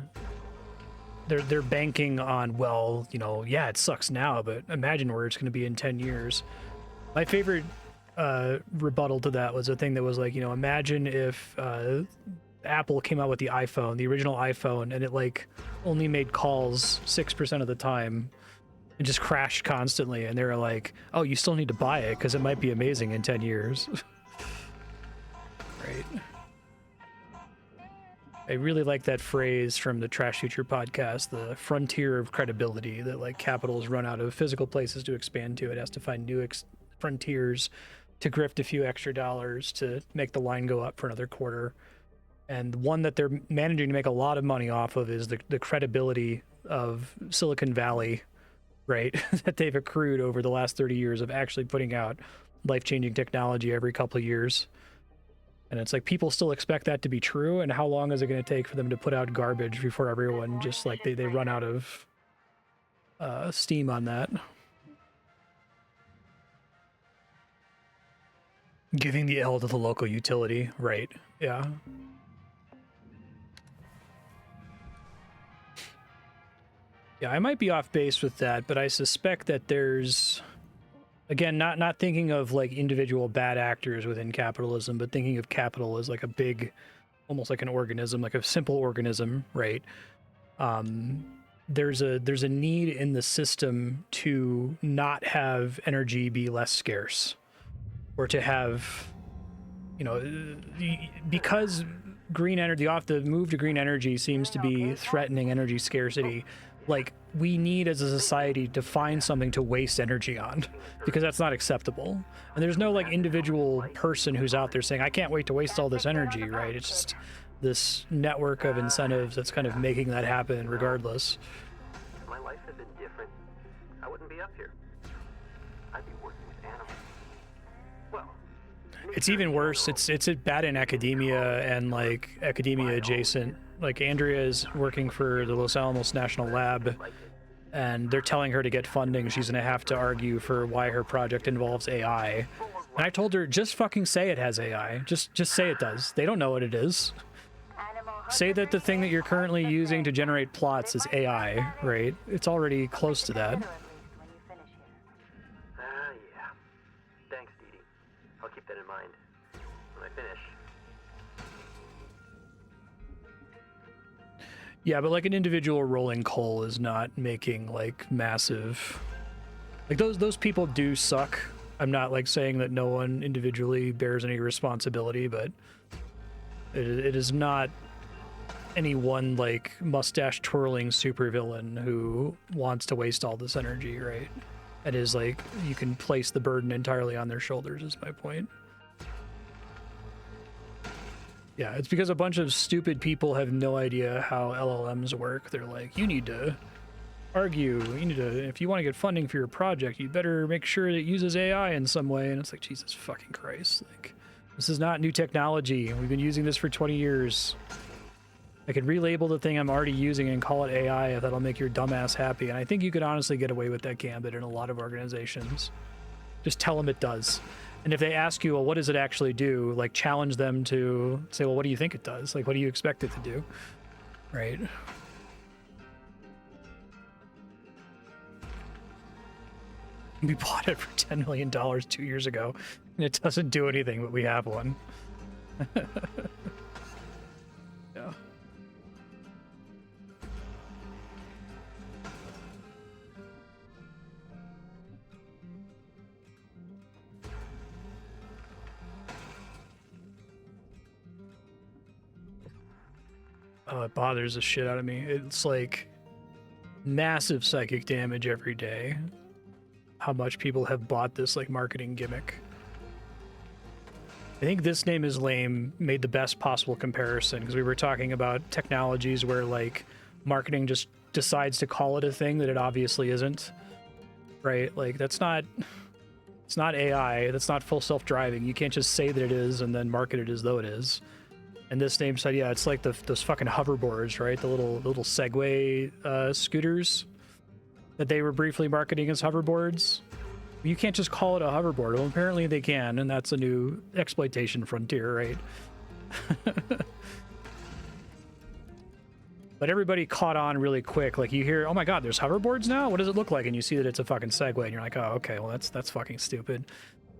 they're banking on, well, you know, yeah, it sucks now, but imagine where it's going to be in 10 years. My favorite rebuttal to that was a thing that was like, you know, imagine if Apple came out with the iPhone, the original iPhone, and it like only made calls 6% of the time. It just crashed constantly, and they were like, oh, you still need to buy it because it might be amazing in 10 years. Right. I really like that phrase from the Trash Future podcast, the frontier of credibility, that like capital's run out of physical places to expand to. It has to find new frontiers to grift a few extra dollars to make the line go up for another quarter. And one that they're managing to make a lot of money off of is the credibility of Silicon Valley, right? That they've accrued over the last 30 years of actually putting out life-changing technology every couple of years. And it's like people still expect that to be true, and how long is it going to take for them to put out garbage before everyone just like they run out of steam on that? Giving the L to the local utility, right? Yeah. Yeah, I might be off base with that, but I suspect that there's, again, not thinking of like individual bad actors within capitalism, but thinking of capital as like a big, almost like an organism, like a simple organism, right? There's a need in the system to not have energy be less scarce, or to have, you know, because green energy, the move to green energy seems to be threatening energy scarcity. Like, we need as a society to find something to waste energy on, because that's not acceptable. And there's no like individual person who's out there saying, I can't wait to waste all this energy, right? It's just this network of incentives that's kind of making that happen regardless. If my life had been different, I wouldn't be up here. I'd be working with animals. Well, it's even worse. It's bad in academia and like academia adjacent. Like, Andrea is working for the Los Alamos National Lab, and they're telling her to get funding. She's gonna have to argue for why her project involves AI. And I told her, just fucking say it has AI. Just say it does. They don't know what it is. Say that the thing that you're currently using to generate plots is AI, right? It's already close to that. Yeah. Thanks, Dee Dee. I'll keep that in mind when I finish. Yeah, but like an individual rolling coal is not making like massive, like those people do suck. I'm not like saying that no one individually bears any responsibility, but it is not any one like mustache twirling supervillain who wants to waste all this energy, right? It is like you can place the burden entirely on their shoulders, is my point. Yeah, it's because a bunch of stupid people have no idea how LLMs work. They're like, you need to argue, if you want to get funding for your project, you better make sure it uses AI in some way. And it's like, Jesus fucking Christ. Like, this is not new technology. We've been using this for 20 years. I could relabel the thing I'm already using and call it AI if that'll make your dumbass happy. And I think you could honestly get away with that gambit in a lot of organizations. Just tell them it does. And if they ask you, well, what does it actually do? Like, challenge them to say, well, what do you think it does? Like, what do you expect it to do? Right? We bought it for $10 million 2 years ago, and it doesn't do anything, but we have one. Yeah. Oh, it bothers the shit out of me. It's like massive psychic damage every day. How much people have bought this like marketing gimmick. I think This Name Is Lame made the best possible comparison because we were talking about technologies where like marketing just decides to call it a thing that it obviously isn't. Right? Like it's not AI, that's not full self-driving. You can't just say that it is and then market it as though it is. And This Name said, yeah, it's like those fucking hoverboards, right? The little Segway scooters that they were briefly marketing as hoverboards. You can't just call it a hoverboard. Well, apparently they can, and that's a new exploitation frontier, right? But everybody caught on really quick. Like you hear, oh my god, there's hoverboards now? What does it look like? And you see that it's a fucking Segway, and you're like, oh, okay, well that's fucking stupid.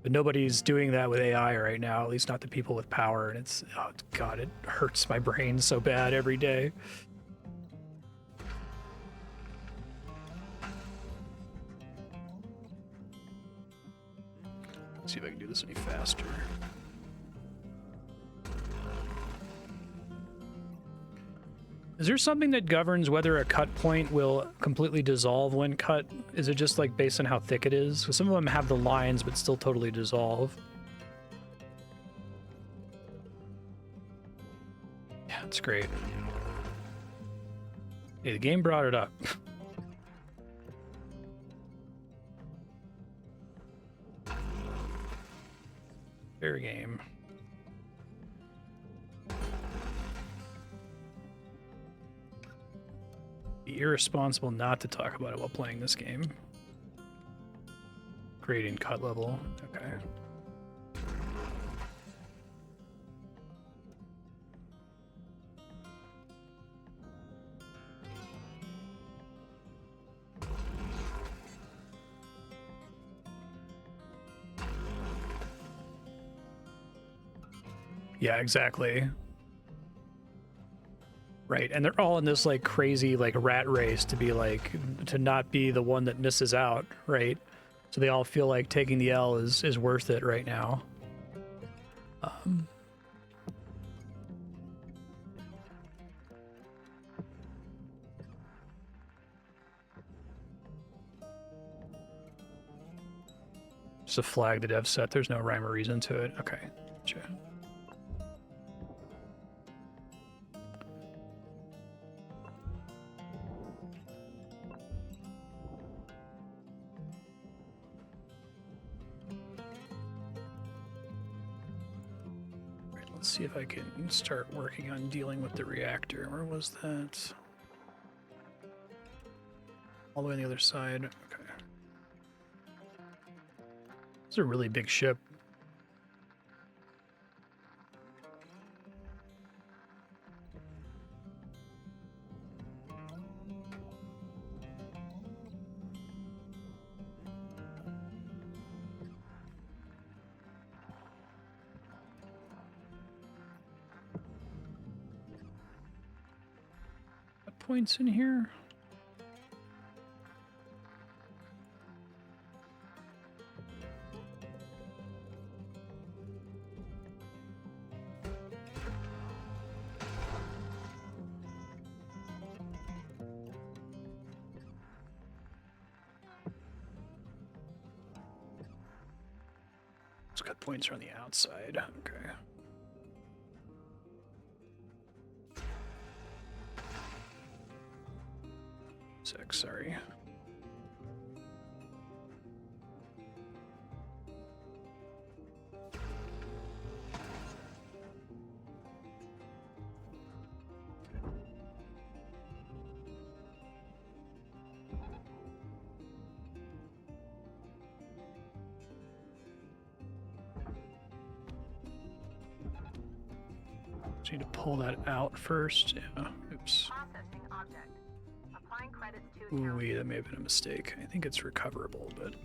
But nobody's doing that with AI right now, at least not the people with power, and it's, oh god, it hurts my brain so bad every day. Let's see if I can do this any faster. Is there something that governs whether a cut point will completely dissolve when cut? Is it just like based on how thick it is? Because some of them have the lines but still totally dissolve. Yeah, it's great. Hey, the game brought it up. Fair game. Be irresponsible not to talk about it while playing this game. Gradient cut level. Okay. Yeah, exactly. Right, and they're all in this like crazy like rat race to be like to not be the one that misses out, right? So they all feel like taking the L is worth it right now. Just a flag the dev set. There's no rhyme or reason to it. Okay, gotcha. Let's see if I can start working on dealing with the reactor. Where was that? All the way on the other side. Okay. It's a really big ship. Points in here. It's got points on the outside. Okay. Sorry. Just need to pull that out first. Yeah. Oops. Processing object. Applying credits to Ooh, account. that may have been a mistake. I think it's recoverable, but.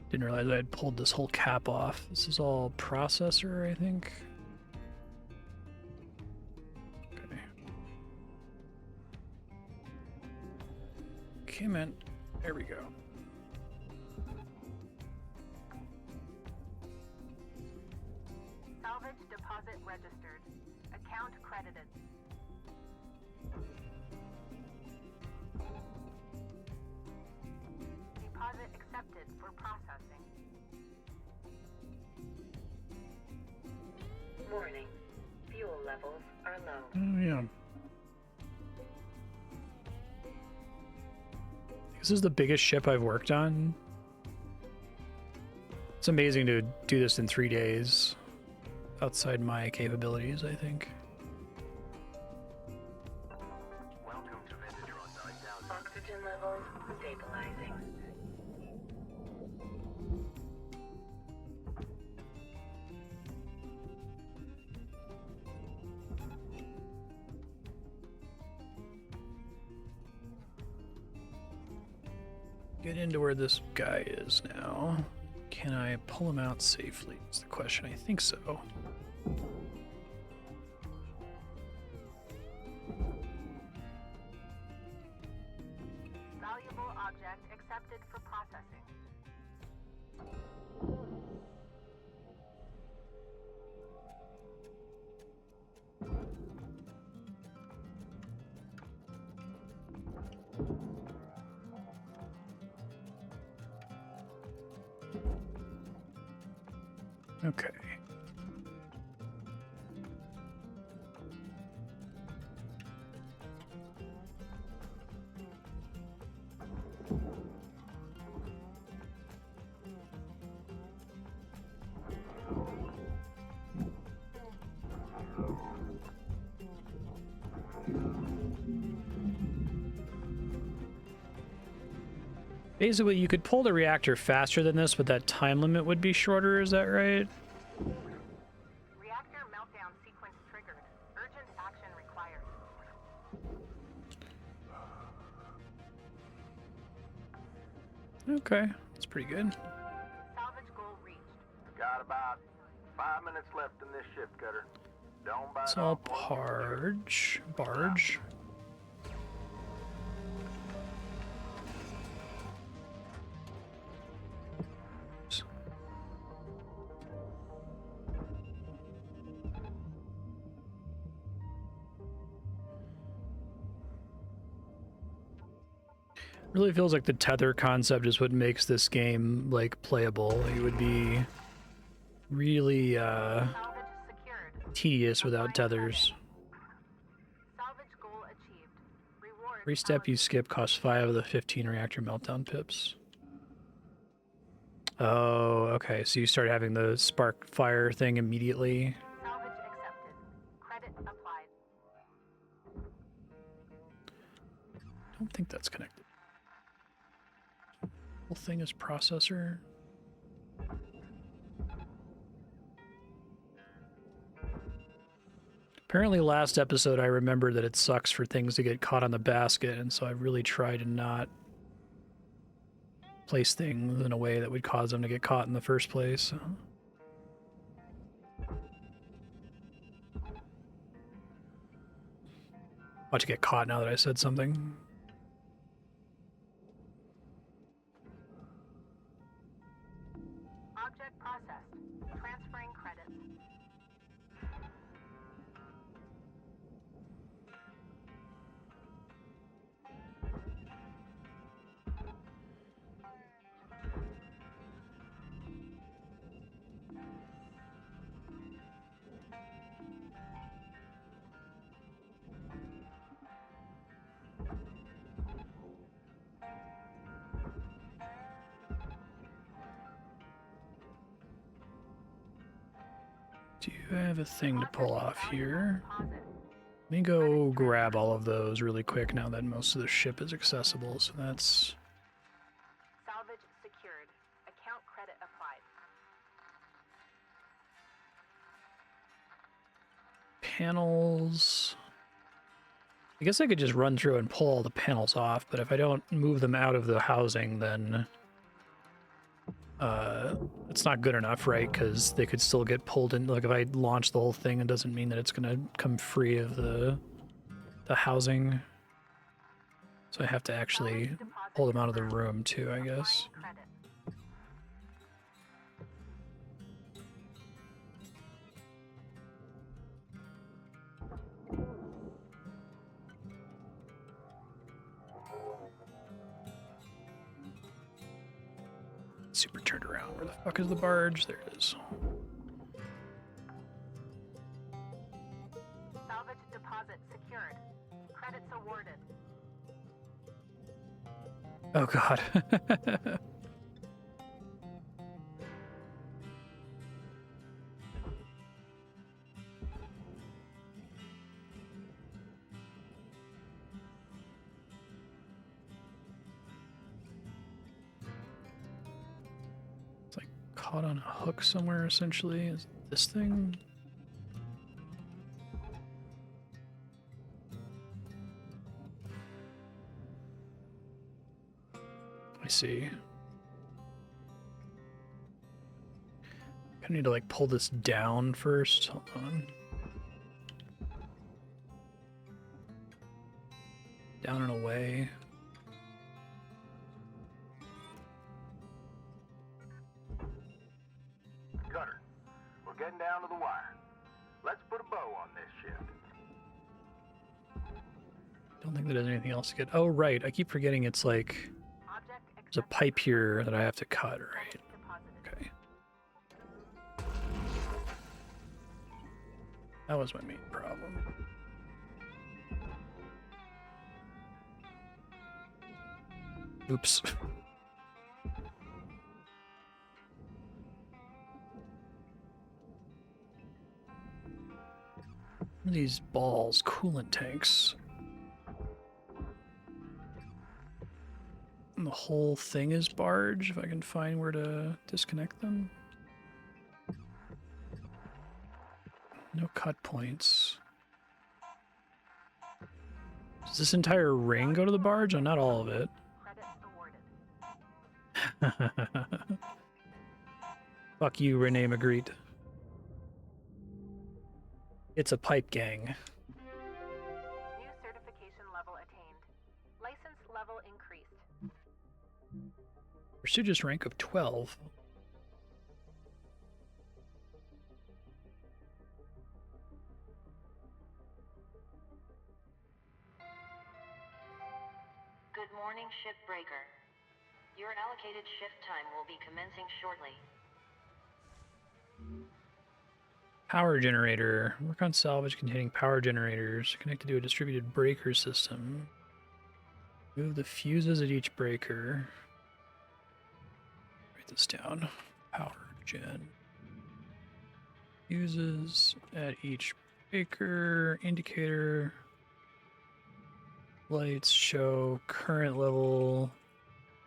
Didn't realize I had pulled this whole cap off. This is all processor, I think. Okay. Okay, man. There we go. Salvage deposit registered. Account credited. Deposit accepted for processing. Warning. Fuel levels are low. Oh, yeah. This is the biggest ship I've worked on. It's amazing to do this in 3 days. Outside my capabilities, I think. Welcome to Ventatron 9000. Oxygen levels stabilizing. Get into where this guy is now. Can I pull him out safely? Is the question. I think so. Valuable object accepted for processing. Okay. Basically, you could pull the reactor faster than this, but that time limit would be shorter, is that right? Reactor meltdown sequence triggered. Urgent action required. Okay, that's pretty good. Salvage goal reached. Got about 5 minutes left in this ship cutter. Don't bite It's all off more than you can chew. barge. Really feels like the tether concept is what makes this game like playable. It would be really Salvage secured. tedious without tethers. Salvage goal achieved. Reward. Every step you skip costs 5 of the 15 reactor meltdown pips. Oh, okay. So you start having the spark fire thing immediately. Salvage accepted. Credit applied. I don't think that's connected. Whole thing is processor. Apparently last episode I remembered that it sucks for things to get caught on the basket, and so I really try to not place things in a way that would cause them to get caught in the first place. About to get caught now that I said something. Object processed. Transferring credits. do have a thing to pull off here. Let me go grab all of those really quick now that most of the ship is accessible. So that's Salvage secured. Account credit applied. panels. I guess I could just run through and pull all the panels off, but if I don't move them out of the housing, then it's not good enough, right? Because they could still get pulled in. Like if I launch the whole thing, it doesn't mean that it's going to come free of the housing. So I have to actually pull them out of the room too, I guess. Super turned around. Where the fuck is the barge? There it is. Salvage deposit secured. Credits awarded. Oh god. It's like caught on a hook somewhere, essentially. Is it this thing? I see. I need to like pull this down first. Hold on. Down and away. Cutter, we're getting down to the wire. Let's put a bow on this shift. Don't think that there's anything else to get. Oh, right. I keep forgetting it's like there's a pipe here that I have to cut, right? Okay. That was my main problem. Oops. These balls, coolant tanks. And the whole thing is barge, if I can find where to disconnect them. No cut points. Does this entire ring go to the barge? Oh, not all of it. Fuck you, Renee Magritte. It's a pipe gang. New certification level attained. License level increased. Prestigious rank of 12. Good morning, Shipbreaker. Your allocated shift time will be commencing shortly. Power generator. Work on salvage containing power generators connected to a distributed breaker system. Move the fuses at each breaker. Write this down. Power gen. Fuses at each breaker. Indicator. Lights show current level.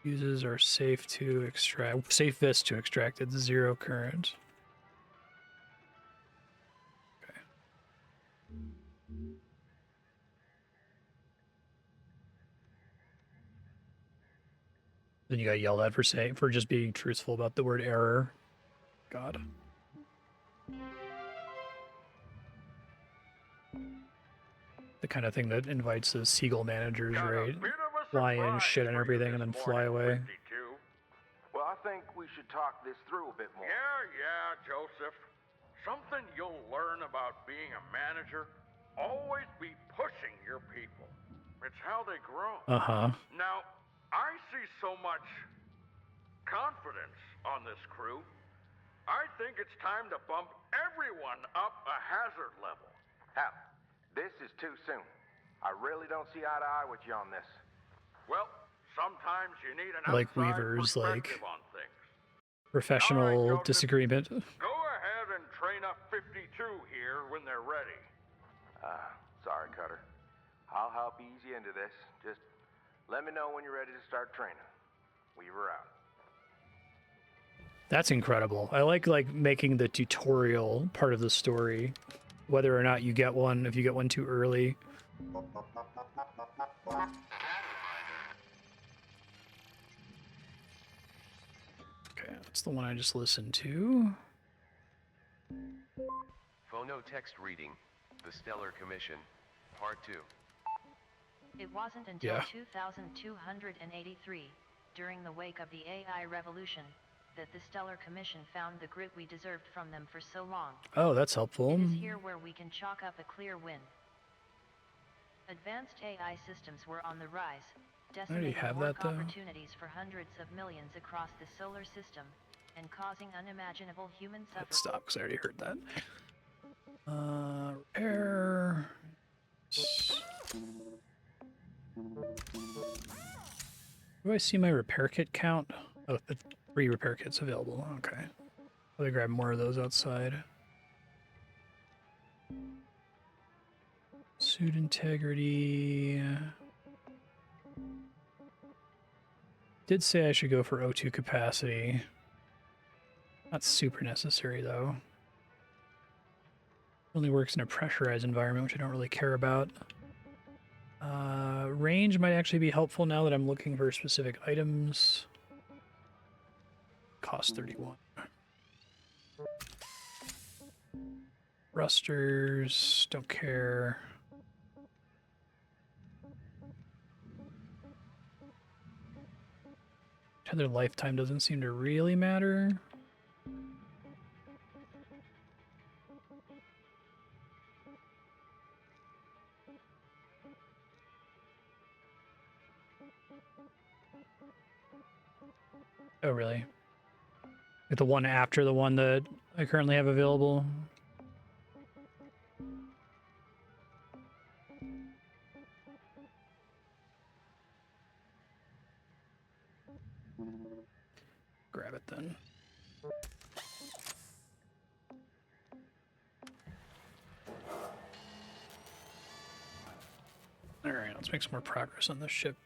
Fuses are safe to extract. Safest to extract at 0 current. Then you got yelled at for just being truthful about the word error. God. The kind of thing that invites the seagull managers, right? Fly in, shit and everything, and then fly away. Well, I think we should talk this through a bit more. Yeah, Joseph. Something you'll learn about being a manager, always be pushing your people. It's how they grow. Uh-huh. Now, I see so much confidence on this crew. I think it's time to bump everyone up a hazard level. Hal, this is too soon. I really don't see eye to eye with you on this. Well, sometimes you need an Like outside Weaver's, like, perspective on things. professional All right, Joseph, disagreement. Go ahead and train up 52 here when they're ready. Sorry, Cutter. I'll help ease you into this. Just let me know when you're ready to start training. Weaver out. That's incredible. I like making the tutorial part of the story, whether or not you get one, if you get one too early. Okay, that's the one I just listened to. Phonotext reading, The Stellar Commission, Part 2. It wasn't until Yeah. 2283, during the wake of the AI revolution, that the Stellar Commission found the grit we deserved from them for so long. Oh, that's helpful. It is here where we can chalk up a clear win. Advanced AI systems were on the rise, decimating have work that, though. opportunities for hundreds of millions across the solar system, and causing unimaginable human suffering. Let's stop, because I already heard that. Repair. Do I see my repair kit count? Oh, the 3 repair kits available. Okay. Let me grab more of those outside. Suit integrity. Did say I should go for O2 capacity. Not super necessary, though. Only works in a pressurized environment, which I don't really care about. Range might actually be helpful now that I'm looking for specific items. Cost 31. Rusters, don't care. Tether lifetime doesn't seem to really matter. Oh, really? Like the one after the one that I currently have available? Grab it then. Alright, let's make some more progress on this ship.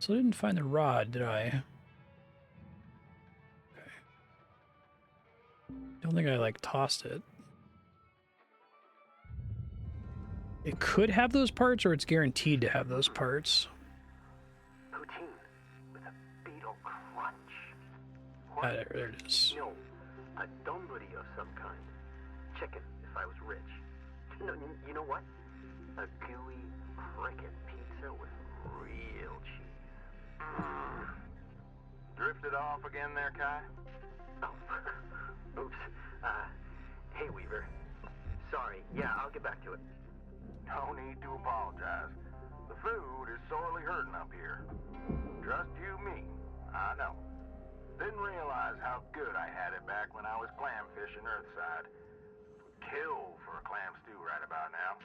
So I didn't find the rod, did I? Okay. Don't think I, like, tossed it. It could have those parts, or it's guaranteed to have those parts. Poutine with a beetle crunch. There it is. No, a donburi of some kind. Chicken, if I was rich. No, you know what? A gooey, frickin' pizza with real cheese. Drifted off again there, Kai? Oh, oops. Hey, Weaver. Sorry. Yeah, I'll get back to it. No need to apologize. The food is sorely hurting up here. Trust you me, I know. Didn't realize how good I had it back when I was clam fishing Earthside. Kill for a clam stew right about now.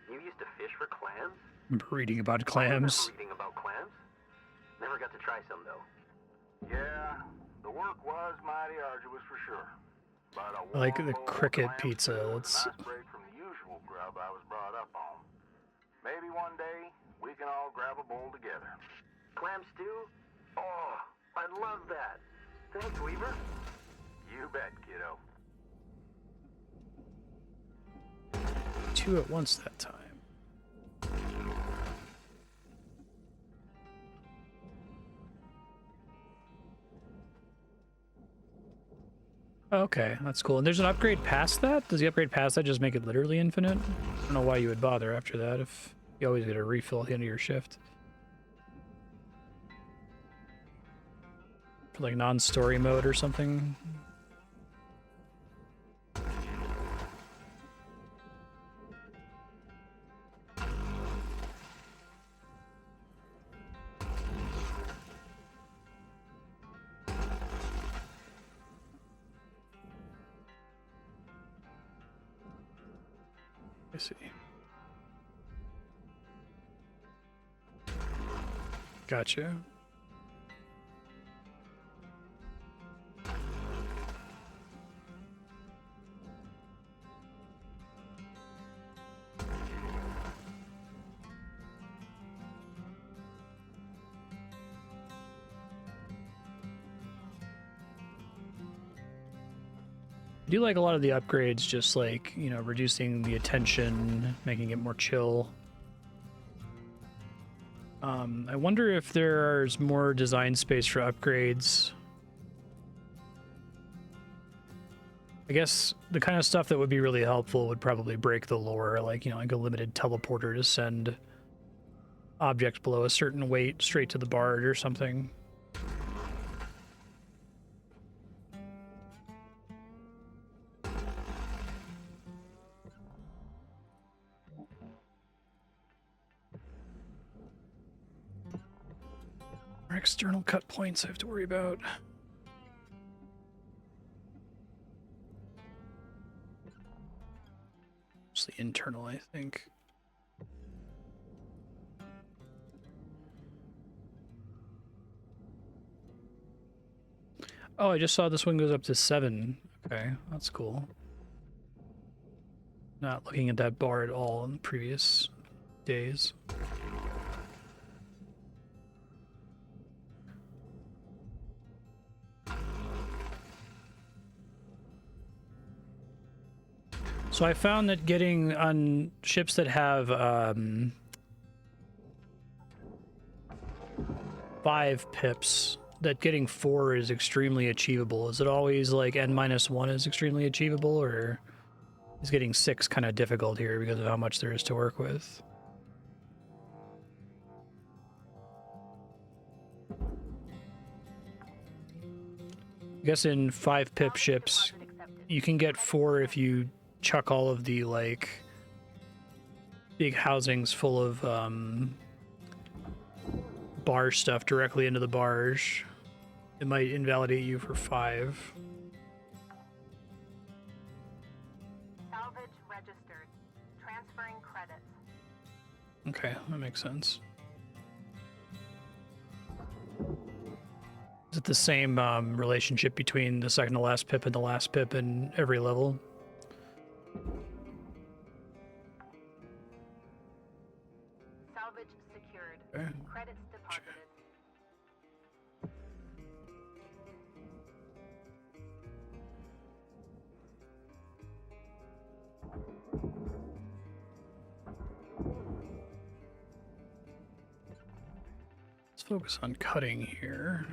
You used to fish for clams? I'm reading about I clams. remember reading about clams. Never got to try some, though. Yeah, the work was mighty arduous for sure. But I like the warm bowl of cricket clam pizza. stew That's is a nice break from the usual grub I was brought up on. Maybe one day we can all grab a bowl together. Clam stew? Oh, I love that. Thanks, Weaver. You bet, kiddo. 2 at once that time. Okay, that's cool. And there's an upgrade past that? Does the upgrade past that just make it literally infinite? I don't know why you would bother after that if you always get a refill at the end of your shift. For like non-story mode or something. I see. Gotcha. I do like a lot of the upgrades, just like, you know, reducing the attention, making it more chill. I wonder if there's more design space for upgrades. I guess the kind of stuff that would be really helpful would probably break the lore, like, you know, like a limited teleporter to send objects below a certain weight straight to the barge or something. Or external cut points I have to worry about. Mostly internal, I think. Oh, I just saw this one goes up to 7. Okay, that's cool. Not looking at that bar at all in the previous days. So I found that getting on ships that have 5 pips, that getting 4 is extremely achievable. Is it always like n-1 is extremely achievable, or is getting 6 kind of difficult here because of how much there is to work with? I guess in 5 pip ships, you can get 4 if you chuck all of the, like, big housings full of barge stuff directly into the barge. It might invalidate you for 5. Salvage registered. Transferring credits. Okay, that makes sense. Is it the same relationship between the second to last pip and the last pip in every level? Salvage secured. Okay. Credits deposited. Let's focus on cutting here.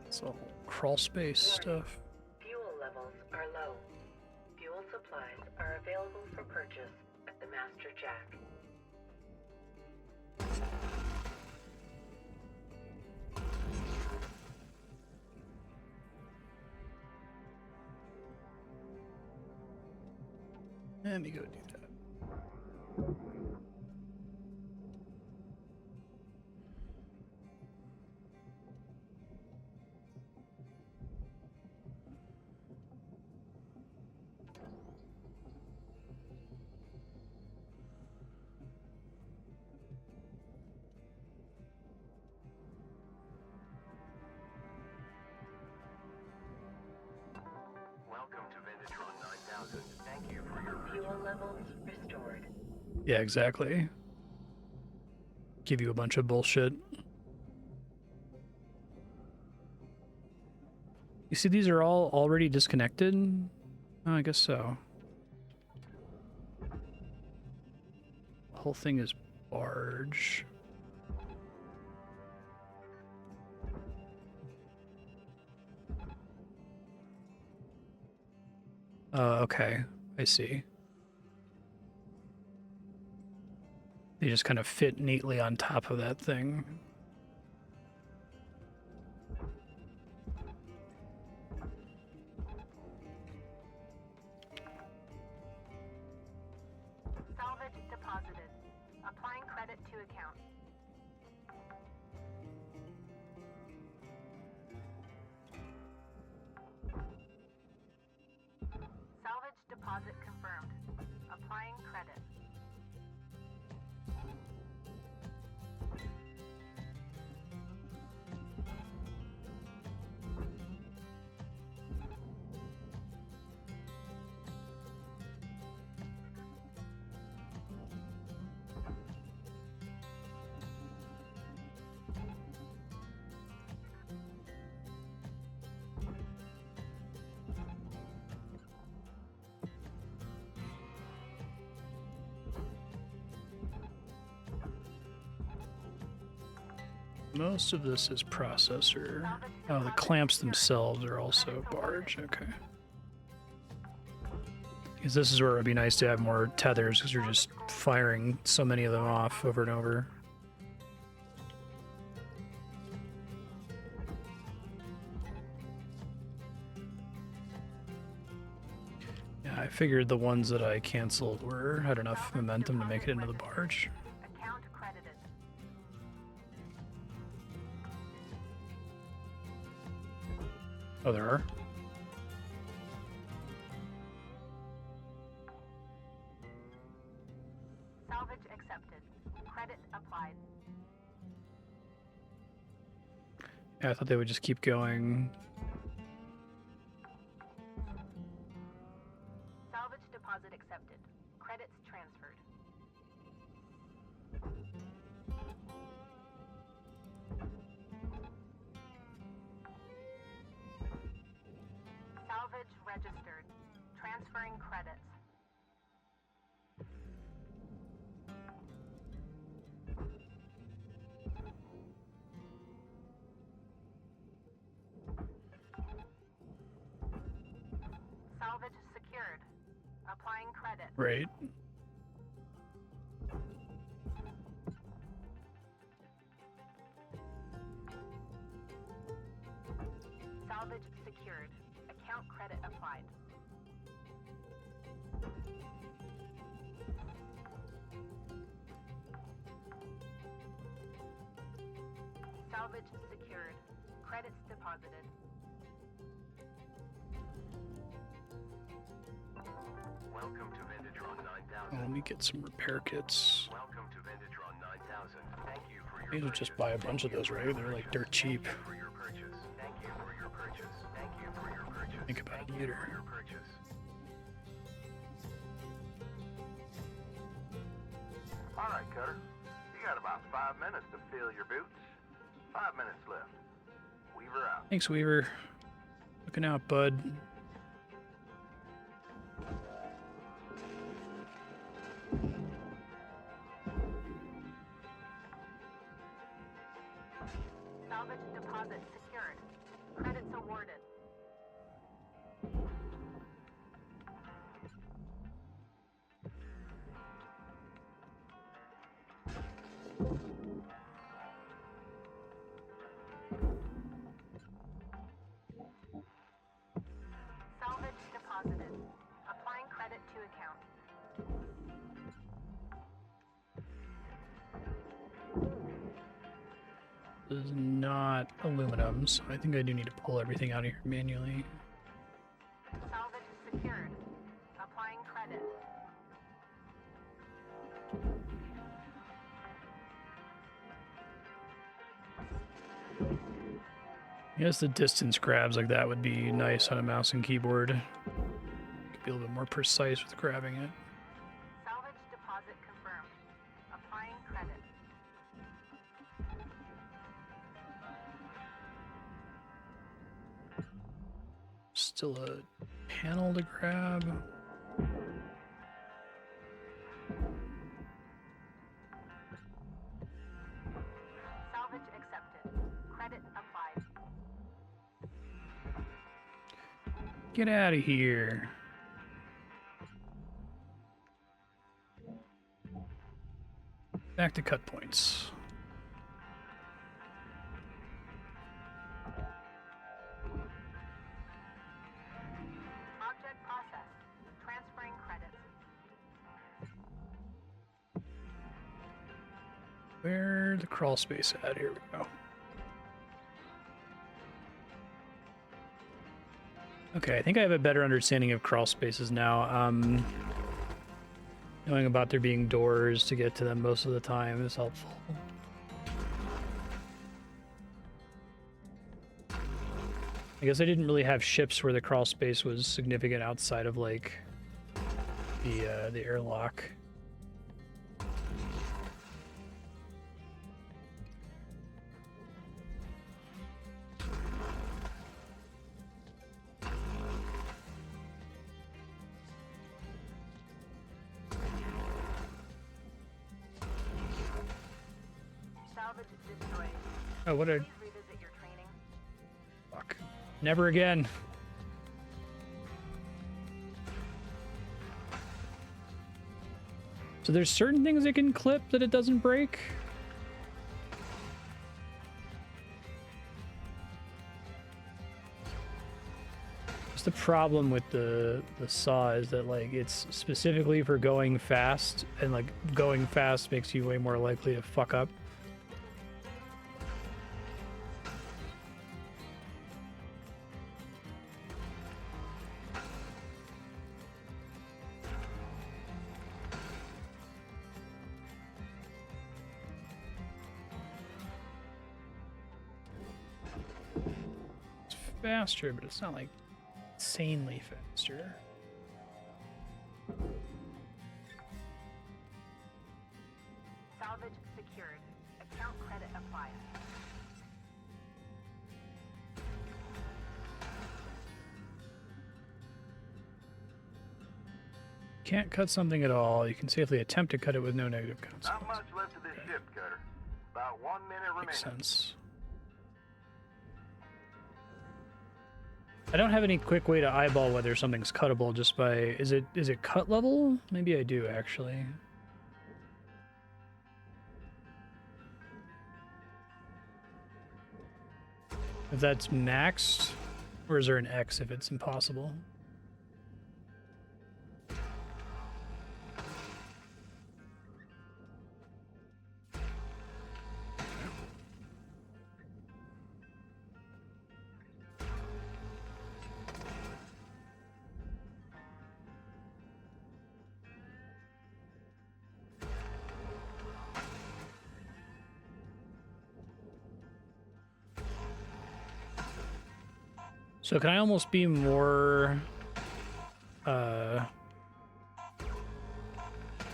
So crawl space stuff. Fuel levels are low. Fuel supplies are available for purchase at the Master Jack. Let me go do that. Welcome to Vendatron 9000. Thank you for your Fuel levels restored. Yeah, exactly. Give you a bunch of bullshit. You see, these are all already disconnected? Oh, I guess so. The whole thing is barge. Okay, I see. They just kind of fit neatly on top of that thing. Salvage deposited. Applying credit to account. Salvage deposit confirmed. Applying credit. Most of this is processor. Oh, the clamps themselves are also barge. Okay. Because this is where it would be nice to have more tethers, because you're just firing so many of them off over and over. Yeah, I figured the ones that I canceled had enough momentum to make it into the barge. Account credited. Oh, there are? Salvage accepted. Credit applied. Yeah, I thought they would just keep going. Salvage deposit accepted. Credits transferred. Salvage registered. Transferring credits. Salvage secured. Applying credit. Right. Salvage secured. Account credit applied. Salvage secured. Credits deposited. Welcome to Venditron 9000. Oh, let me get some repair kits. Welcome to Venditron 9000. Thank you for your Maybe purchase. just buy a bunch of those, right? They're like dirt cheap. Thank you for your purchase. Thank you for your purchase. Thank you for your purchase. Think about it Thank you later. for your purchase. All right, Cutter. You got about 5 minutes to fill your boots. 5 minutes left. Weaver out. Thanks, Weaver. Looking out, bud. Salvage deposit secured. Credits awarded. Salvage deposited. Applying credit to account. This is not aluminum, so I think I do need to pull everything out of here manually. Salvage secured. Applying credit. I guess the distance grabs like that would be nice on a mouse and keyboard. Could be a little bit more precise with grabbing it. Salvage deposit confirmed. Applying credit. Still a panel to grab. Salvage accepted. Credit applied. Get out of here. Back to cut points. Object processed. Transferring credits. Where the crawl space at? Here we go. Okay, I think I have a better understanding of crawl spaces now. Knowing about there being doors to get to them most of the time is helpful. I guess I didn't really have ships where the crawl space was significant outside of like the airlock. Salvage destroyed. Oh, what a... Please revisit your training. Fuck. Never again. So there's certain things it can clip that it doesn't break? Just the problem with the saw is that, like, it's specifically for going fast, and, like, going fast makes you way more likely to fuck up. Faster, but it's not like insanely faster. Salvage secured. Account credit applied. Can't cut something at all. You can safely attempt to cut it with no negative consequences. Not much left of this ship, Cutter. About 1 minute remaining. Makes sense. I don't have any quick way to eyeball whether something's cuttable just by... Is it cut level? Maybe I do, actually. If that's maxed, or is there an X if it's impossible? So can I almost be more, what's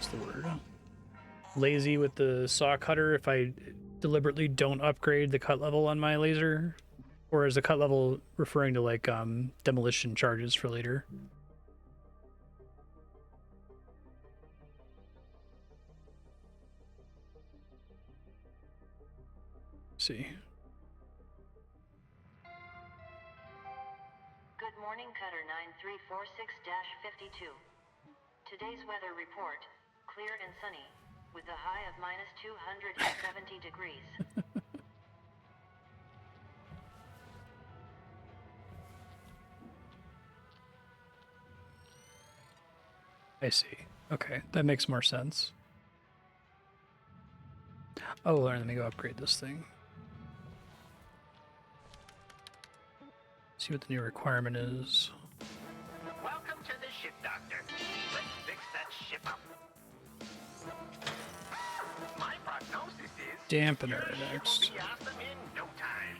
the word? Lazy with the saw cutter if I deliberately don't upgrade the cut level on my laser? Or is the cut level referring to, like, demolition charges for later? Let's see. Good morning, Cutter 9346-52. Today's weather report, clear and sunny, with a high of minus 270 degrees. I see. Okay, that makes more sense. Oh, let me go upgrade this thing. See what the new requirement is. Welcome to the ship, Doctor. Let's fix that ship up. My prognosis is... Dampener your ship next. will be awesome in no time.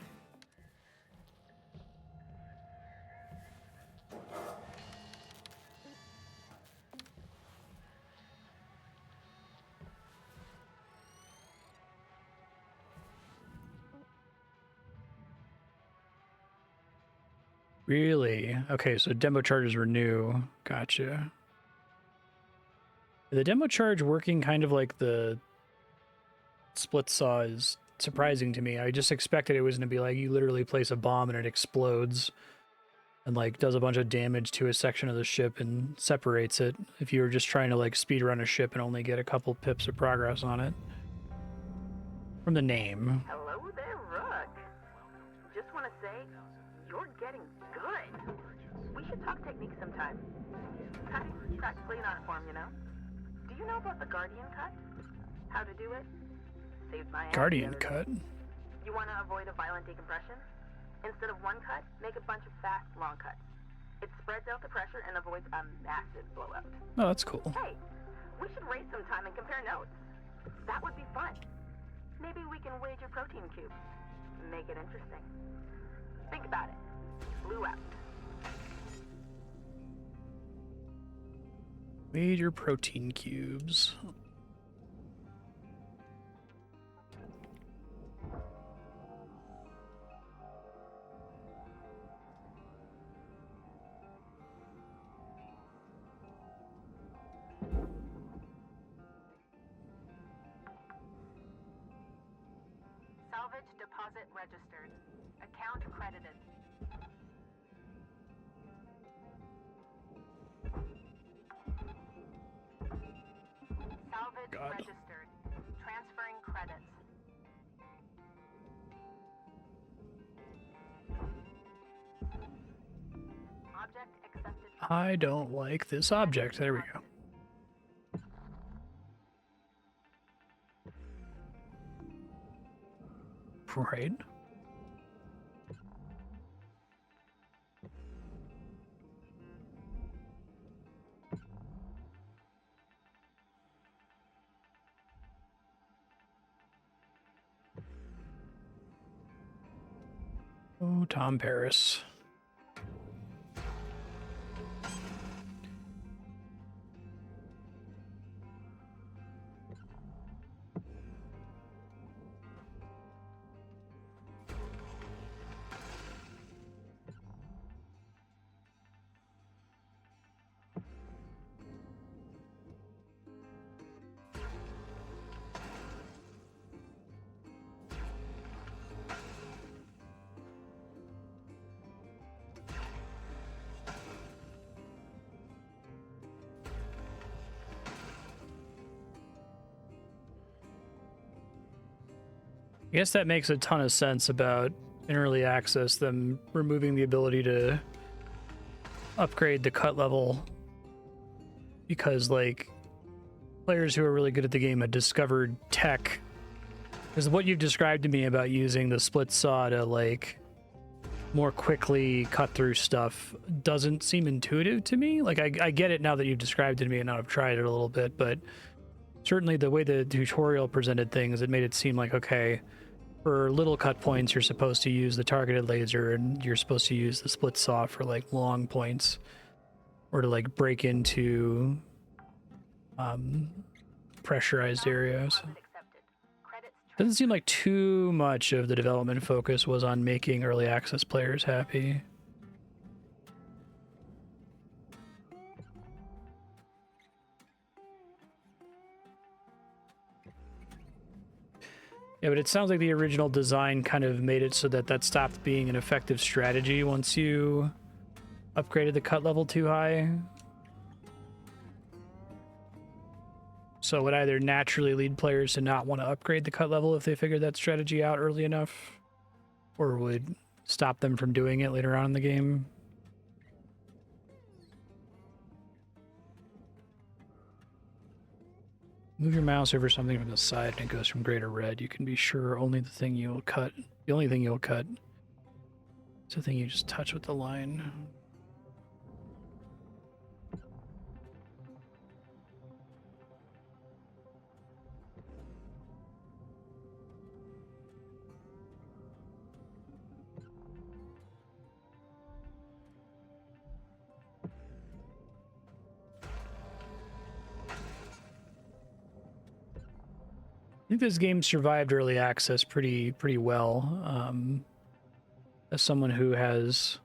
Really? Okay, so demo charges were new. Gotcha. The demo charge working kind of like the split saw is surprising to me. I just expected it was going to be like you literally place a bomb and it explodes and, like, does a bunch of damage to a section of the ship and separates it if you were just trying to, like, speed run a ship and only get a couple pips of progress on it. From the name. Hello there, Rook. Just want to say, you're getting good. We should talk technique sometime. Cutting's practically an art form, you know? Do you know about the Guardian cut? How to do it? Saved my ass Guardian the other cut? day. You want to avoid a violent decompression? Instead of one cut, make a bunch of fast, long cuts. It spreads out the pressure and avoids a massive blowout. Oh, that's cool. Hey, we should race sometime and compare notes. That would be fun. Maybe we can wager protein cubes. Make it interesting. Think about it. Blue out. Major protein cubes. Salvage Salvage deposit registered. Account credited. Salvage God. registered. Transferring credits. Object accepted. I don't like this object. There we go. Right. Oh, Tom Paris. I guess that makes a ton of sense about in early access, them removing the ability to upgrade the cut level, because like players who are really good at the game had discovered tech. Because what you've described to me about using the split saw to like more quickly cut through stuff doesn't seem intuitive to me. Like I get it now that you've described it to me and now I've tried it a little bit, but certainly the way the tutorial presented things, it made it seem like, okay, for little cut points, you're supposed to use the targeted laser and you're supposed to use the split saw for like long points or to like break into pressurized areas. Doesn't seem like too much of the development focus was on making early access players happy. Yeah, but it sounds like the original design kind of made it so that that stopped being an effective strategy once you upgraded the cut level too high. So it would either naturally lead players to not want to upgrade the cut level if they figured that strategy out early enough, or would stop them from doing it later on in the game. Move your mouse over something from the side and it goes from gray to red. You can be sure the only thing you'll cut is the thing you just touch with the line. I think this game survived early access pretty well. As someone who has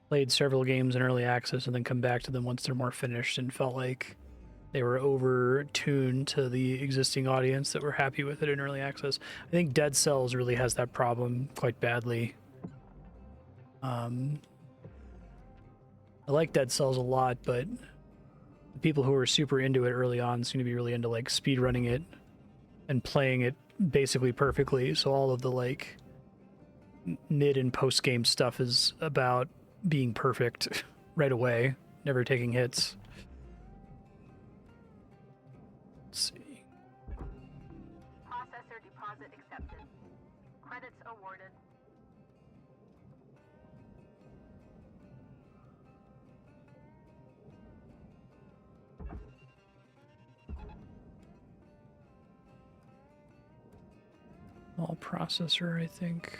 played several games in early access and then come back to them once they're more finished and felt like they were over-tuned to the existing audience that were happy with it in early access. I think Dead Cells really has that problem quite badly. I like Dead Cells a lot, but the people who were super into it early on seem to be really into like speedrunning it and playing it basically perfectly. So all of the like mid and post game stuff is about being perfect right away, never taking hits. Let's see. Processor deposit accepted. Credits awarded. All processor, I think.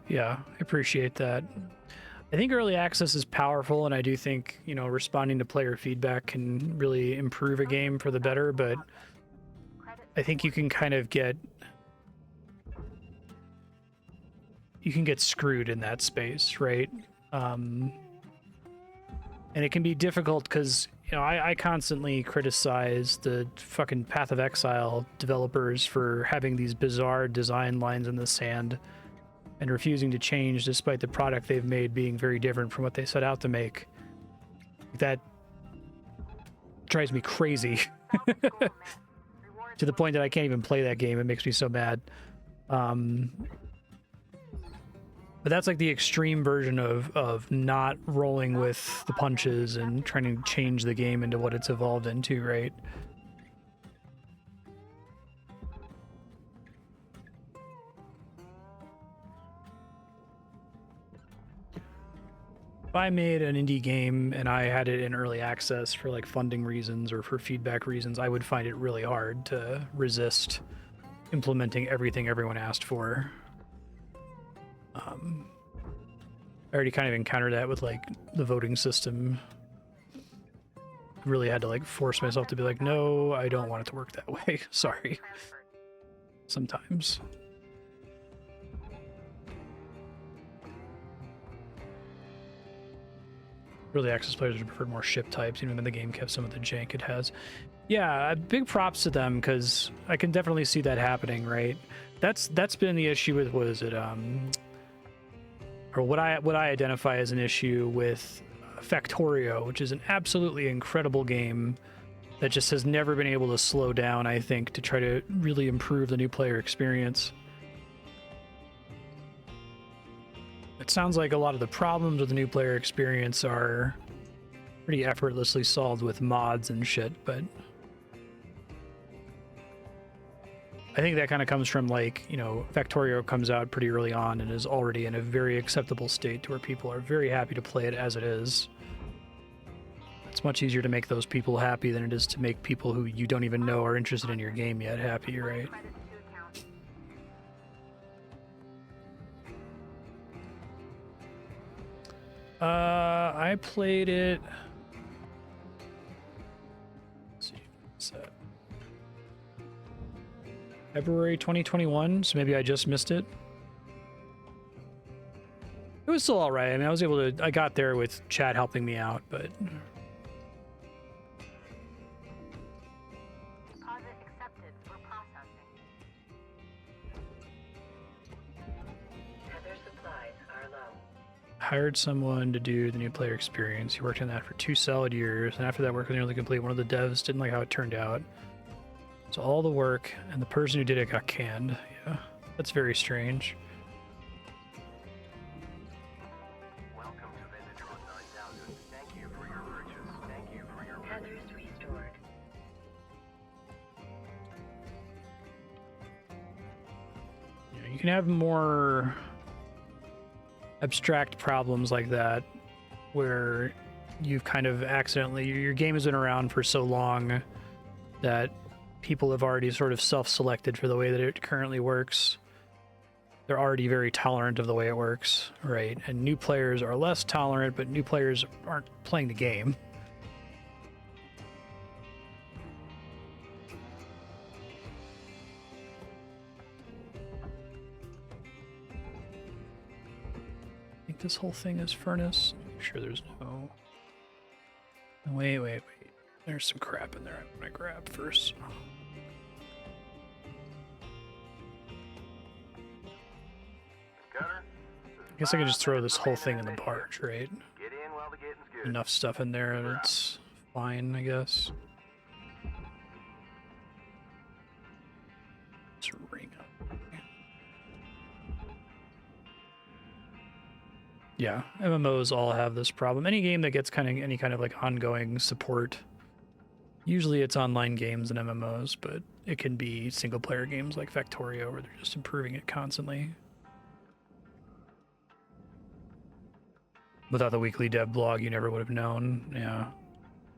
Yeah, I appreciate that. I think early access is powerful, and I do think, you know, responding to player feedback can really improve a game for the better, but I think you can kind of get screwed in that space, right? And it can be difficult because, you know, I constantly criticize the fucking Path of Exile developers for having these bizarre design lines in the sand and refusing to change despite the product they've made being very different from what they set out to make. That drives me crazy to the point that I can't even play that game. It makes me so mad. But that's like the extreme version of not rolling with the punches and trying to change the game into what it's evolved into, right? If I made an indie game and I had it in early access for like funding reasons or for feedback reasons, I would find it really hard to resist implementing everything everyone asked for. I already kind of encountered that with like the voting system. I really had to like force myself to be like, no, I don't want it to work that way. Sorry. Sometimes. Early access players would prefer more ship types, even when the game kept some of the jank it has. Yeah, big props to them, because I can definitely see that happening, right? That's been the issue with, what is it, or what I identify as an issue with Factorio, which is an absolutely incredible game that just has never been able to slow down, I think, to try to really improve the new player experience. It sounds like a lot of the problems with the new player experience are pretty effortlessly solved with mods and shit, but I think that kind of comes from, like, you know, Factorio comes out pretty early on and is already in a very acceptable state to where people are very happy to play it as it is. It's much easier to make those people happy than it is to make people who you don't even know are interested in your game yet happy, right? I played it. Let's see, what's that? February 2021, so maybe I just missed it. It was still all right. I mean, I got there with Chad helping me out, but Deposit accepted for processing. Tether supplies are low. hired someone to do the new player experience. He worked on that for 2 solid years, and after that work was nearly complete, one of the devs didn't like how it turned out. So all the work, and the person who did it got canned. Yeah, that's very strange. Welcome to Venditron 9000. Thank you for your purchase. Thank you for your purchase. Tethers restored. Yeah, you can have more abstract problems like that, where you've kind of accidentally, your game has been around for so long that people have already sort of self-selected for the way that it currently works. They're already very tolerant of the way it works, right? And new players are less tolerant, but new players aren't playing the game. I think this whole thing is furnace. Make sure there's no... Wait. There's some crap in there I want to grab first. Cutter? I guess I could just throw this whole thing in the barge, right? Get in while the getting's good. Enough stuff in there, and it's fine, I guess. Let's ring up. Yeah, MMOs all have this problem. Any game that gets any kind of like ongoing support, usually it's online games and MMOs, but it can be single player games like Factorio where they're just improving it constantly. Without the weekly dev blog, you never would have known. Yeah,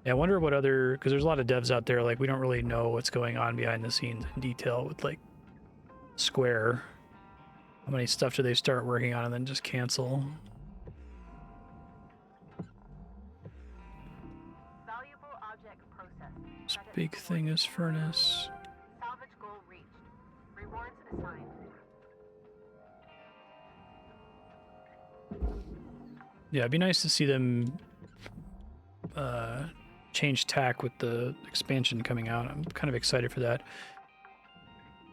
I wonder what other, because there's a lot of devs out there, like, we don't really know what's going on behind the scenes in detail with, like, Square. How many stuff do they start working on and then just cancel? Valuable object processed. This big thing is furnace. Salvage goal reached. Rewards assigned. Yeah, it'd be nice to see them change tack with the expansion coming out. I'm kind of excited for that.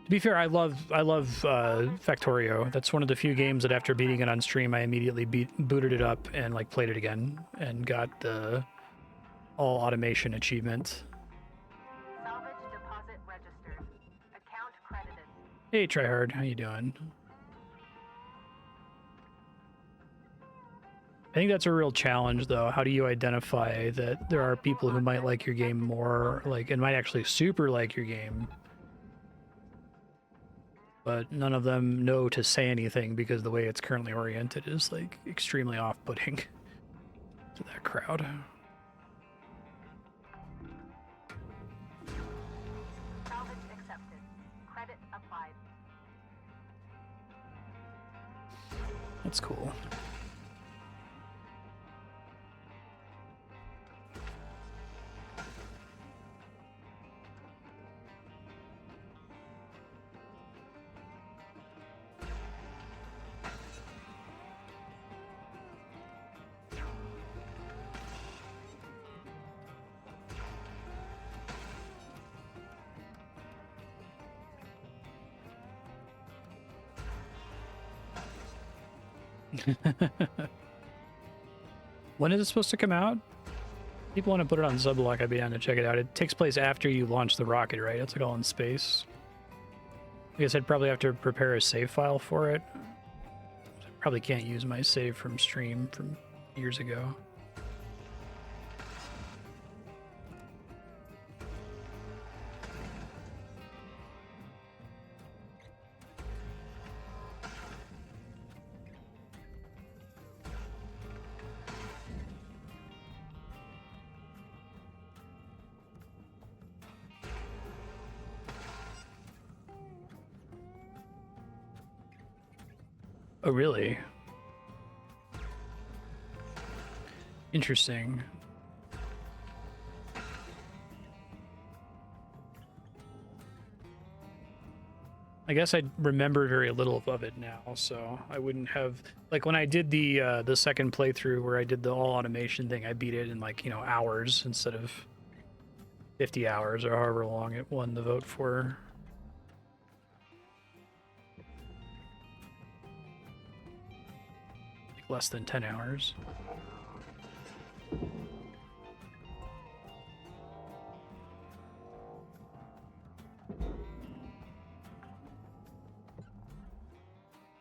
To be fair, I love Factorio. That's one of the few games that after beating it on stream, I immediately booted it up and like played it again and got the all automation achievement. Salvage deposit registered. Account credited. Hey, Tryhard, how you doing? I think that's a real challenge, though. How do you identify that there are people who might like your game more, like, and might actually super like your game, but none of them know to say anything because the way it's currently oriented is, like, extremely off-putting to that crowd. Salvage accepted. Credit applied. That's cool. When is it supposed to come out? People want to put it on Subblock, I'd be down to check it out. It takes place after you launch the rocket, right? It's like all in space. I guess I'd probably have to prepare a save file for it. I probably can't use my save from stream from years ago. Oh, really? Interesting. I guess I remember very little of it now, so I wouldn't have, like, when I did the second playthrough where I did the all automation thing, I beat it in, like, you know, hours instead of 50 hours or however long it won the vote for. Like less than 10 hours.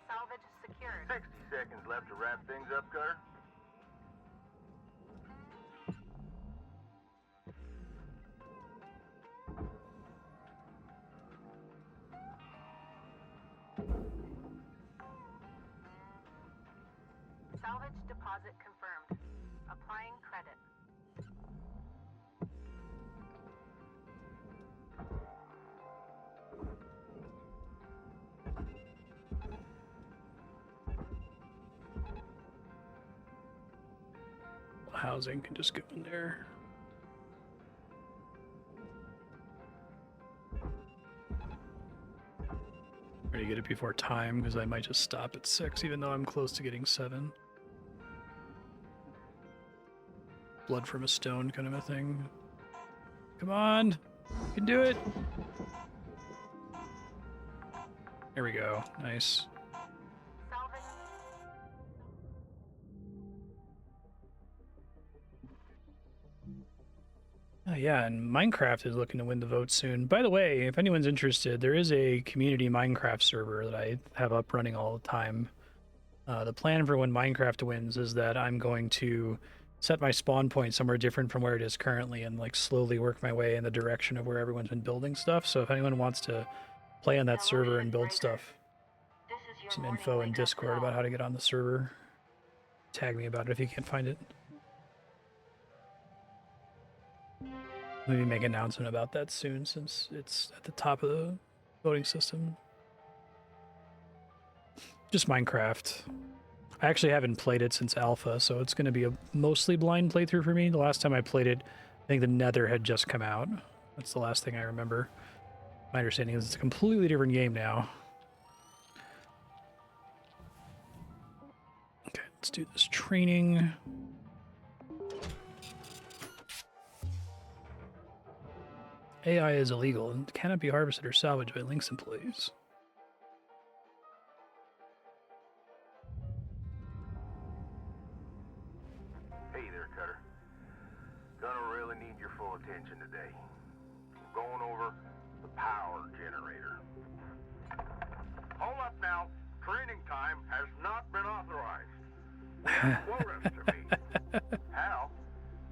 Salvage secured. 60 seconds left to wrap things up, Carter. Salvage deposit confirmed. Applying credit. Housing can just go in there. Try to get it before time because I might just stop at 6 even though I'm close to getting 7. Blood from a stone kind of a thing. Come on! You can do it! There we go. Nice. Salvage. Oh, yeah, and Minecraft is looking to win the vote soon. By the way, if anyone's interested, there is a community Minecraft server that I have up running all the time. The plan for when Minecraft wins is that I'm going to set my spawn point somewhere different from where it is currently and like slowly work my way in the direction of where everyone's been building stuff. So if anyone wants to play on that server and build stuff, some info in Discord about how to get on the server, tag me about it if you can't find it. Maybe make an announcement about that soon since it's at the top of the voting system. Just Minecraft. I actually haven't played it since alpha, so it's going to be a mostly blind playthrough for me. The last time I played it, I think the Nether had just come out. That's the last thing I remember. My understanding is it's a completely different game now. Okay, Let's do this training. AI is illegal and cannot be harvested or salvaged by Lynx employees. Hey there, Cutter. Gonna really need your full attention today. We're going over the power generator. Hold up now. Training time has not been authorized. Quote us to me. Hal,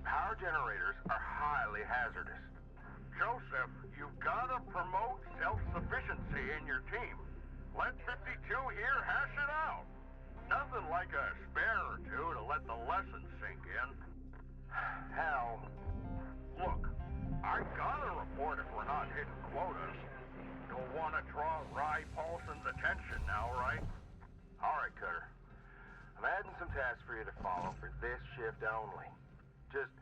power generators are highly hazardous. Joseph, you've got to promote self-sufficiency in your team. Let 52 here hash it out. Nothing like a spare or two to let the lesson sink in. Hal, Look, I gotta report if we're not hitting quotas. Don't want to draw Rye Paulson's attention now, right? all right, Cutter. I'm adding some tasks for you to follow for this shift only. Just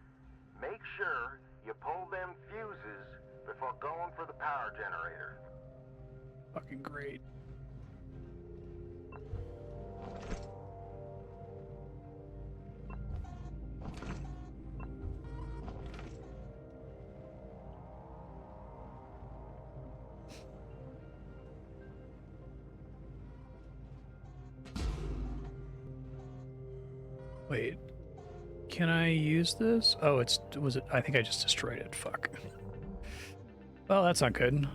make sure you pull them fuses before going for the power generator. Fucking great. Wait, can I use this? Oh, was it? I think I just destroyed it. Fuck. Well, that's not good.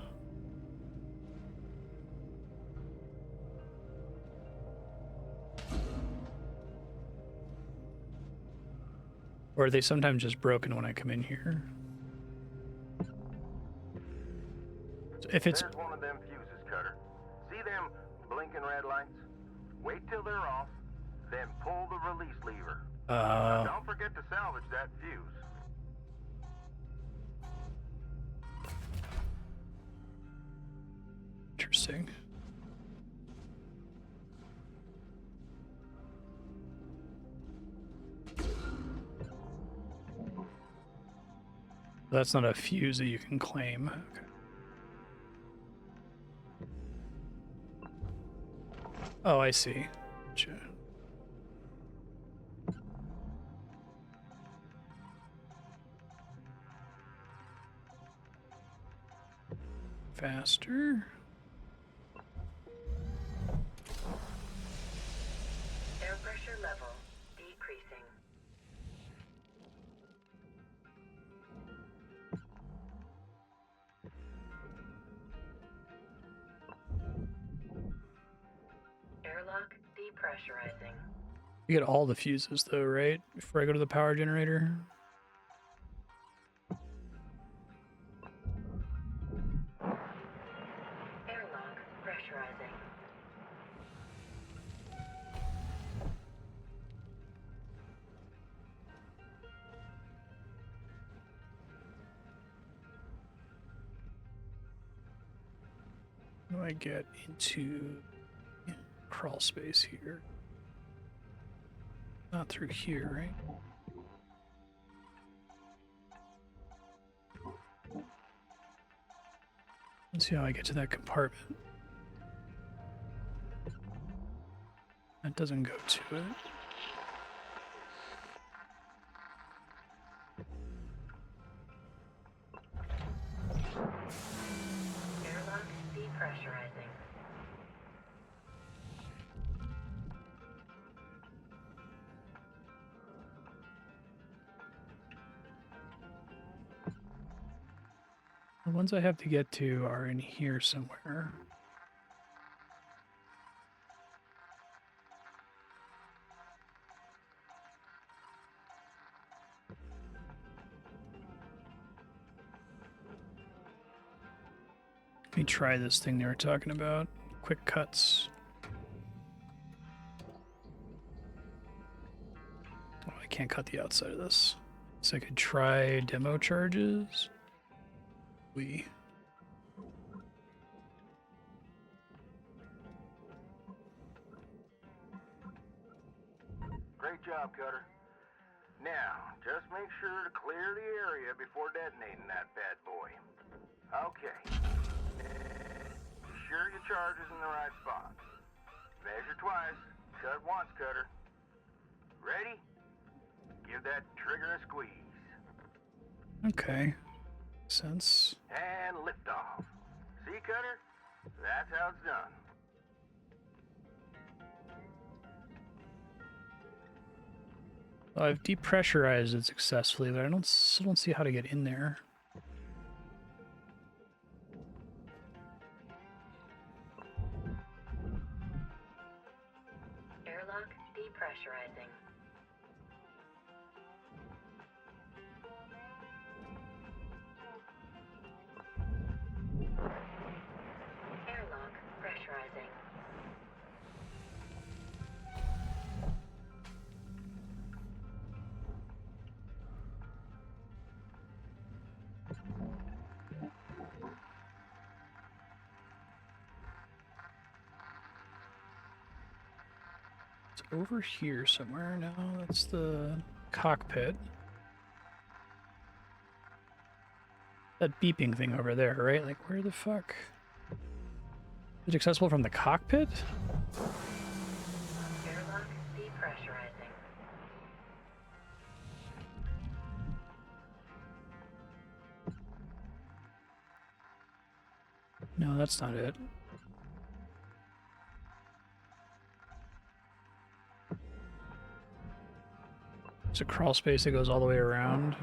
Or are they sometimes just broken when I come in here? If it's... There's one of them fuses, Cutter. See them blinking red lights? Wait till they're off, then pull the release lever. Don't forget to salvage that fuse. Interesting. That's not a fuse that you can claim. Okay. Oh, I see. Gotcha. Faster. Air pressure level decreasing. Airlock depressurizing. You get all the fuses though, right? Before I go to the power generator. Airlock pressurizing. How do I get into crawl space here? Not through here, right? Let's see how I get to that compartment. That doesn't go to it. Airlock depressurizing. The ones I have to get to are in here somewhere. Let me try this thing they were talking about. Quick cuts. Oh, I can't cut the outside of this. So I could try demo charges. Great job, Cutter. Now, just make sure to clear the area before detonating that bad boy. Okay. Be sure your charge is in the right spot. Measure twice, cut once, Cutter. Ready? Give that trigger a squeeze. Okay. Sense. And lift off. See, Cutter? That's how it's done. Well, I've depressurized it successfully, but I still don't see how to get in there. Airlock depressurizing. Airlock pressurizing. It's over here somewhere. No, that's the cockpit. That beeping thing over there, right? Like, where the fuck? Is it accessible from the cockpit? Airlock depressurizing. No, that's not it. It's a crawl space that goes all the way around.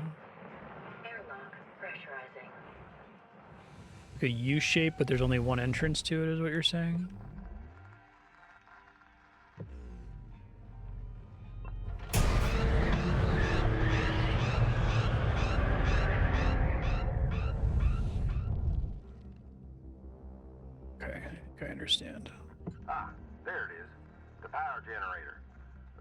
Airlock pressurizing. Like a U shape, but there's only one entrance to it, is what you're saying? Okay, I understand. Ah, there it is. The power generator.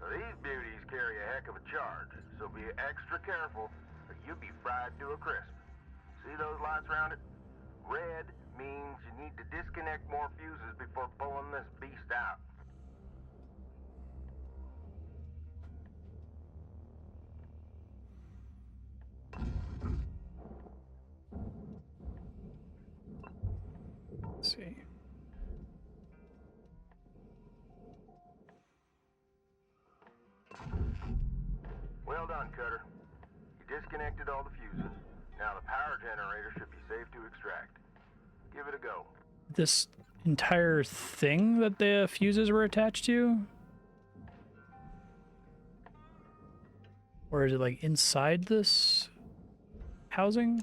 Now, these beauties carry a heck of a charge, so be extra careful or you'll be fried to a crisp. See those lights around it? Red means you need to disconnect more fuses before pulling this beast out. Let's see. Well done, Cutter. You disconnected all the fuses. Now the power generator should be safe to extract. Give it a go. This entire thing that the fuses were attached to? Or is it like inside this housing?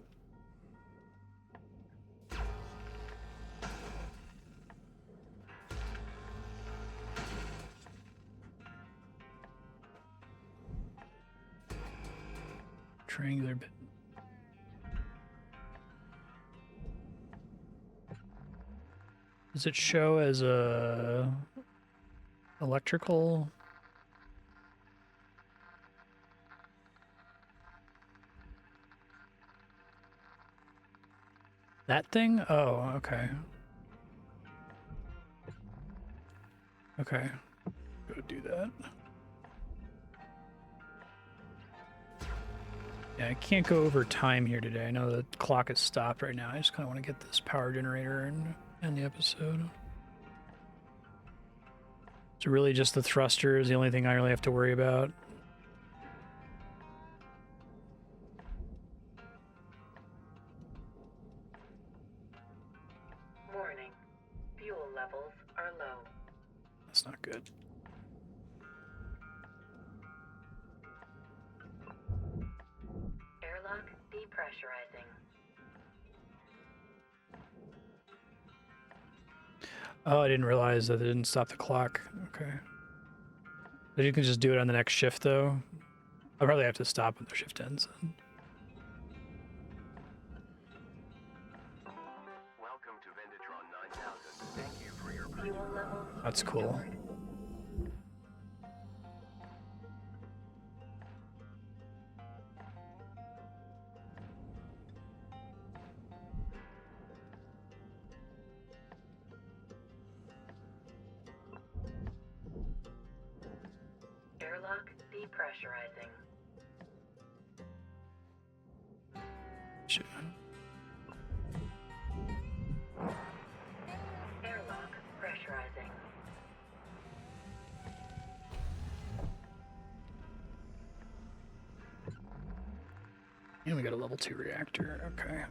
Triangular bit. Does it show as a electrical? That thing? Oh, okay. Okay. Go do that. Yeah, I can't go over time here today. I know the clock is stopped right now. I just kind of want to get this power generator and end the episode. So really just the thruster is the only thing I really have to worry about. Warning. Fuel levels are low. That's not good. Airlock depressurizing. Oh, I didn't realize that it didn't stop the clock. Okay. But you can just do it on the next shift, though. I'll probably have to stop when the shift ends. Welcome to Vendatron 9000. Thank you for your purchase. Fuel levels. That's cool. Airlock depressurizing. Shit. Airlock pressurizing. And we got a level 2 reactor. Okay.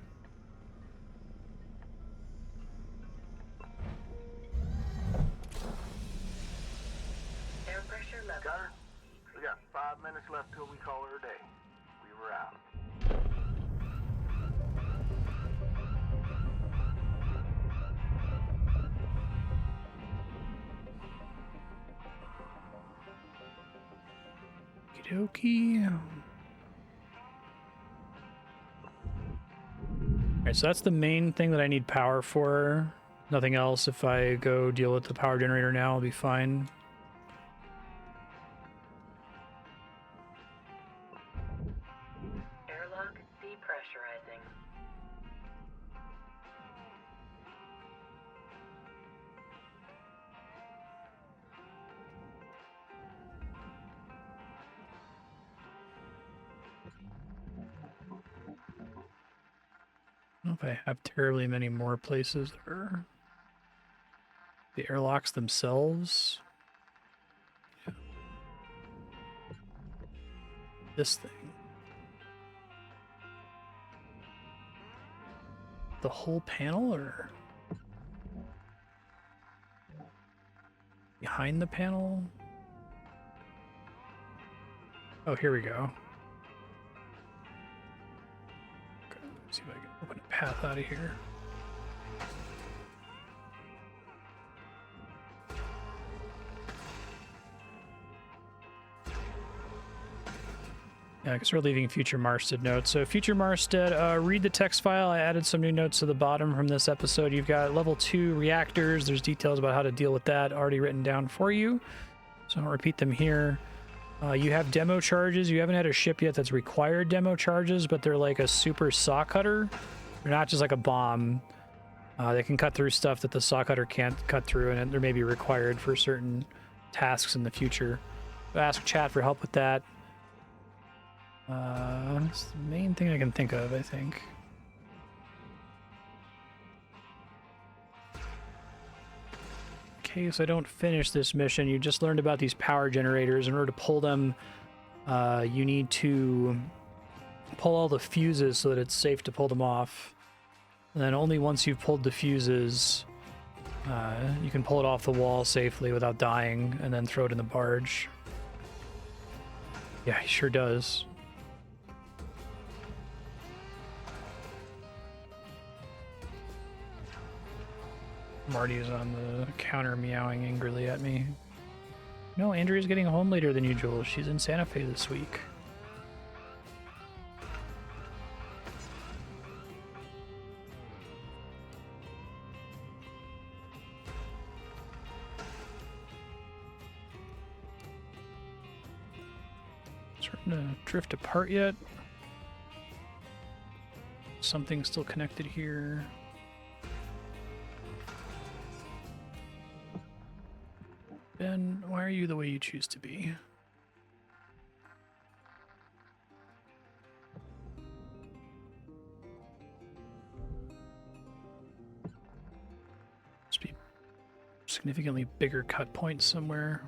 Air pressure level. Cutter, we got 5 minutes left till we call her a day. We were out. Okey-dokey. Alright, so that's the main thing that I need power for. Nothing else. If I go deal with the power generator now, I'll be fine. Airlock depressurizing. I don't know if I have terribly many more places there. The airlocks themselves. Yeah. This thing. The whole panel, or behind the panel? Oh, here we go. Okay, let's see if I can open a path out of here. Yeah, because we're leaving future Marstead notes. So future Marstead, read the text file. I added some new notes to the bottom from this episode. You've got level 2 reactors. There's details about how to deal with that already written down for you. So I'll repeat them here. You have demo charges. You haven't had a ship yet that's required demo charges, but they're like a super saw cutter. They're not just like a bomb. They can cut through stuff that the saw cutter can't cut through, and they're maybe required for certain tasks in the future. So ask chat for help with that. That's the main thing I can think of, I think. In case I don't finish this mission, you just learned about these power generators. In order to pull them, you need to pull all the fuses so that it's safe to pull them off. And then only once you've pulled the fuses, you can pull it off the wall safely without dying, and then throw it in the barge. Yeah, he sure does. Marty's on the counter meowing angrily at me. No, Andrea's getting home later than usual. She's in Santa Fe this week. Starting to drift apart yet. Something's still connected here. Ben, why are you the way you choose to be? Must be significantly bigger cut points somewhere.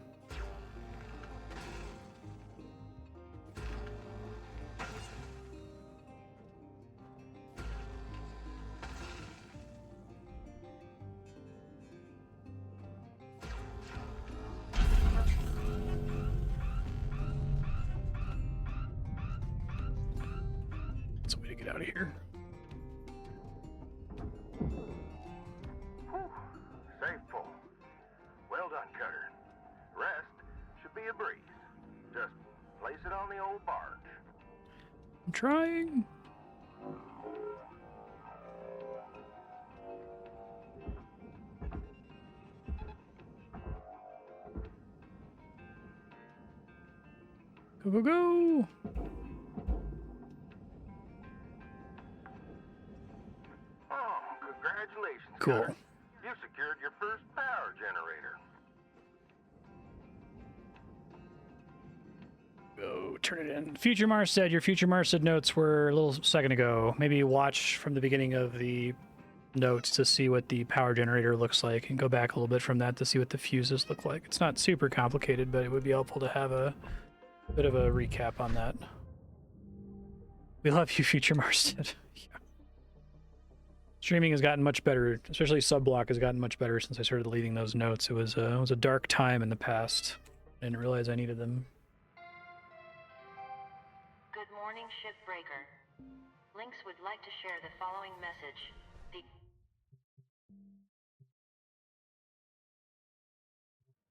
Trying. Go, go, go. Oh, congratulations. Cool. Cutter. You secured your first power generator. Go turn it in. Future Marstead, your Future Marstead notes were a little second ago. Maybe watch from the beginning of the notes to see what the power generator looks like, and go back a little bit from that to see what the fuses look like. It's not super complicated, but it would be helpful to have a bit of a recap on that. We love you, future Marstead. Yeah. Streaming has gotten much better, especially Subblock has gotten much better since I started leaving those notes. It was a dark time in the past. I didn't realize I needed them. Good morning, Shipbreaker. Lynx would like to share the following message.